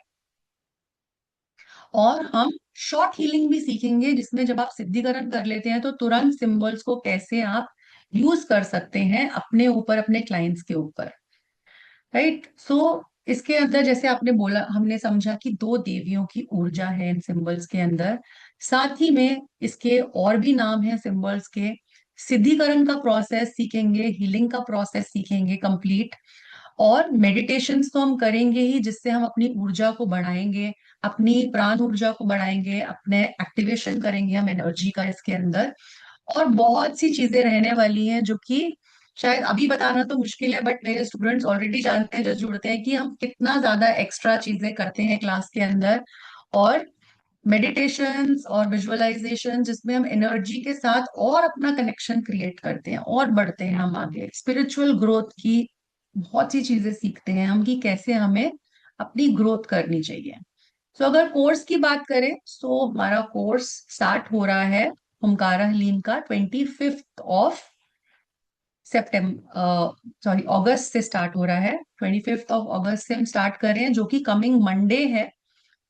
और हम शॉर्ट हीलिंग भी सीखेंगे, जिसमें जब आप सिद्धिकरण कर लेते हैं तो तुरंत सिंबल्स को कैसे आप यूज कर सकते हैं अपने ऊपर, अपने क्लाइंट्स के ऊपर, राइट। सो इसके अंदर जैसे आपने बोला, हमने समझा कि 2 देवियों की ऊर्जा है इन सिंबल्स के अंदर। साथ ही में इसके और भी नाम है सिंबल्स के। सिद्धिकरण का प्रोसेस सीखेंगे, हीलिंग का प्रोसेस सीखेंगे कंप्लीट, और मेडिटेशंस तो हम करेंगे ही जिससे हम अपनी ऊर्जा को बढ़ाएंगे, अपनी प्राण ऊर्जा को बढ़ाएंगे, अपने एक्टिवेशन करेंगे हम एनर्जी का इसके अंदर। और बहुत सी चीजें रहने वाली हैं जो कि शायद अभी बताना तो मुश्किल है, बट मेरे स्टूडेंट्स ऑलरेडी जानते हैं जो जुड़ते हैं कि हम कितना ज्यादा एक्स्ट्रा चीजें करते हैं क्लास के अंदर। और मेडिटेशंस और विजुअलाइजेशन जिसमें हम एनर्जी के साथ और अपना कनेक्शन क्रिएट करते हैं और बढ़ते हैं हम आगे, स्पिरिचुअल ग्रोथ की बहुत सी चीजें सीखते हैं हम कि कैसे हमें अपनी ग्रोथ करनी चाहिए। तो अगर कोर्स की बात करें तो हमारा कोर्स स्टार्ट हो रहा है हुंकारा हलीम का अगस्त से स्टार्ट हो रहा है। 25 अगस्त से हम स्टार्ट कर रहे हैं, जो कि कमिंग मंडे है।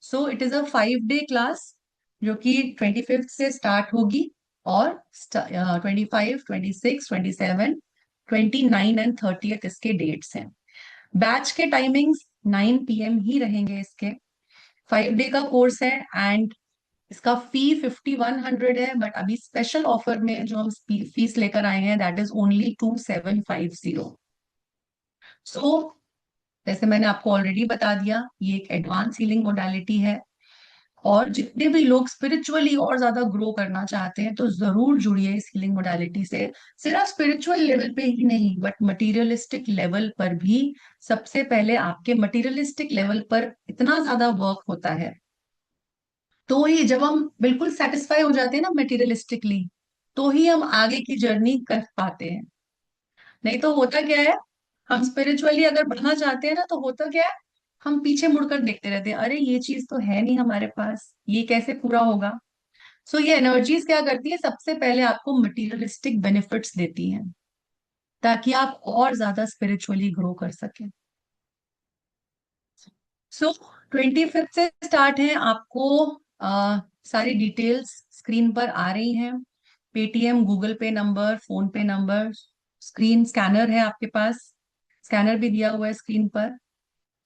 So it is a 5 day class जो कि 25 से स्टार्ट होगी, और 25, 26, 27, 29 एंड 30 इसके डेट्स हैं। बैच के टाइमिंग्स 9 PM ही रहेंगे इसके। 5 डे का कोर्स है, एंड इसका फी 5100 है, बट अभी स्पेशल ऑफर में जो हम फीस लेकर आए हैं दैट इज ओनली 2750। सो जैसे मैंने आपको ऑलरेडी बता दिया, ये एक एडवांस हीलिंग मोडालिटी है। और जितने भी लोग स्पिरिचुअली और ज्यादा ग्रो करना चाहते हैं तो जरूर जुड़िए इस हीलिंग मोडालिटी से। सिर्फ स्पिरिचुअल लेवल पे ही नहीं बट मटेरियलिस्टिक लेवल पर भी। सबसे पहले आपके मटेरियलिस्टिक लेवल पर इतना ज्यादा वर्क होता है, तो ही जब हम बिल्कुल सेटिस्फाई हो जाते हैं ना मटेरियलिस्टिकली, तो ही हम आगे की जर्नी कर पाते हैं। नहीं तो होता क्या है, हम स्पिरिचुअली अगर बढ़ना चाहते हैं ना तो होता क्या है, हम पीछे मुड़कर देखते रहते हैं, अरे ये चीज तो है नहीं हमारे पास, ये कैसे पूरा होगा। सो ये एनर्जीज क्या करती है, सबसे पहले आपको मटेरियलिस्टिक बेनिफिट्स देती हैं ताकि आप और ज्यादा स्पिरिचुअली ग्रो कर सकें। सो 25 से स्टार्ट है। आपको सारी डिटेल्स स्क्रीन पर आ रही हैं। पेटीएम, गूगल पे नंबर, फोन पे नंबर, स्क्रीन स्कैनर है आपके पास, स्कैनर भी दिया हुआ है स्क्रीन पर।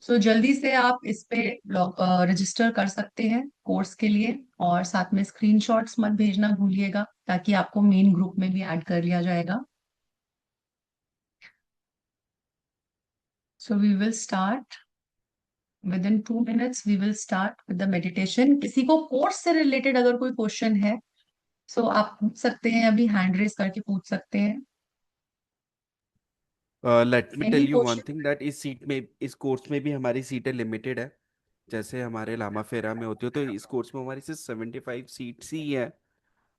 सो जल्दी से आप इस पे रजिस्टर कर सकते हैं कोर्स के लिए। और साथ में स्क्रीनशॉट्स मत भेजना भूलिएगा ताकि आपको मेन ग्रुप में भी ऐड कर लिया जाएगा। So we will start with in 2 minutes. We will start with the meditation. किसी को कोर्स से रिलेटेड अगर कोई क्वेश्चन है सो आप पूछ सकते हैं, अभी हैंड रेस करके पूछ सकते हैं। Let me any tell you one question? Thing that इस कोर्स में भी हमारी सीटें लिमिटेड है। जैसे हमारे लामा फेरा में होती है, तो इस कोर्स में हमारी सिर्फ 75 सीट्स ही है,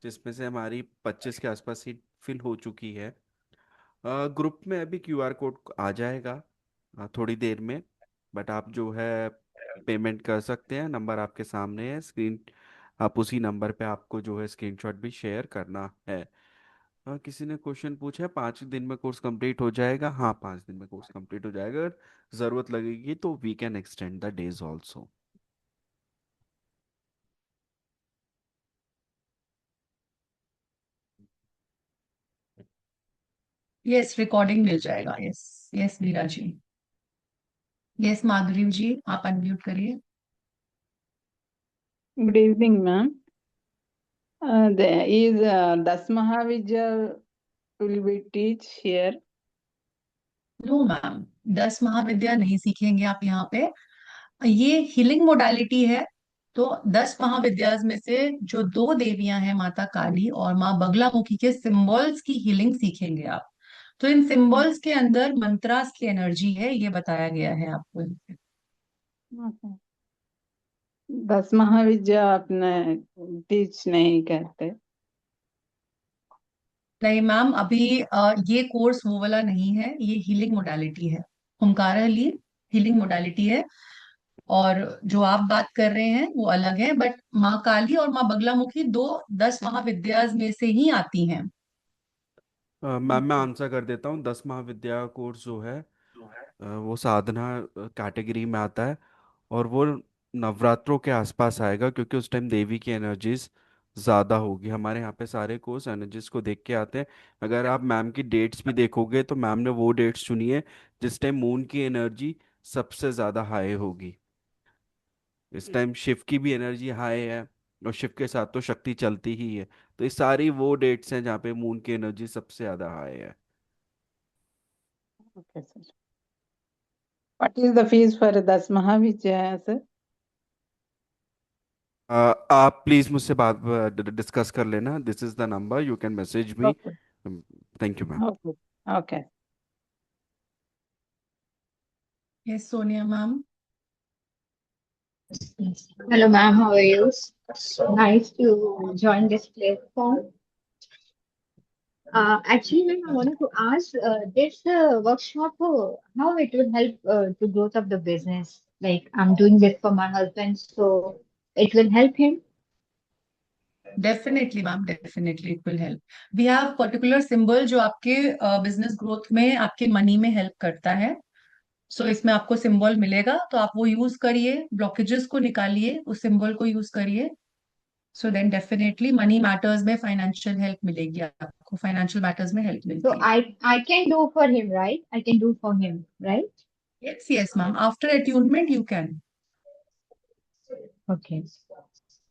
जिसमें से हमारी 25 के आसपास सीट फिल हो चुकी है। ग्रुप में अभी क्यूआर कोड आ जाएगा थोड़ी देर में। बट आप जो है पेमेंट कर सकते हैं, नंबर आपके सामने है स्क्रीन। आप उसी नंबर पे आपको जो है स्क्रीनशॉट भी शेयर करना है। किसी ने क्वेश्चन पूछा है 5 दिन में कोर्स कंप्लीट हो जाएगा? हाँ, 5 दिन में कोर्स कंप्लीट हो जाएगा। अगर ज़रूरत लगेगी तो we can extend the days also. Yes, recording मिल जाएगा। Yes, yes Meera ji. Yes Madhuri ji, आप अनम्यूट करिए। Good evening, ma'am. There is Das Mahavidya will be teach here. No ma'am, 10 Mahavidya नहीं सीखेंगे आप यहाँ पे। ये हीलिंग मोडालिटी है। तो 10 महाविद्याज में से जो दो देवियां हैं, माता काली और माँ बगलामुखी के सिंबल्स की हीलिंग सीखेंगे आप। तो इन सिंबल्स के अंदर मंत्रास की एनर्जी है, ये बताया गया है आपको। Okay. दस महाविद्या अपने टीच नहीं करते। नहीं मैम, अभी ये कोर्स वो वाला नहीं है, ये हीलिंग मोडालिटी है। हुंकारा हीलिंग मोडालिटी है। और जो आप बात कर रहे हैं वो अलग है, बट माँ काली और माँ बगलामुखी दो 10 महाविद्याज में से ही आती हैं। मैम मैं आंसर कर देता हूँ। 10 महाविद्या कोर्स जो है वो साधना कैटेगरी में आता है। और वो नवरात्रों के आसपास आएगा, क्योंकि उस टाइम देवी की एनर्जीज ज़्यादा होगी। हमारे यहाँ पे सारे कोर्स एनर्जीज को देख के आते हैं। अगर आप मैम की डेट्स भी देखोगे तो मैम ने वो डेट्स चुनी है जिस टाइम मून की एनर्जी सबसे ज़्यादा हाई होगी। इस टाइम शिव की भी एनर्जी हाई है, और शिव के साथ तो शक्ति चलती ही है। तो ये सारी वो डेट्स हैं जहाँ पे मून की एनर्जी सबसे ज़्यादा हाई है। Okay, sir. What is the fees for Das Mahavidya, sir? आप प्लीज़ मुझसे बात डिस्कस कर लेना। This is the number, you can message me. Okay. Thank you ma'am. Okay. Okay. Yes Sonia ma'am. Hello, ma'am. How are you? So nice to join this platform. Actually, ma'am, I wanted to ask this workshop, how it will help the growth of the business. Like, I'm doing this for my husband, so it will help him. Definitely ma'am, definitely it will help. We have particular symbol जो आपके business growth में, आपके money में help करता है। सो इसमें आपको symbol मिलेगा, तो आप वो यूज करिए, ब्लॉकेजेस को निकालिए, उस सिंबल को यूज करिए। So then definitely money matters में फाइनेंशियल हेल्प मिलेगी आपको, फाइनेंशियल मैटर्स में हेल्प So मिलती है। I can do for him, right? I can do for him, right? Yes yes ma'am, after attunement you can. Okay.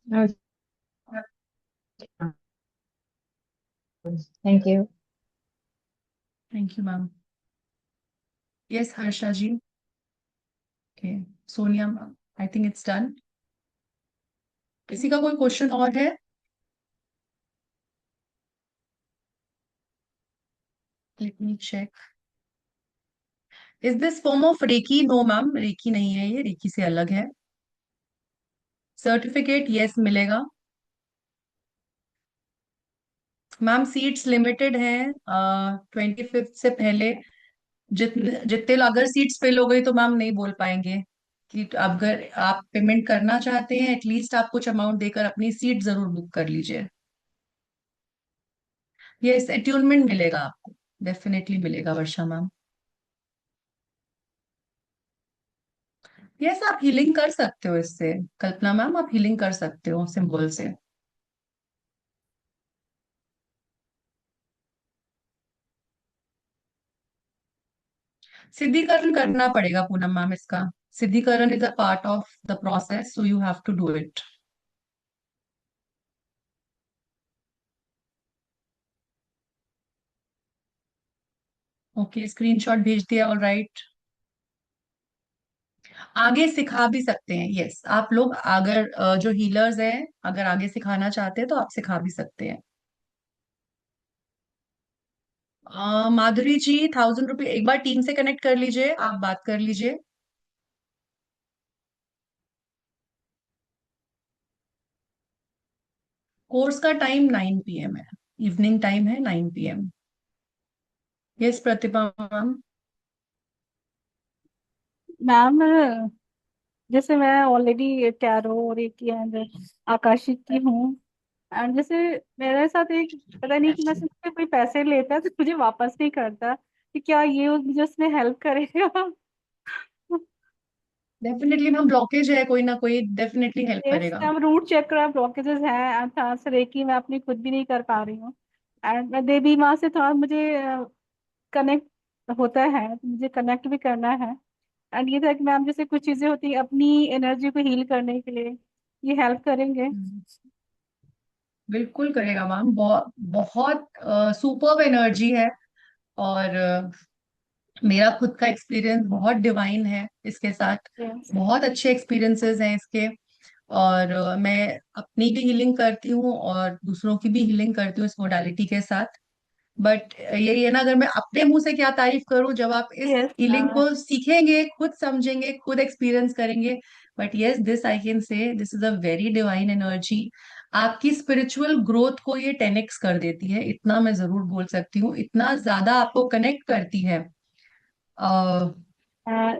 Okay. questions. Thank you. Thank you ma'am. Yes Harsha ji. Okay Sonia ma'am, I think it's done. किसी का कोई question और है? Let me check. Is this form of reiki? No ma'am, reiki नहीं है, ये reiki से अलग है। सर्टिफिकेट यस मिलेगा मैम। सीट्स लिमिटेड हैं 25 से पहले। जितने जितने अगर सीट्स फिल हो गई तो मैम नहीं बोल पाएंगे कि अगर आप पेमेंट करना चाहते हैं एटलीस्ट आप कुछ अमाउंट देकर अपनी सीट जरूर बुक कर लीजिए। ये एट्यूनमेंट मिलेगा आपको, डेफिनेटली मिलेगा वर्षा मैम। यस आप हीलिंग कर सकते हो इससे, कल्पना मैम आप हीलिंग कर सकते हो सिंबल से। सिद्धिकरण करना पड़ेगा पूनम मैम इसका। Siddhikaran is a part of the process, so you have to do it. Okay screenshot भेज दिया, ऑल राइट। आगे सिखा भी सकते हैं, यस आप लोग अगर जो हीलर्स हैं अगर आगे सिखाना चाहते हैं तो आप सिखा भी सकते हैं। माधुरी जी 1000 रुपये एक बार टीम से कनेक्ट कर लीजिए, आप बात कर लीजिए। कोर्स का टाइम 9 PM है, इवनिंग टाइम है 9 PM। यस प्रतिभा मैम। मैम जैसे मैं ऑलरेडी टैरो और एक एंड आकाशिक की हूँ। एंड जैसे मेरे साथ एक पता नहीं कि मैं मुझसे कोई पैसे लेता है तो मुझे वापस नहीं करता, कि क्या ये मुझे उसमें हेल्प करेगा? डेफिनेटली मैम ब्लॉकेज है कोई ना कोई, डेफिनेटली हेल्प यस करेगा। मैम, रूट चक्र ब्लॉकेजेस हैं अच्छा रेकी मैं अपनी खुद भी नहीं कर पा रही हूँ। एंड मैं देवी माँ से थोड़ा मुझे कनेक्ट होता है, तो मुझे कनेक्ट भी करना है। एंड ये था कि मैम जैसे कुछ चीजें होती है अपनी एनर्जी को हील करने के लिए, ये हेल्प करेंगे? बिल्कुल करेगा मैम, बहुत बहुत सुपर्ब एनर्जी है। और मेरा खुद का एक्सपीरियंस बहुत डिवाइन है इसके साथ। यस बहुत अच्छे एक्सपीरियंसेस हैं इसके। और मैं अपनी भी हीलिंग करती हूँ और दूसरों की भी हीलिंग करती हूँ इस मोडालिटी के साथ। बट यही है ना, अगर मैं अपने मुंह से क्या तारीफ करूं, जब आप इस यस हीलिंग को सीखेंगे, खुद समझेंगे, खुद एक्सपीरियंस करेंगे। But yes this I can say this is a very divine energy. आपकी स्पिरिचुअल ग्रोथ को ये 10x कर देती है, इतना मैं जरूर बोल सकती हूँ, इतना ज्यादा आपको कनेक्ट करती है।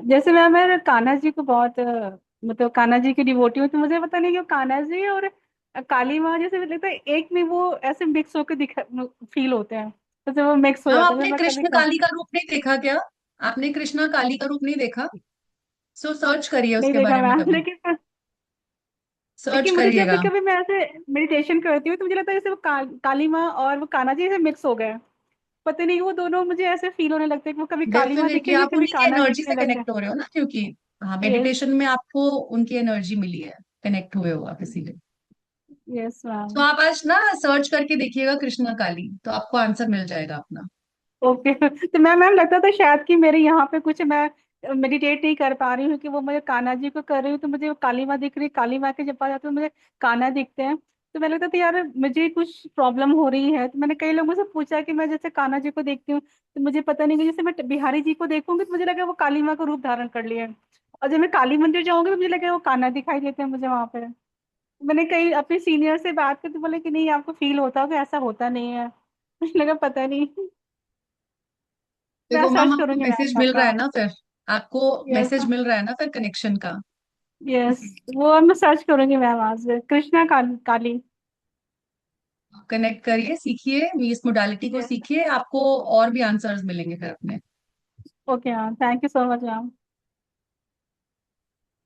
जैसे मैं कान्हा जी को बहुत मतलब कान्हा जी की डिवोटी हूँ, तो मुझे पता नहीं क्यों कान्हा जी और काली माँ जैसे मुझे लगता है एक में वो ऐसे मिक्स होकर दिखा फील होते हैं, जैसे वो मिक्स हो हम जाता है जब आपने मैं कभी कृष्ण काली का रूप नहीं देखा क्या? आपने कृष्णा काली का रूप नहीं देखा? सो सर्च करिए नहीं उसके देखा बारे में मैम, कभी, लेकिन सर्च मुझे जब भी करिएगा। कभी मैं ऐसे मेडिटेशन करती हूँ तो मुझे लगता है जैसे वो काली माँ और वो कान्हा जी ऐसे मिक्स हो गए। पता नहीं वो दोनों मुझे ऐसे फील होने लगते हैं कि वो कभी काली माँ डेफिनेटली दिखेंगे आप कभी उन्हीं की कान्हा एनर्जी दिखने से लगते हैं। कनेक्ट हो रहे हो ना, क्योंकि हाँ यस मेडिटेशन में आपको उनकी एनर्जी मिली है, कनेक्ट हुए हो आप इसीलिए। Yes ma'am. तो आप आज ना सर्च करके देखिएगा कृष्णा काली, तो आपको आंसर मिल जाएगा अपना। ओके तो मैम लगता था शायद कि मेरे यहाँ पे कुछ मैं मेडिटेट नहीं कर पा रही हूँ, कि वो मुझे कान्हा जी को कर रही हूँ तो मुझे वो काली माँ दिख रही है, काली माँ के जब पास जाती हूँ तो मुझे कान्हा दिखते हैं। तो मैं लगता था यार मुझे कुछ प्रॉब्लम हो रही है, तो मैंने कई लोगों से पूछा कि मैं जैसे कान्हा जी को देखती हूँ तो मुझे पता नहीं कि जैसे मैं बिहारी जी को देखूंगी तो मुझे लगा वो काली माँ का रूप धारण कर लिया है, और जब मैं काली मंदिर जाऊंगी तो मुझे लगा वो कान्हा दिखाई देते हैं मुझे वहां पे। मैंने कई अपने सीनियर से बात की तो बोले कि नहीं आपको फील होता होगा, ऐसा होता नहीं है। मुझे लगा पता नहीं, मैं देखो मैम सर्च आपको करूंगी मैसेज मैम मिल रहा आपका। है ना फिर, आपको यस मैसेज मिल रहा है ना फिर कनेक्शन का। यस, वो मैं सर्च करूंगी मैम आज कृष्णा काली। कनेक्ट करिए, सीखिए इस मोडालिटी को, यस सीखिए, आपको और भी आंसर्स मिलेंगे फिर अपने। Okay ma'am, thank you so much ma'am.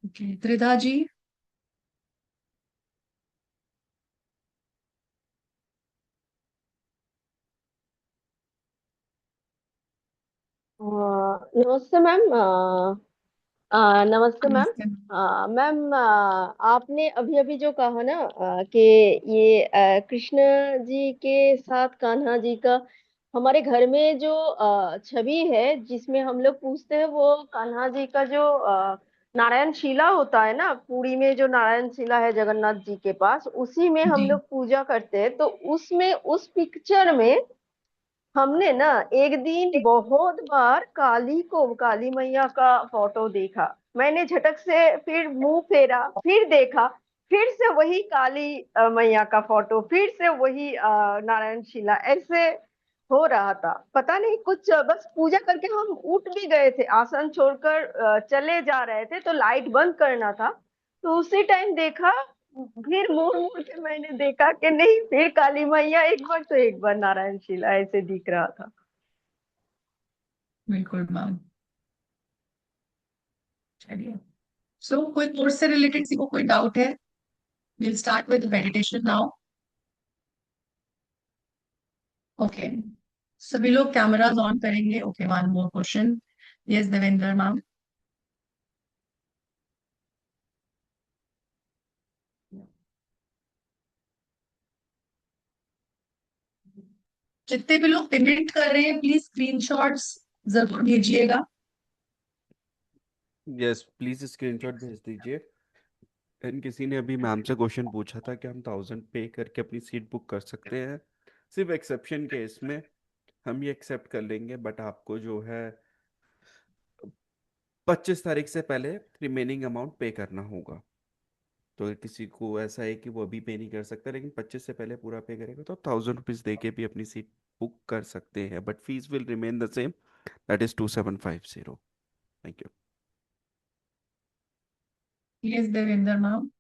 Okay Tridha ji. नमस्ते मैम। नमस्ते मैम। नमस्ते। मैम, आपने अभी अभी जो कहा ना कि ये कृष्ण जी के साथ कान्हा जी का हमारे घर में जो छवि है जिसमें हम लोग पूछते हैं, वो कान्हा जी का जो नारायण शिला होता है ना, पुरी में जो नारायण शिला है जगन्नाथ जी के पास, उसी में हम जी लोग पूजा करते हैं। तो उसमें उस पिक्चर में हमने ना एक दिन बहुत बार काली मैया का फोटो देखा। मैंने झटक से फिर मुंह फेरा, फिर देखा, फिर से वही काली मैया का फोटो, फिर से वही नारायण शिला, ऐसे हो रहा था। पता नहीं कुछ बस पूजा करके हम उठ भी गए थे, आसन छोड़कर चले जा रहे थे, तो लाइट बंद करना था। तो उसी टाइम देखा, फिर मुड़ मुड़ के मैंने देखा कि नहीं, फिर काली मैया एक बार तो एक बार नारायण शिला, ऐसे दिख रहा था। बिल्कुल मैम। चलिए, सो कोई कोर्स से रिलेटेड किसी को कोई डाउट है? Will start with meditation now. Okay, सभी लोग कैमराज ऑन करेंगे। Okay, one more question. Yes Devendra ma'am. जितने भी लोग पेमेंट कर रहे हैं प्लीज स्क्रीनशॉट्स जरूर भेजिएगा। यस, प्लीज स्क्रीनशॉट भेज दीजिए। एंड किसी ने अभी मैम से क्वेश्चन पूछा था कि हम 1000 पे करके अपनी सीट बुक कर सकते हैं। सिर्फ एक्सेप्शन केस में हम ये एक्सेप्ट कर लेंगे, बट आपको जो है 25 तारीख से पहले रिमेनिंग अमाउंट पे करना होगा। तो किसी को ऐसा है कि वो अभी पे नहीं कर सकता, लेकिन 25 से पहले पूरा पे करेगा तो 1000 रुपीज दे के भी अपनी सीट बुक कर सकते हैं, but fees will remain the same, that is 2750। Thank you. Yes Devendra ma'am.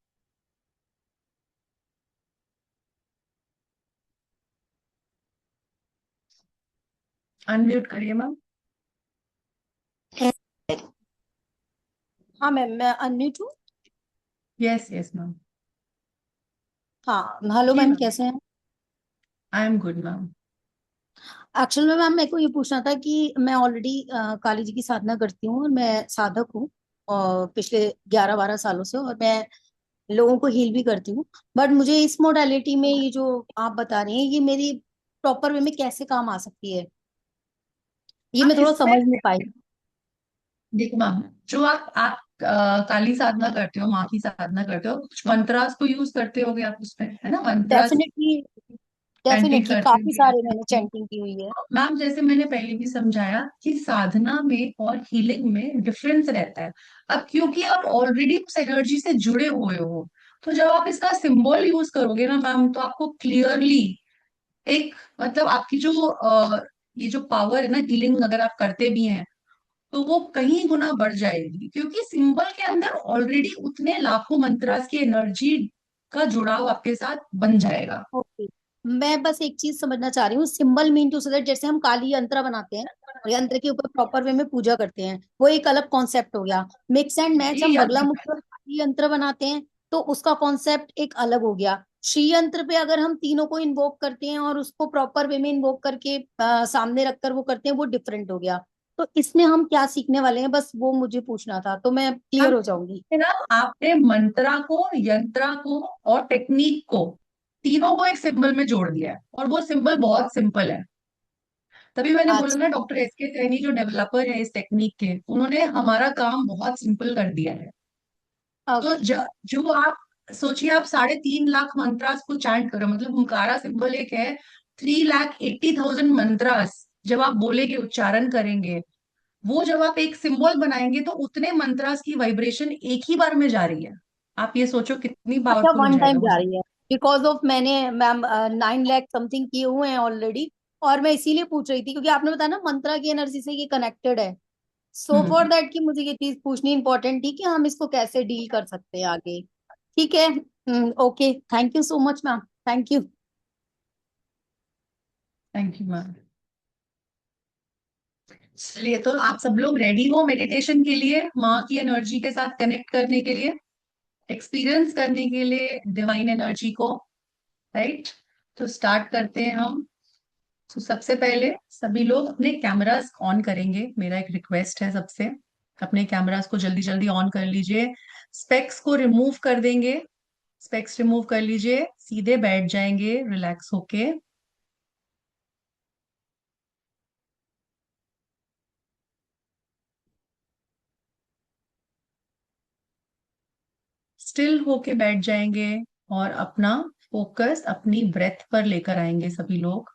Unmute करिए मैम। हाँ मैम, मैं अनम्यूट हूँ। Yes yes ma'am. हाँ, हेलो जी मैम, मैम, कैसे हैं? I am good ma'am. Actual में मैम मेरे को ये पूछना था कि मैं ऑलरेडी काली जी की साधना करती हूँ और मैं साधक हूँ, और पिछले 11-12 सालों से, और मैं लोगों को हील भी करती हूँ। बट मुझे इस मोडालिटी में ये जो आप बता रही हैं, ये मेरी प्रॉपर वे में कैसे काम आ सकती है, ये आप मैं थोड़ा इसमें समझ नहीं पाई। देखो मैम, जो आप काली साधना करते हो, माँ की साधना करते हो, कुछ मंत्रास को यूज करते होगे आप उसमें, है ना? मंत्रास डेफिनेटली, चैंटिंग डेफिनेटली करते काफी सारे मैंने होगे। चैंटिंग की हुई है। मैम जैसे मैंने पहले भी समझाया कि साधना में और हीलिंग में डिफरेंस रहता है। अब क्योंकि आप ऑलरेडी उस एनर्जी से जुड़े हुए हो, तो जब आप इसका सिंबल यूज करोगे ना मैम, तो आपको क्लियरली एक मतलब आपकी जो ये जो पावर है ना, हीलिंग अगर आप करते भी हैं तो वो कहीं गुना बढ़ जाएगी, क्योंकि सिंबल के अंदर ऑलरेडी उतने लाखों मंत्रास की एनर्जी का जुड़ाव आपके साथ बन जाएगा। ओके, मैं बस एक चीज समझना चाह रही हूँ, symbol mean to say that जैसे हम काली यंत्र बनाते हैं और यंत्र के ऊपर प्रॉपर वे में पूजा करते हैं, वो एक अलग कॉन्सेप्ट हो गया। मिक्स एंड मैच जी हम बगला अभी मुखी और काली यंत्र बनाते हैं, तो उसका कॉन्सेप्ट एक अलग हो गया। श्री यंत्र पे अगर हम तीनों को इन्वोक करते हैं और उसको प्रॉपर वे में इन्वोक करके सामने रखकर वो करते हैं, वो डिफरेंट हो गया। तो इसमें हम क्या सीखने वाले हैं, बस वो मुझे पूछना था, तो मैं क्लियर हम हो जाऊंगी। ना, आपने मंत्रा को, यंत्रा को और टेक्निक को, तीनों को एक सिंबल में जोड़ दिया है, और वो सिंबल बहुत सिंपल है। तभी मैंने बोला अच्छा, ना, डॉक्टर एस के सैनी जो डेवलपर है इस टेक्निक के, उन्होंने हमारा काम बहुत सिंपल कर दिया है। तो ओके। जो आप सोचिए, आप 3.5 लाख मंत्रास को चैंट करो, मतलब हुंकारा सिंबल एक है, 3,80,000 मंत्रास जब आप बोलेंगे, उच्चारण करेंगे, वो जब आप एक सिंबल बनाएंगे तो उतने मंत्रास की वाइब्रेशन एक ही बार में जा रही है। आप ये सोचो कितनी अच्छा, पावरफुल हो वन जाएगा टाइम वो जा सब। रही है? बिकॉज ऑफ मैंने मैम 9 लाख समथिंग किए हुए हैं ऑलरेडी, और मैं इसीलिए पूछ रही थी क्योंकि आपने बताया ना मंत्रा की एनर्जी से ये कनेक्टेड है। सो हम्म। फॉर दैट कि मुझे ये चीज पूछनी इंपॉर्टेंट थी कि हम इसको कैसे डील कर सकते हैं आगे। ठीक है। Okay, thank you so much ma'am, thank you. Thank you ma'am. चलिए, तो आप सब लोग रेडी हो मेडिटेशन के लिए, माँ की एनर्जी के साथ कनेक्ट करने के लिए, एक्सपीरियंस करने के लिए डिवाइन एनर्जी को, राइट? तो स्टार्ट करते हैं हम। तो सबसे पहले सभी लोग अपने कैमरास ऑन करेंगे, मेरा एक रिक्वेस्ट है सबसे। अपने कैमरास को जल्दी जल्दी ऑन कर लीजिए। स्पेक्स को रिमूव कर देंगे। स्पेक्स रिमूव कर लीजिए, सीधे बैठ जाएंगे रिलैक्स होके। स्टिल होके बैठ जाएंगे और अपना फोकस अपनी ब्रेथ पर लेकर आएंगे सभी लोग।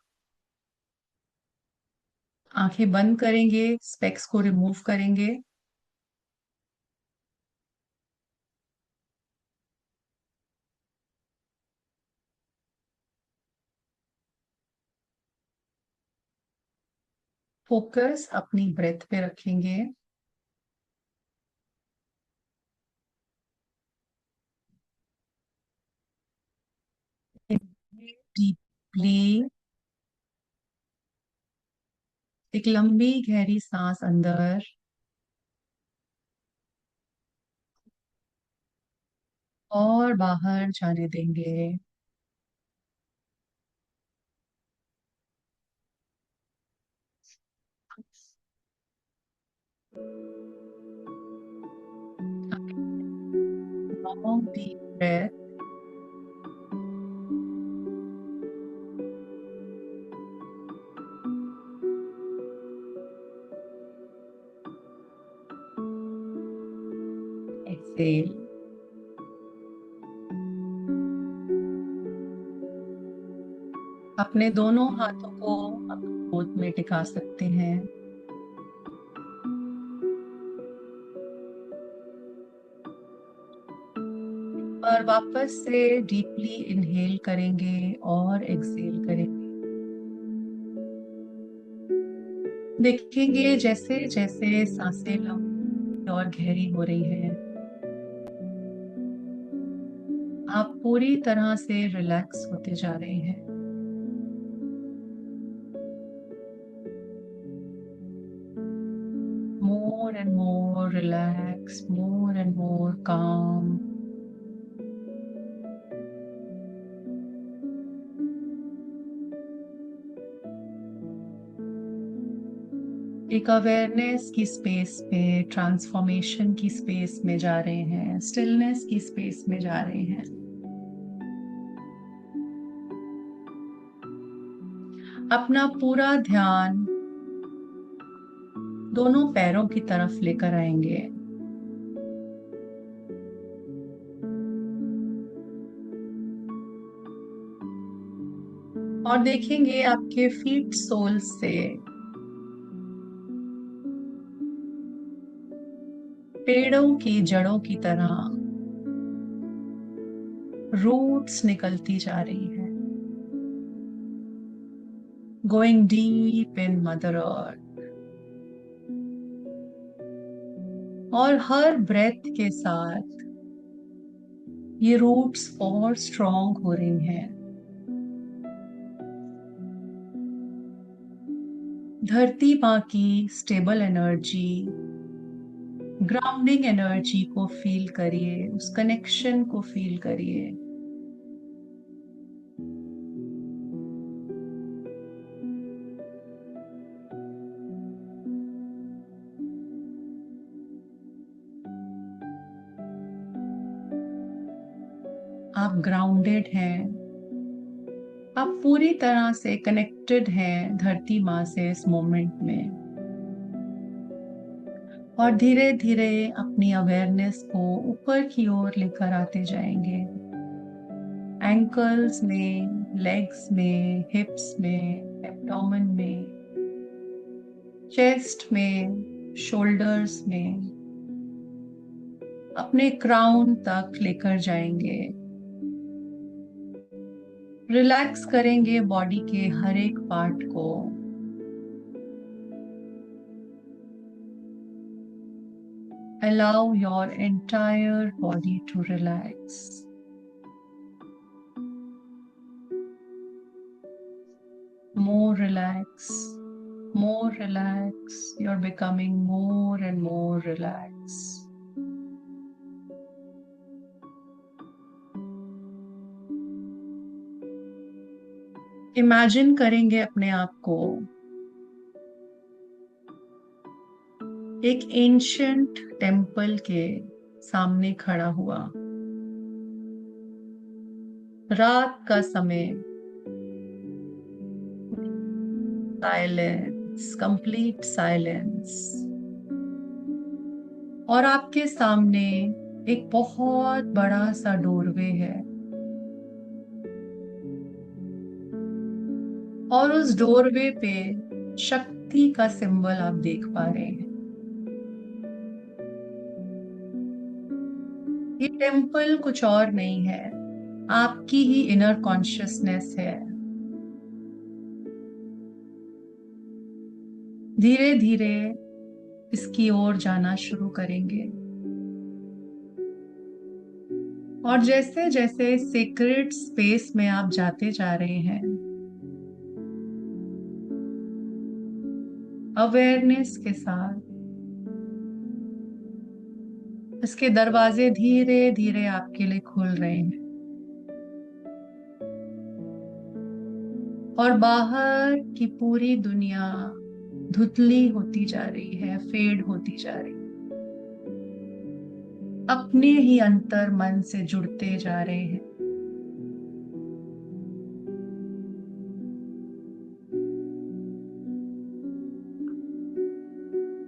आंखें बंद करेंगे, स्पेक्स को रिमूव करेंगे। फोकस अपनी ब्रेथ पे रखेंगे। डीपली एक लंबी गहरी सांस अंदर और बाहर जाने देंगे। Long deep breath. Exhale. अपने दोनों हाथों को अपनी गोद में टिका सकते हैं। और वापस से डीपली इनहेल करेंगे और एक्सहेल करेंगे। देखेंगे जैसे जैसे सांसें लंबी और गहरी हो रही है, आप पूरी तरह से रिलैक्स होते जा रहे हैं। More and more relaxed, more and more calm. एक अवेयरनेस की स्पेस पे, ट्रांसफॉर्मेशन की स्पेस में जा रहे हैं, स्टिलनेस की स्पेस में जा रहे हैं। अपना पूरा ध्यान दोनों पैरों की तरफ लेकर आएंगे। और देखेंगे आपके फीट सोल से पेड़ों की जड़ों की तरह रूट्स निकलती जा रही है, going deep in mother earth. और हर ब्रेथ के साथ ये रूट्स और स्ट्रॉन्ग हो रही हैं। धरती माँ की स्टेबल एनर्जी, ग्राउंडिंग एनर्जी को फील करिए, उस कनेक्शन को फील करिए। आप ग्राउंडेड हैं, आप पूरी तरह से कनेक्टेड हैं धरती माँ से इस मोमेंट में। और धीरे धीरे अपनी अवेयरनेस को ऊपर की ओर लेकर आते जाएंगे, एंकल्स में, लेग्स में, हिप्स में, एब्डोमेन में, चेस्ट में, शोल्डर्स में, अपने क्राउन तक लेकर जाएंगे। रिलैक्स करेंगे बॉडी के हर एक पार्ट को। Allow your entire body to relax. More relax, more relax. You're becoming more and more relaxed. Imagine करेंगे अपने आप को एक एंशंट टेम्पल के सामने खड़ा हुआ। रात का समय, साइलेंस, कंप्लीट साइलेंस, और आपके सामने एक बहुत बड़ा सा डोरवे है, और उस डोरवे पे शक्ति का सिंबल आप देख पा रहे हैं। ये टेम्पल कुछ और नहीं है, आपकी ही इनर कॉन्शियसनेस है। धीरे धीरे इसकी ओर जाना शुरू करेंगे, और जैसे जैसे सीक्रेट स्पेस में आप जाते जा रहे हैं, अवेयरनेस के साथ इसके दरवाजे धीरे धीरे आपके लिए खुल रहे हैं, और बाहर की पूरी दुनिया धुतली होती जा रही है, फेड होती जा रही है, अपने ही अंतर मन से जुड़ते जा रहे हैं।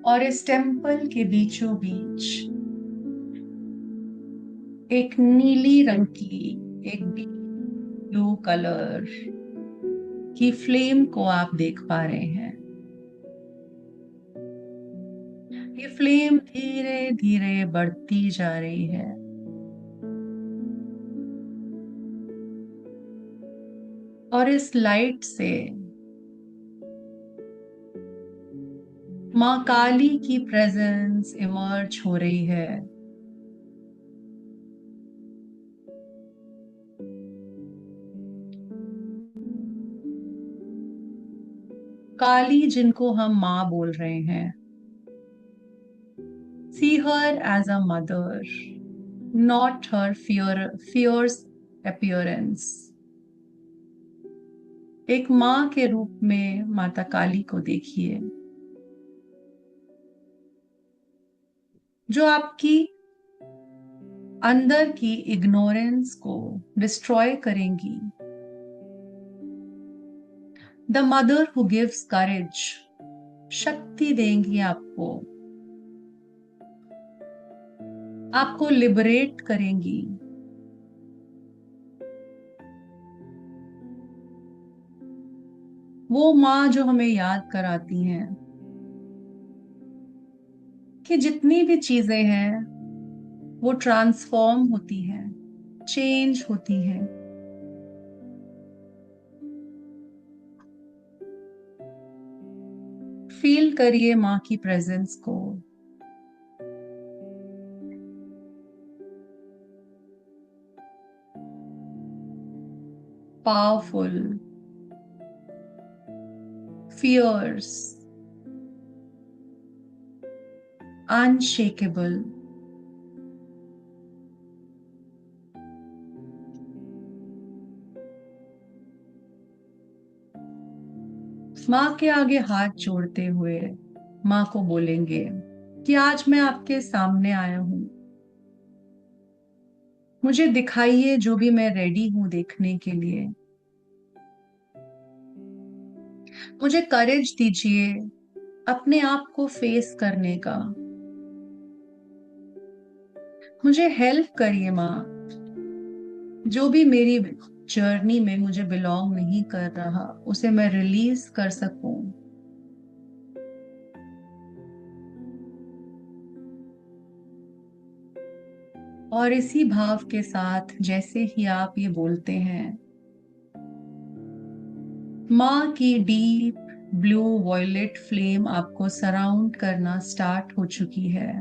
और इस टेम्पल के बीचों बीच एक नीली रंग की, एक ब्लू कलर की फ्लेम को आप देख पा रहे हैं। ये फ्लेम धीरे धीरे बढ़ती जा रही है, और इस लाइट से मां काली की प्रेजेंस इमर्ज हो रही है। काली, जिनको हम मां बोल रहे हैं, see her as a mother, not her fierce appearance। एक मां के रूप में माता काली को देखिए, जो आपकी अंदर की इग्नोरेंस को डिस्ट्रॉय करेंगी। द मदर हु गिव्स करेज, शक्ति देंगी आपको लिबरेट करेंगी। वो माँ जो हमें याद कराती हैं कि जितनी भी चीजें हैं वो ट्रांसफॉर्म होती हैं, चेंज होती हैं। फील करिए माँ की प्रेजेंस को। Powerful, fierce, unshakeable. माँ के आगे हाथ जोड़ते हुए माँ को बोलेंगे कि आज मैं आपके सामने आया हूं, मुझे दिखाइए जो भी मैं रेडी हूं देखने के लिए। मुझे करेज दीजिए अपने आप को फेस करने का। मुझे हेल्प करिए माँ, जो भी मेरी जर्नी में मुझे बिलोंग नहीं कर रहा उसे मैं रिलीज कर सकूं। और इसी भाव के साथ जैसे ही आप ये बोलते हैं, माँ की डीप ब्लू वॉयलेट फ्लेम आपको सराउंड करना स्टार्ट हो चुकी है।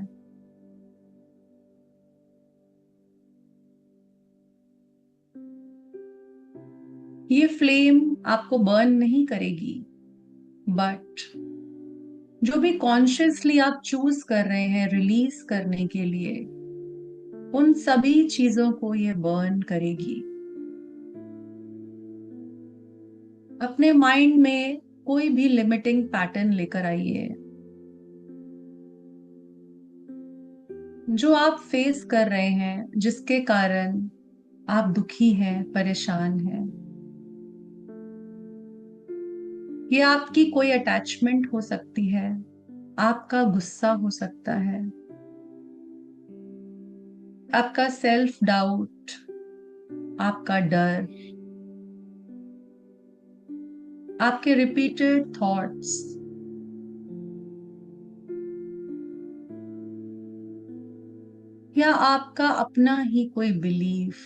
ये फ्लेम आपको बर्न नहीं करेगी, बट जो भी कॉन्शियसली आप चूज कर रहे हैं रिलीज करने के लिए, उन सभी चीजों को ये बर्न करेगी। अपने माइंड में कोई भी लिमिटिंग पैटर्न लेकर आइए। जो आप फेस कर रहे हैं, जिसके कारण आप दुखी हैं, परेशान हैं। ये आपकी कोई अटैचमेंट हो सकती है, आपका गुस्सा हो सकता है, आपका सेल्फ डाउट, आपका डर, आपके रिपीटेड थॉट्स, या आपका अपना ही कोई बिलीफ।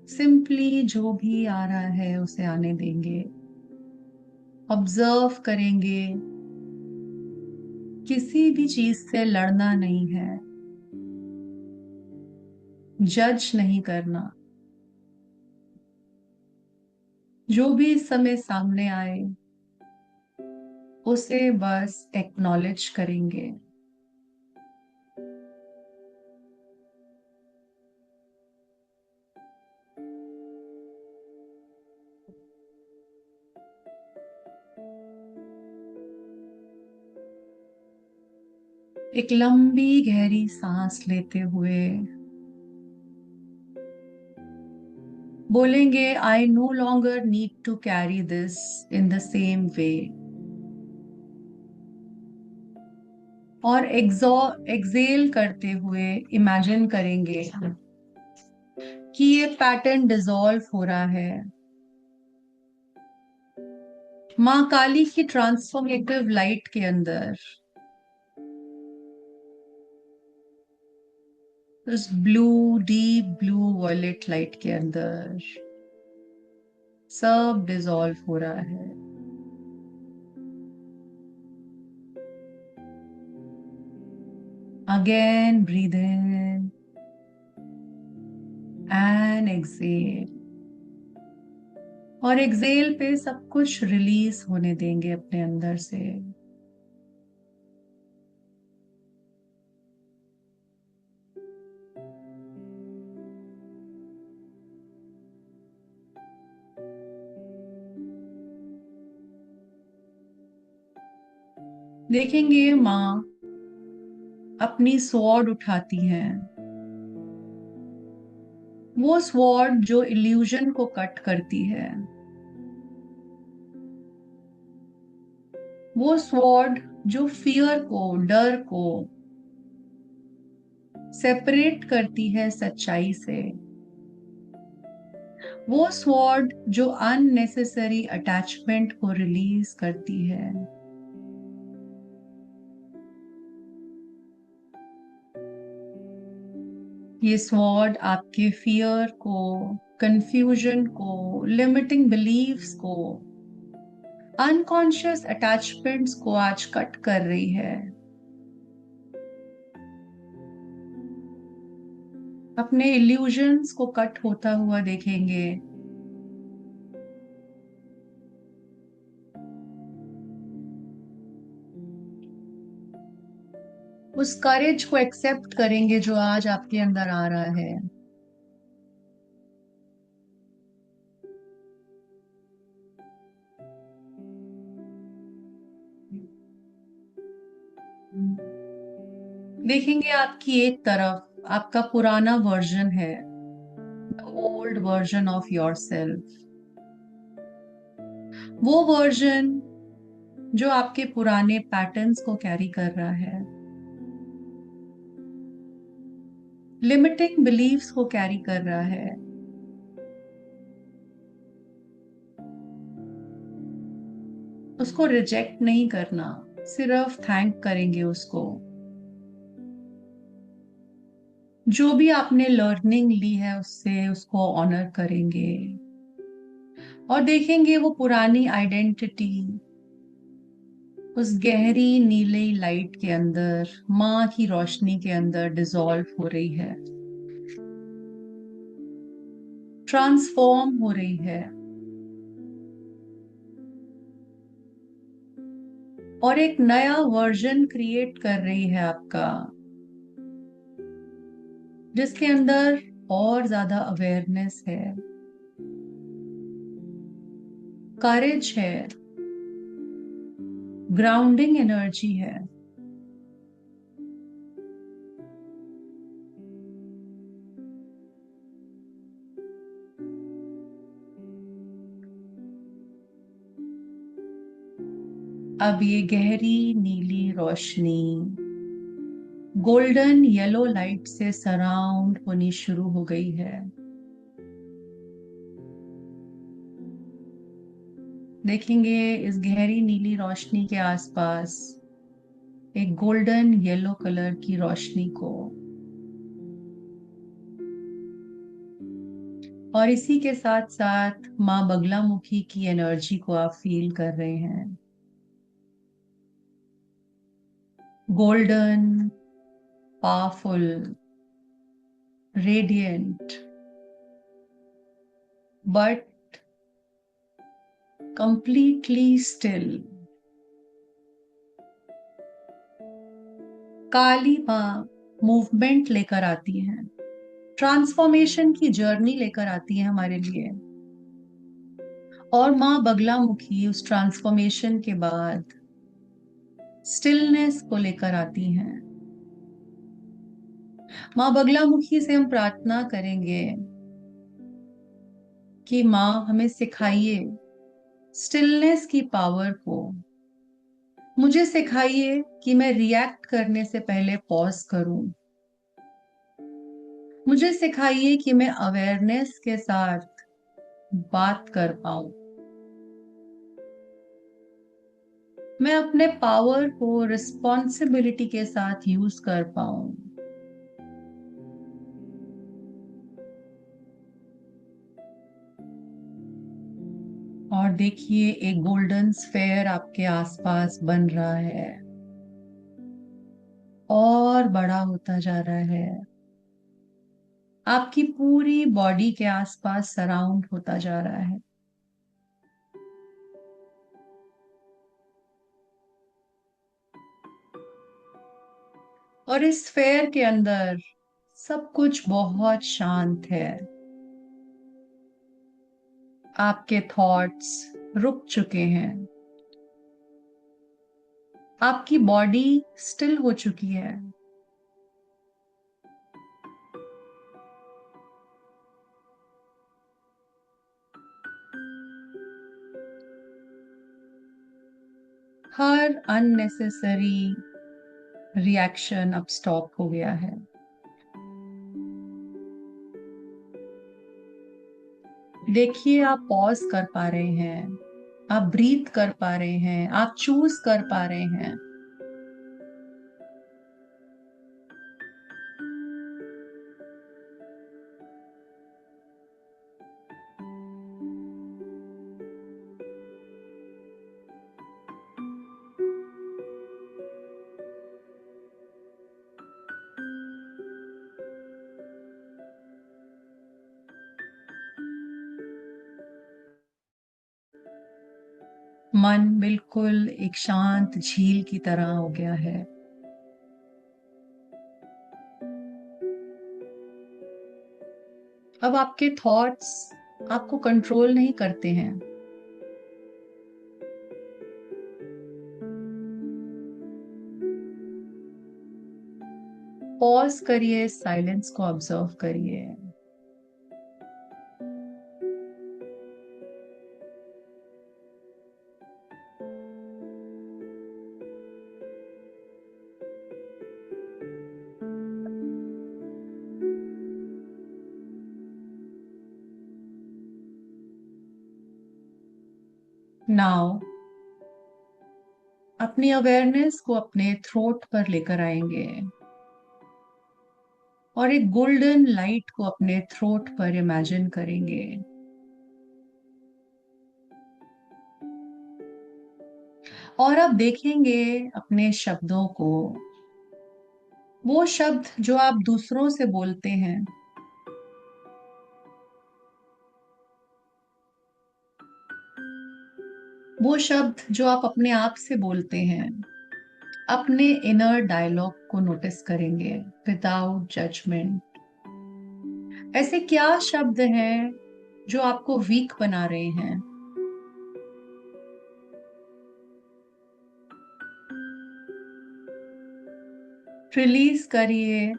सिंपली जो भी आ रहा है उसे आने देंगे, ऑब्जर्व करेंगे। किसी भी चीज से लड़ना नहीं है, जज नहीं करना। जो भी इस समय सामने आए उसे बस एक्नॉलेज करेंगे। एक लंबी गहरी सांस लेते हुए बोलेंगे, I no longer need to carry this in the same way. और एक्सेल करते हुए इमेजिन करेंगे कि ये पैटर्न डिसॉल्व हो रहा है। मां काली की ट्रांसफॉर्मेटिव लाइट के अंदर, उस blue, deep blue violet light के अंदर सब डिसॉल्व हो रहा है। Again breathe in and exhale, और एक्सेल पे सब कुछ रिलीज होने देंगे अपने अंदर से। देखेंगे माँ अपनी स्वॉर्ड उठाती हैं, वो स्वॉर्ड जो इल्यूजन को कट करती है, वो स्वॉर्ड जो फियर को, डर को सेपरेट करती है सच्चाई से, वो स्वॉर्ड जो अननेसेसरी अटैचमेंट को रिलीज करती है। ये स्वॉर्ड आपके फियर को, कंफ्यूजन को, लिमिटिंग बिलीव्स को, अनकॉन्शियस अटैचमेंट्स को आज कट कर रही है। अपने इल्यूजन्स को कट होता हुआ देखेंगे। उस करेज को एक्सेप्ट करेंगे जो आज आपके अंदर आ रहा है। देखेंगे आपकी एक तरफ आपका पुराना वर्जन है, ओल्ड वर्जन ऑफ योरसेल्फ, वो वर्जन जो आपके पुराने पैटर्न्स को कैरी कर रहा है, लिमिटिंग बिलीव्स को कैरी कर रहा है। उसको रिजेक्ट नहीं करना, सिर्फ थैंक करेंगे उसको। जो भी आपने लर्निंग ली है उससे उसको ऑनर करेंगे, और देखेंगे वो पुरानी आइडेंटिटी उस गहरी नीली लाइट के अंदर, माँ की रोशनी के अंदर डिसॉल्व हो रही है, ट्रांसफॉर्म हो रही है, और एक नया वर्जन क्रिएट कर रही है आपका, जिसके अंदर और ज्यादा अवेयरनेस है, करेज है, ग्राउंडिंग एनर्जी है। अब ये गहरी नीली रोशनी गोल्डन येलो लाइट से सराउंड होनी शुरू हो गई है। देखेंगे इस गहरी नीली रोशनी के आसपास एक गोल्डन येलो कलर की रोशनी को, और इसी के साथ साथ माँ बगलामुखी की एनर्जी को आप फील कर रहे हैं। Golden, powerful, radiant, but completely still. Kali माँ मूवमेंट लेकर आती हैं, ट्रांसफॉर्मेशन की जर्नी लेकर आती है हमारे लिए, और माँ बगलामुखी उस ट्रांसफॉर्मेशन के बाद स्टिलनेस को लेकर आती हैं। माँ बगलामुखी से हम प्रार्थना करेंगे कि माँ हमें सिखाइए स्टिलनेस की पावर को। मुझे सिखाइए कि मैं रिएक्ट करने से पहले पॉज करूं। मुझे सिखाइए कि मैं अवेयरनेस के साथ बात कर पाऊं। मैं अपने पावर को रिस्पॉन्सिबिलिटी के साथ यूज कर पाऊं। और देखिए एक गोल्डन स्फेयर आपके आसपास बन रहा है और बड़ा होता जा रहा है, आपकी पूरी बॉडी के आसपास सराउंड होता जा रहा है। और इस स्फेयर के अंदर सब कुछ बहुत शांत है। आपके थॉट्स रुक चुके हैं, आपकी बॉडी स्टिल हो चुकी है। हर अननेसेसरी रिएक्शन अब स्टॉप हो गया है। देखिए आप पॉज कर पा रहे हैं, आप ब्रीथ कर पा रहे हैं, आप चूज कर पा रहे हैं। मन बिल्कुल एक शांत झील की तरह हो गया है। अब आपके थॉट्स आपको कंट्रोल नहीं करते हैं। पॉज करिए, साइलेंस को ऑब्जर्व करिए। नाउ अपनी अवेयरनेस को अपने थ्रोट पर लेकर आएंगे और एक गोल्डन लाइट को अपने थ्रोट पर इमेजिन करेंगे। और अब देखेंगे अपने शब्दों को, वो शब्द जो आप दूसरों से बोलते हैं, वो शब्द जो आप अपने आप से बोलते हैं। अपने इनर डायलॉग को नोटिस करेंगे विदाउट जजमेंट। ऐसे क्या शब्द हैं जो आपको वीक बना रहे हैं? रिलीज करिए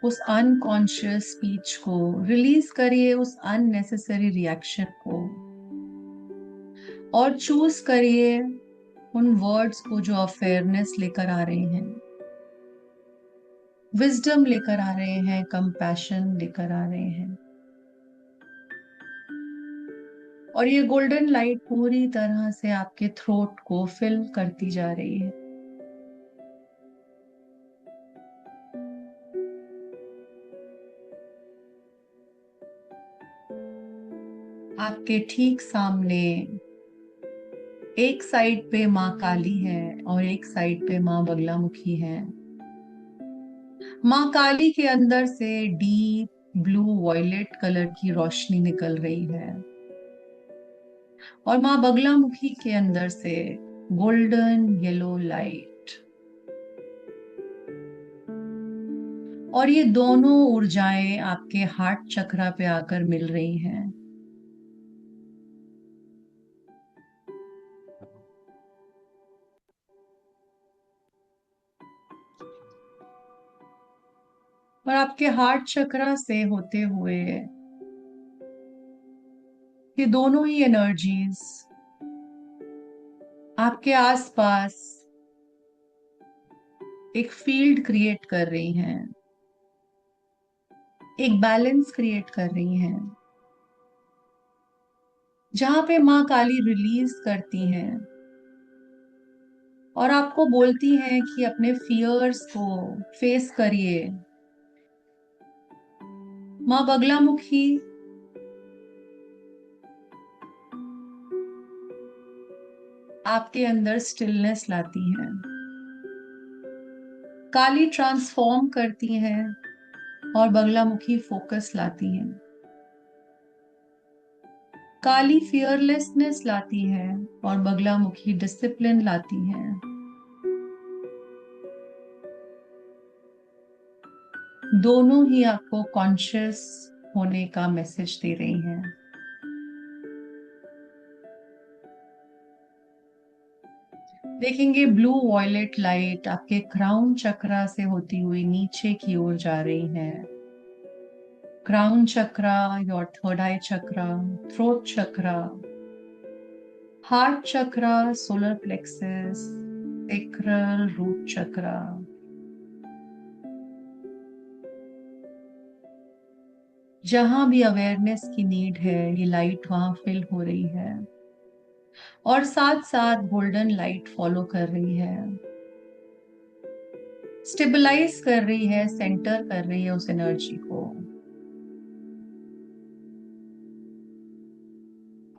उस अनकॉन्शियस स्पीच को, रिलीज करिए उस अननेसेसरी रिएक्शन को, और चूज करिए उन वर्ड्स को जो अवेयरनेस लेकर आ रहे हैं, विजडम लेकर आ रहे हैं, कंपैशन लेकर आ रहे हैं। और ये गोल्डन लाइट पूरी तरह से आपके थ्रोट को फिल करती जा रही है। आपके ठीक सामने एक साइड पे माँ काली है और एक साइड पे माँ बगलामुखी है। माँ काली के अंदर से डीप ब्लू वॉयलेट कलर की रोशनी निकल रही है और माँ बगलामुखी के अंदर से गोल्डन येलो लाइट। और ये दोनों ऊर्जाएं आपके हार्ट चक्रा पे आकर मिल रही हैं। और आपके हार्ट चक्रा से होते हुए ये दोनों ही एनर्जीज आपके आसपास एक फील्ड क्रिएट कर रही हैं, एक बैलेंस क्रिएट कर रही हैं, जहां पे माँ काली रिलीज करती हैं और आपको बोलती हैं कि अपने फियर्स को फेस करिए। माँ बगलामुखी आपके अंदर स्टिलनेस लाती हैं, काली ट्रांसफॉर्म करती हैं और बगलामुखी फोकस लाती हैं। काली फियरलेसनेस लाती है और बगलामुखी डिसिप्लिन लाती है। दोनों ही आपको कॉन्शियस होने का मैसेज दे रही हैं। देखेंगे ब्लू वॉयलेट लाइट आपके क्राउन चक्रा से होती हुई नीचे की ओर जा रही है। Crown chakra, your third eye chakra, throat chakra, heart chakra, solar plexus, sacral, root chakra. जहां भी अवेयरनेस की नीड है, ये लाइट वहां फिल हो रही है और साथ साथ गोल्डन लाइट फॉलो कर रही है, स्टेबलाइज कर रही है, सेंटर कर रही है उस एनर्जी को।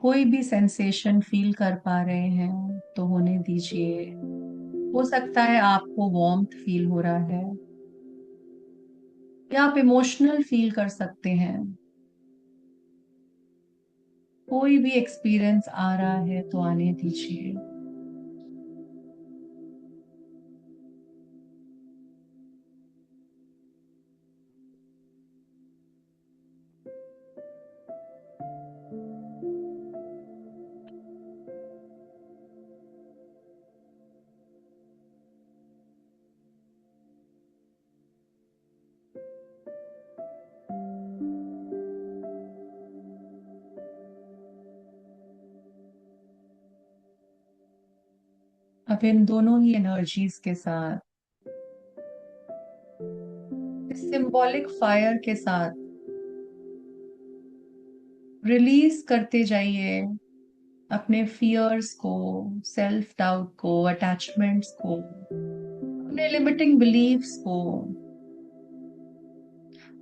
कोई भी सेंसेशन फील कर पा रहे हैं तो होने दीजिए। हो सकता है आपको वार्मथ फील हो रहा है या आप इमोशनल फील कर सकते हैं। कोई भी एक्सपीरियंस आ रहा है तो आने दीजिए। अब इन दोनों ही एनर्जीज के साथ, इस सिंबॉलिक फायर के साथ रिलीज करते जाइए अपने फियर्स को, सेल्फ डाउट को, अटैचमेंट्स को, अपने लिमिटिंग बिलीव्स को।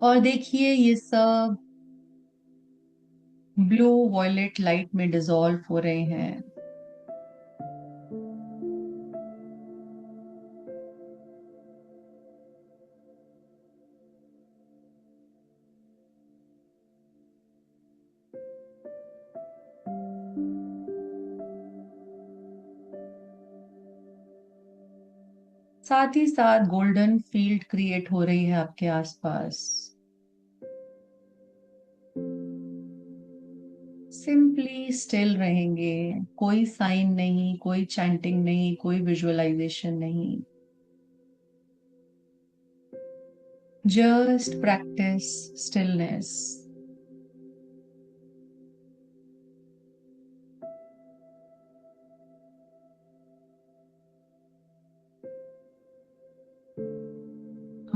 और देखिए ये सब ब्लू वॉयलेट लाइट में डिसॉल्व हो रहे हैं। साथ ही साथ गोल्डन फील्ड क्रिएट हो रही है आपके आसपास। सिंपली स्टिल रहेंगे, कोई साइन नहीं, कोई चैंटिंग नहीं, कोई विजुअलाइजेशन नहीं। Just practice stillness.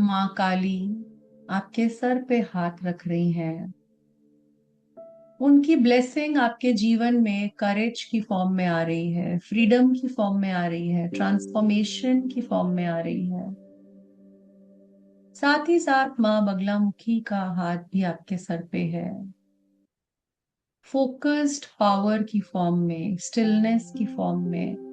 माँ काली आपके सर पे हाथ रख रही हैं। उनकी ब्लेसिंग आपके जीवन में करेज की फॉर्म में आ रही है, फ्रीडम की फॉर्म में आ रही है, ट्रांसफॉर्मेशन की फॉर्म में आ रही है। साथ ही साथ माँ बगलामुखी का हाथ भी आपके सर पे है, फोकस्ड पावर की फॉर्म में, स्टिलनेस की फॉर्म में।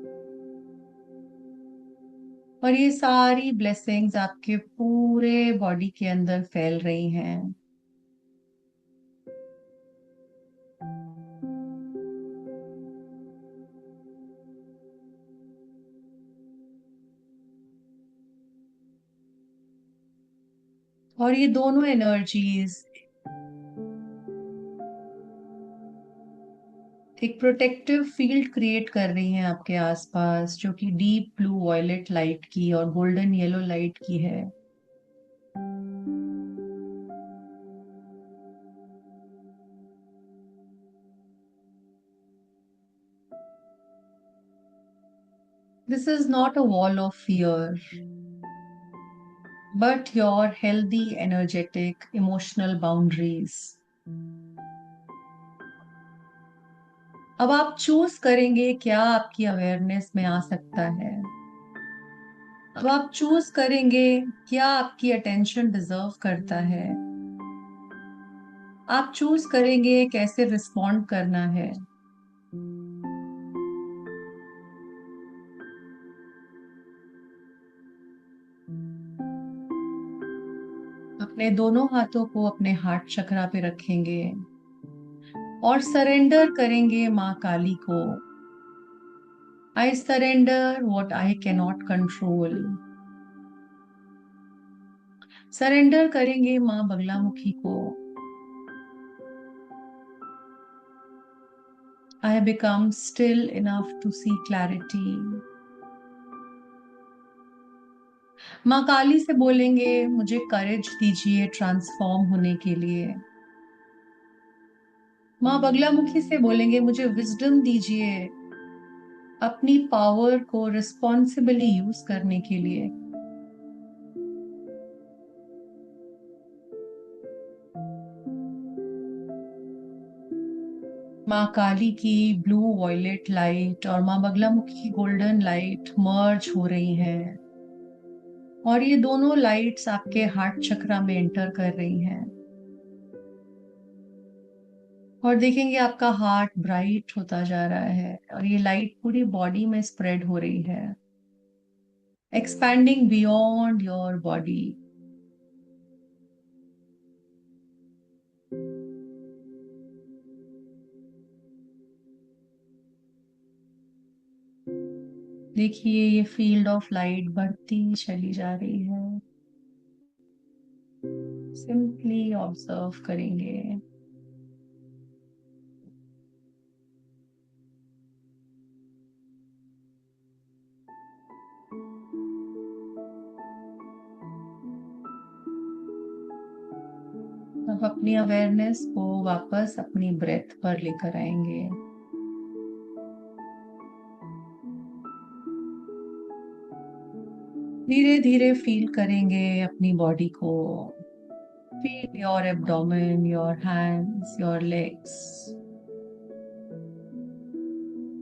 और ये सारी ब्लेसिंग्स आपके पूरे बॉडी के अंदर फैल रही हैं। और ये दोनों एनर्जीज एक प्रोटेक्टिव फील्ड क्रिएट कर रही हैं आपके आसपास, जो कि डीप ब्लू वॉयलेट लाइट की और गोल्डन येलो लाइट की है। This is not a wall of fear, but your healthy, energetic, emotional boundaries. अब आप चूज करेंगे क्या आपकी अवेयरनेस में आ सकता है। अब आप चूज करेंगे क्या आपकी अटेंशन डिजर्व करता है। आप चूज करेंगे कैसे रिस्पॉन्ड करना है। अपने दोनों हाथों को अपने हार्ट चक्रा पे रखेंगे और सरेंडर करेंगे माँ काली को। I surrender what I can not control. Surrender करेंगे माँ बगलामुखी को। I become still enough to see clarity. माँ काली से बोलेंगे मुझे करेज दीजिए ट्रांसफॉर्म होने के लिए। माँ बगलामुखी से बोलेंगे मुझे विजडम दीजिए अपनी पावर को रिस्पॉन्सिबली यूज करने के लिए। माँ काली की ब्लू वॉयलेट लाइट और माँ बगलामुखी की गोल्डन लाइट मर्ज हो रही हैं और ये दोनों लाइट्स आपके हार्ट चक्रा में एंटर कर रही हैं और देखेंगे आपका हार्ट ब्राइट होता जा रहा है और ये लाइट पूरी बॉडी में स्प्रेड हो रही है, एक्सपैंडिंग बियॉन्ड योर बॉडी। देखिए ये फील्ड ऑफ लाइट बढ़ती चली जा रही है। सिंपली ऑब्जर्व करेंगे। अब अपनी अवेयरनेस को वापस अपनी ब्रेथ पर लेकर आएंगे। धीरे धीरे फील करेंगे अपनी बॉडी को। Feel your abdomen, your hands, your legs.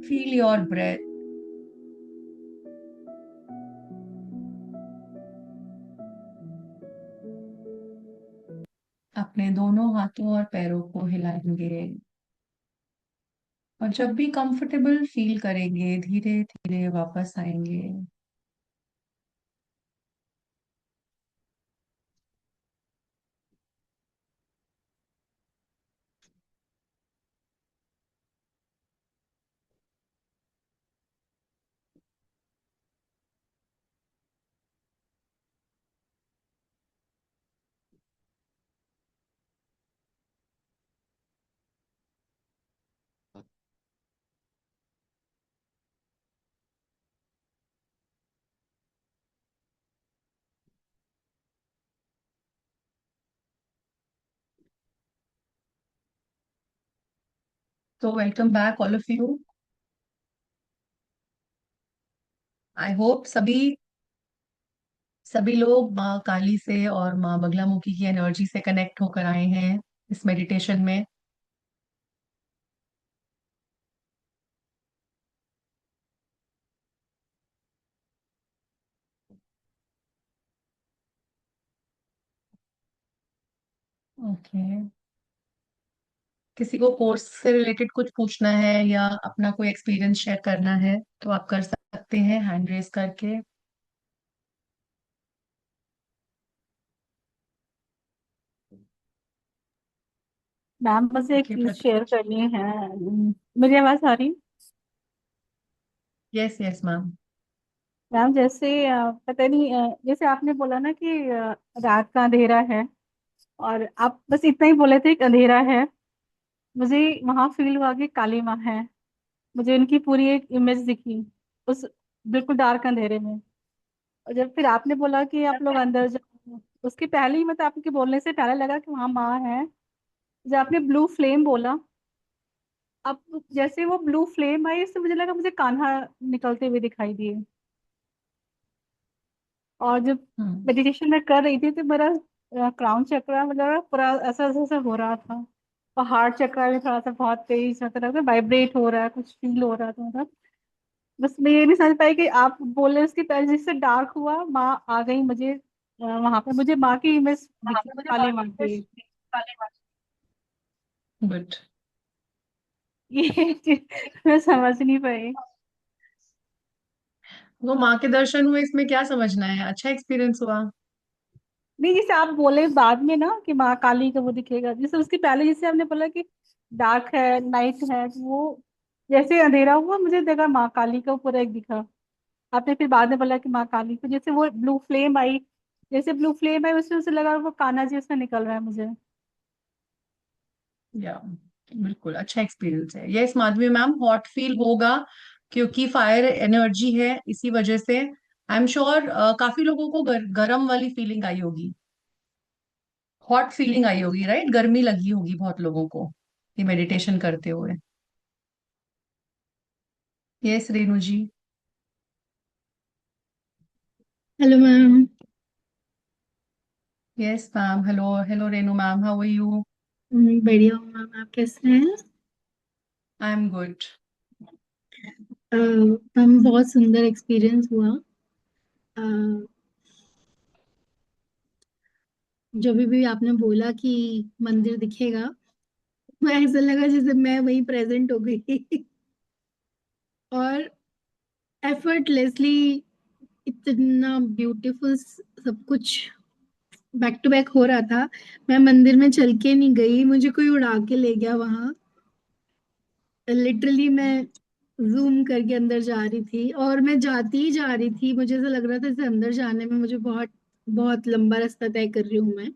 Feel your breath. अपने दोनों हाथों और पैरों को हिलाएंगे और जब भी कंफर्टेबल फील करेंगे धीरे धीरे वापस आएंगे। तो welcome back all of you. I hope सभी सभी लोग माँ काली से और माँ बगलामुखी की एनर्जी से कनेक्ट होकर आए हैं इस मेडिटेशन में। ओके, किसी को कोर्स से रिलेटेड कुछ पूछना है या अपना कोई एक्सपीरियंस शेयर करना है तो आप कर सकते हैं हैंड रेज करके। मैम मुझे एक ओके चीज प्रतीक। शेयर करनी है। मेरी आवाज आ रही? Yes yes ma'am. मैम जैसे पता नहीं, जैसे आपने बोला ना कि रात का अंधेरा है, और आप बस इतना ही बोले थे कि अंधेरा है। मुझे वहां फील हुआ कि काली माँ है। मुझे उनकी पूरी एक इमेज दिखी उस बिल्कुल डार्क अंधेरे में। और जब फिर आपने बोला कि आप लोग अंदर जाओ, उसके पहले ही मतलब आपके बोलने से पहले लगा कि वहाँ माँ है। जब आपने ब्लू फ्लेम बोला, अब जैसे वो ब्लू फ्लेम आई, इससे मुझे लगा मुझे कान्हा निकलते हुए दिखाई दिए। और जब हम्म। मेडिटेशन में कर रही थी तो मेरा क्राउन चक्रा मतलब पूरा ऐसा ऐसा ऐसा हो रहा था। और हार्ट चक्रा भी थोड़ा सा बहुत तेज मतलब लगता वाइब्रेट हो रहा है, कुछ फील हो रहा था मतलब। बस मैं ये नहीं समझ पाई कि आप बोले उसकी तरह जिससे डार्क हुआ माँ आ गई मुझे। वहां पे मुझे माँ की इमेज दिखी, काली माँ की। गुड। ये चीज मैं समझ नहीं पाई। वो माँ के दर्शन हुए, इसमें क्या समझना है, अच्छा एक्सपीरियंस हुआ। नहीं, जैसे आप बोले बाद में ना कि माँ काली का वो दिखेगा, जैसे उसके पहले जैसे आपने बोला कि डार्क है, नाइट है, तो वो जैसे अंधेरा हुआ मुझे देखा माँ काली का पूरा एक दिखा। आपने फिर बाद में बोला कि माँ काली, तो जैसे वो ब्लू फ्लेम आई, जैसे ब्लू फ्लेम आई उससे उसे लगा वो कान्हा जी उसमें निकल रहा है मुझे। या बिल्कुल अच्छा एक्सपीरियंस है। Yes Madhavi ma'am, hot feel होगा क्योंकि फायर एनर्जी है, इसी वजह से आई एम श्योर काफी लोगों को गरम वाली फीलिंग आई होगी, हॉट फीलिंग आई होगी, राइट, गर्मी लगी होगी बहुत लोगों को ये मेडिटेशन करते हुए। Yes Renu ji. Hello ma'am. Yes ma'am, hello hello Renu ma'am, how are you. बढ़िया हूँ मैम, आप कैसे हैं? I am good. मैम बहुत सुंदर एक्सपीरियंस हुआ। अ, जब भी आपने बोला कि मंदिर दिखेगा, मैं ऐसा लगा जैसे मैं वहीं प्रेजेंट हो गई और एफर्टलेसली इतना ब्यूटीफुल सब कुछ बैक टू बैक हो रहा था। मैं मंदिर में चल के नहीं गई, मुझे कोई उड़ा के ले गया वहां। लिटरली मैं जूम करके अंदर जा रही थी और मैं जाती ही जा रही थी, मुझे ऐसा लग रहा था जैसे अंदर जाने में मुझे बहुत बहुत लंबा रास्ता तय कर रही हूँ मैं।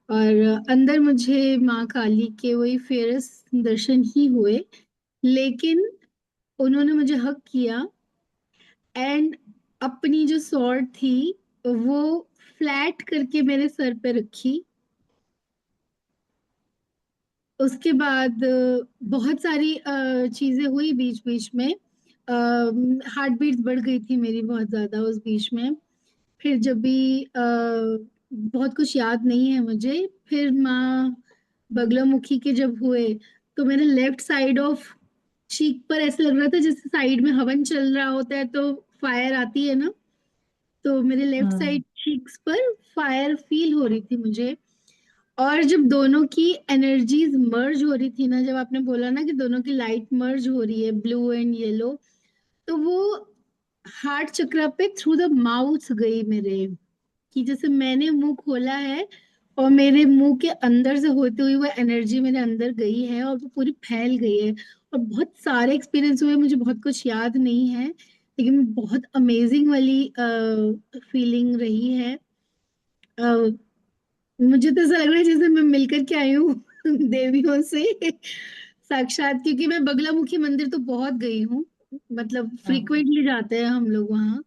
और अंदर मुझे माँ काली के वही फेयरस दर्शन ही हुए, लेकिन उन्होंने मुझे हक किया एंड अपनी जो स्वॉर्ड थी वो फ्लैट करके मेरे सर पे रखी। उसके बाद बहुत सारी चीजें हुई बीच बीच में। हार्ट बीट्स बढ़ गई थी मेरी बहुत ज्यादा उस बीच में। फिर जब भी बहुत कुछ याद नहीं है मुझे, फिर माँ बगलामुखी के जब हुए तो मेरे लेफ्ट साइड ऑफ चीक पर ऐसा लग रहा था जैसे साइड में हवन चल रहा होता है तो फायर आती है ना, तो मेरे लेफ्ट हम्म। साइड चीक्स पर फायर फील हो रही थी मुझे। और जब दोनों की एनर्जीज मर्ज हो रही थी ना, जब आपने बोला ना कि दोनों की लाइट मर्ज हो रही है ब्लू एंड येलो, तो वो हार्ट चक्र पे थ्रू द माउथ गई मेरे, कि जैसे मैंने मुंह खोला है और मेरे मुंह के अंदर से होती हुई वो एनर्जी मेरे अंदर गई है और वो पूरी फैल गई है। और बहुत सारे एक्सपीरियंस हुए, मुझे बहुत कुछ याद नहीं है, लेकिन बहुत अमेजिंग वाली फीलिंग रही है। मुझे तो ऐसा लग रहा है जैसे मैं मिलकर के आई हूँ देवियों से साक्षात, क्योंकि मैं बगलामुखी मंदिर तो बहुत गई हूँ, मतलब हम्म। फ्रीक्वेंटली जाते हैं हम लोग वहाँ।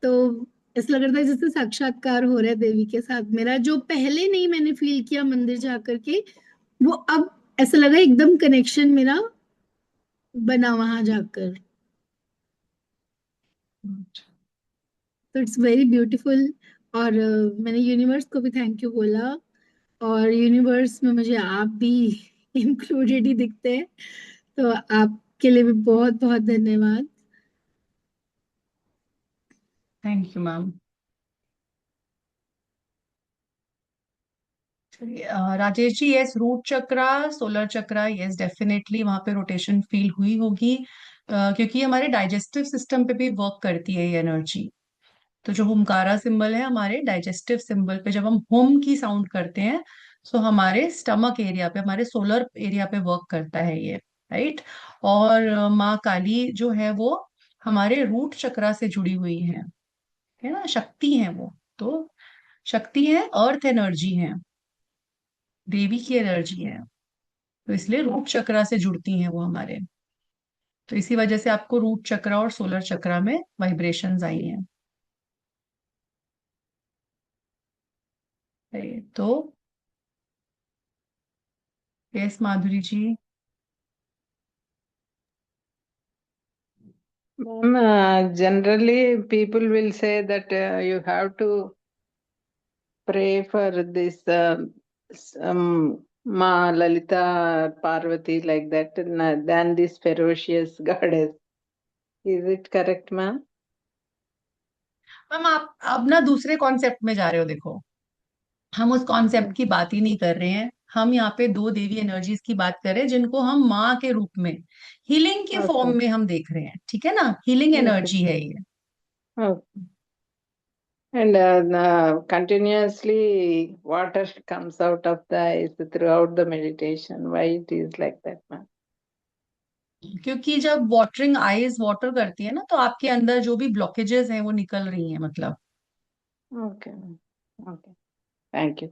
तो ऐसा लग रहा था जैसे साक्षात्कार हो रहा है देवी के साथ मेरा, जो पहले नहीं मैंने फील किया मंदिर जा करके, वो अब ऐसा लगा एकदम कनेक्शन मेरा बना वहां जाकर। तो इट्स वेरी ब्यूटीफुल। और मैंने यूनिवर्स को भी थैंक यू बोला, और यूनिवर्स में मुझे आप भी इंक्लूडेड ही दिखते हैं, तो आपके लिए भी बहुत बहुत धन्यवाद। Thank you ma'am. Rajesh ji, yes, root chakra, solar chakra, yes definitely वहां पे रोटेशन फील हुई होगी, क्योंकि हमारे डाइजेस्टिव सिस्टम पे भी वर्क करती है ये एनर्जी। तो जो हुमकारा सिंबल है हमारे डाइजेस्टिव सिंबल पे, जब हम हुम की साउंड करते हैं तो हमारे स्टमक एरिया पे, हमारे सोलर एरिया पे वर्क करता है ये, राइट। और माँ काली जो है वो हमारे रूट चक्रा से जुड़ी हुई है ना, शक्ति है वो। तो शक्ति है, अर्थ एनर्जी है, देवी की एनर्जी है, तो इसलिए रूट चक्रा से जुड़ती हैं वो हमारे। तो इसी वजह से आपको रूट चक्रा और सोलर चक्रा में वाइब्रेशंस आई हैं। तो yes Madhuri ji. Ma'am, generally people will say that you have to pray for this Ma Lalita Parvati like that than this ferocious goddess. Is it correct, ma'am? Ma'am आप अब ना दूसरे concept में जा रहे हो, देखो हम उस कॉन्सेप्ट की बात ही नहीं कर रहे हैं। हम यहाँ पे दो देवी एनर्जीज की बात कर रहे हैं जिनको हम माँ के रूप में, हीलिंग के Okay. फॉर्म में हम देख रहे हैं, ठीक है ना, हीलिंग Okay. एनर्जी है ये। Okay. And continuously water comes out of the eyes throughout the meditation. Why it is like that, ma'am? क्योंकि जब वाटरिंग आईज वाटर करती है ना, तो आपके अंदर जो भी ब्लॉकेजेस हैं वो निकल रही हैं, मतलब। Okay, ma'am. Okay. Thank you.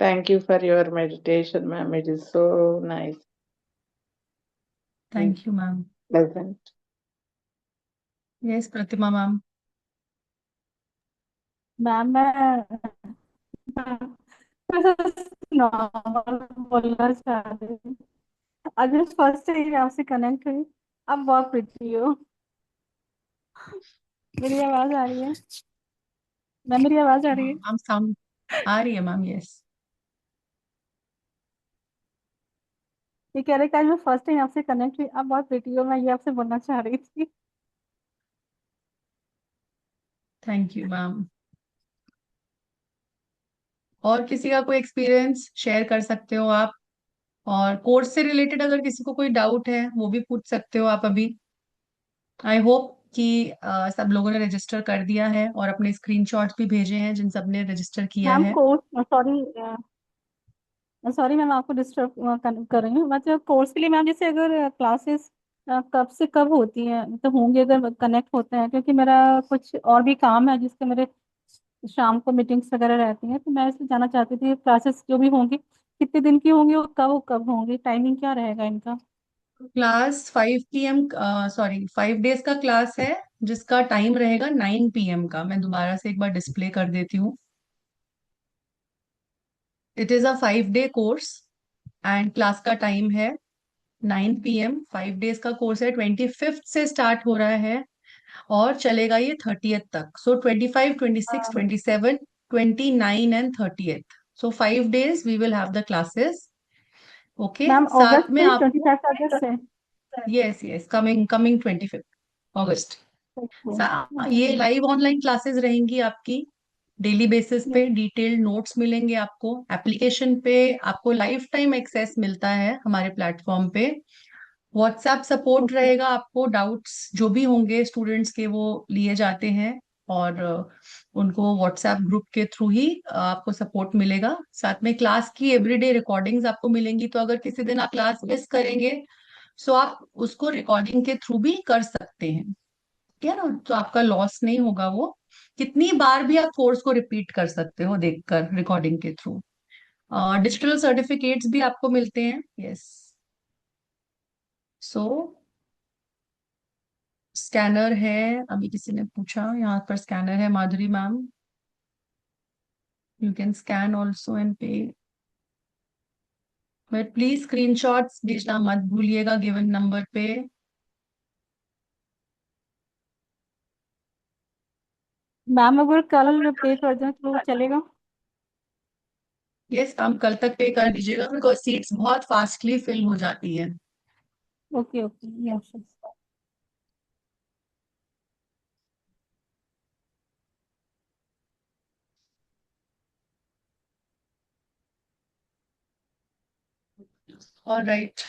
Thank you for your meditation, ma'am. It is so nice and thank you ma'am. pleasant. Yes Pratima ma'am. Ma'am मैं नॉर्मल बोलना चाह रही हूँ। आज फर्स्ट टाइम आपसे कनेक्ट हुई, अब बहुत प्रिटी हो। मेरी आवाज आ रही है मैम? मेरी आवाज आ रही है? मैम साउंड आ रही है मैम, यस। ये कह रहे कि आज मैं फर्स्ट टाइम आपसे कनेक्ट हुई, अब बहुत प्रिटी हो, मैं ये आपसे बोलना चाह रही थी। Thank you ma'am. और किसी का कोई एक्सपीरियंस शेयर कर सकते हो आप, और कोर्स से रिलेटेड अगर किसी को कोई डाउट है वो भी पूछ सकते हो आप अभी। आई होप कि सब लोगों ने रजिस्टर कर दिया है और अपने स्क्रीनशॉट्स भी भेजे हैं जिन सब ने रजिस्टर किया मैम है। कोर्स, सॉरी सॉरी मैम, आपको डिस्टर्ब कर रही हूँ। मतलब कोर्स के लिए मैम, जैसे अगर क्लासेस कब से कब होती हैं, मतलब होंगे अगर कनेक्ट होते हैं, क्योंकि मेरा कुछ और भी काम है जिसके मेरे शाम को मीटिंग्स वगैरह रहती हैं, तो मैं इसलिए जानना चाहती थी क्लासेस जो भी होंगी कितने दिन की होंगी और कब कब होंगी, टाइमिंग क्या रहेगा इनका? क्लास 5 PM, सॉरी 5 डेज का क्लास है जिसका टाइम रहेगा 9 PM का। मैं दोबारा से एक बार डिस्प्ले कर देती हूँ। It is a 5 day course and class का टाइम है 9 PM। 5 डेज का कोर्स है, 25th से स्टार्ट हो रहा है और चलेगा ये 30th तक। So 25, 26, 27, 29 and 30th। So 5 days we will have the classes. Okay, ma'am साथ अगस्त में से, आपको 25 अगस्त से? यस यस, कमिंग कमिंग 25 अगस्त। ओके। ये लाइव ऑनलाइन क्लासेस रहेंगी आपकी, डेली बेसिस पे डिटेल्ड नोट्स मिलेंगे आपको। एप्लीकेशन पे आपको लाइफ टाइम एक्सेस मिलता है हमारे प्लेटफॉर्म पे। WhatsApp support okay. रहेगा, आपको डाउट्स जो भी होंगे स्टूडेंट्स के वो लिए जाते हैं, और उनको व्हाट्सएप ग्रुप के थ्रू ही आपको सपोर्ट मिलेगा। साथ में क्लास की एवरीडे रिकॉर्डिंग्स आपको मिलेंगी, तो अगर किसी दिन आप क्लास मिस करेंगे सो आप उसको रिकॉर्डिंग के थ्रू भी कर सकते हैं, ठीक है ना, तो आपका लॉस नहीं होगा वो। कितनी बार भी आप कोर्स को रिपीट कर सकते हो देखकर रिकॉर्डिंग के थ्रू। डिजिटल सर्टिफिकेट्स भी आपको मिलते हैं, यस। सो स्कैनर है, अभी किसी ने पूछा, यहाँ पर स्कैनर है Madhuri ma'am, you can scan also and pay, but please screenshots भेजना मत भूलिएगा गिवन नंबर पे। मैम अगर कल पे कर दें तो चलेगा? यस, आप कल तक पे कर दीजिएगा बिकॉज सीट्स बहुत फास्टली फिल हो जाती है। Okay okay, yes. ऑलराइट,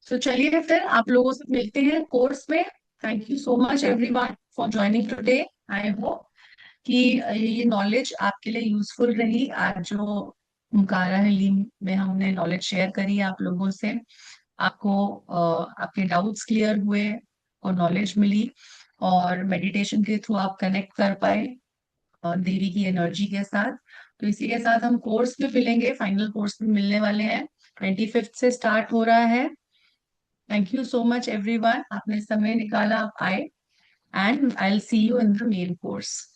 तो चलिए फिर आप लोगों से मिलते हैं कोर्स में। Thank you so much everyone for joining today. I hope कि ये नॉलेज आपके लिए यूजफुल रही। आज जो मुकारा हलीम में हमने नॉलेज शेयर करी आप लोगों से, आपको आपके डाउट्स क्लियर हुए और नॉलेज मिली, और मेडिटेशन के थ्रू आप कनेक्ट कर पाए देवी की एनर्जी के साथ। तो इसी के साथ हम कोर्स में मिलेंगे, फाइनल कोर्स में मिलने वाले हैं। 25th से स्टार्ट हो रहा है। Thank you so much everyone, आपने समय निकाला, आप आए, and I will see you in the main course.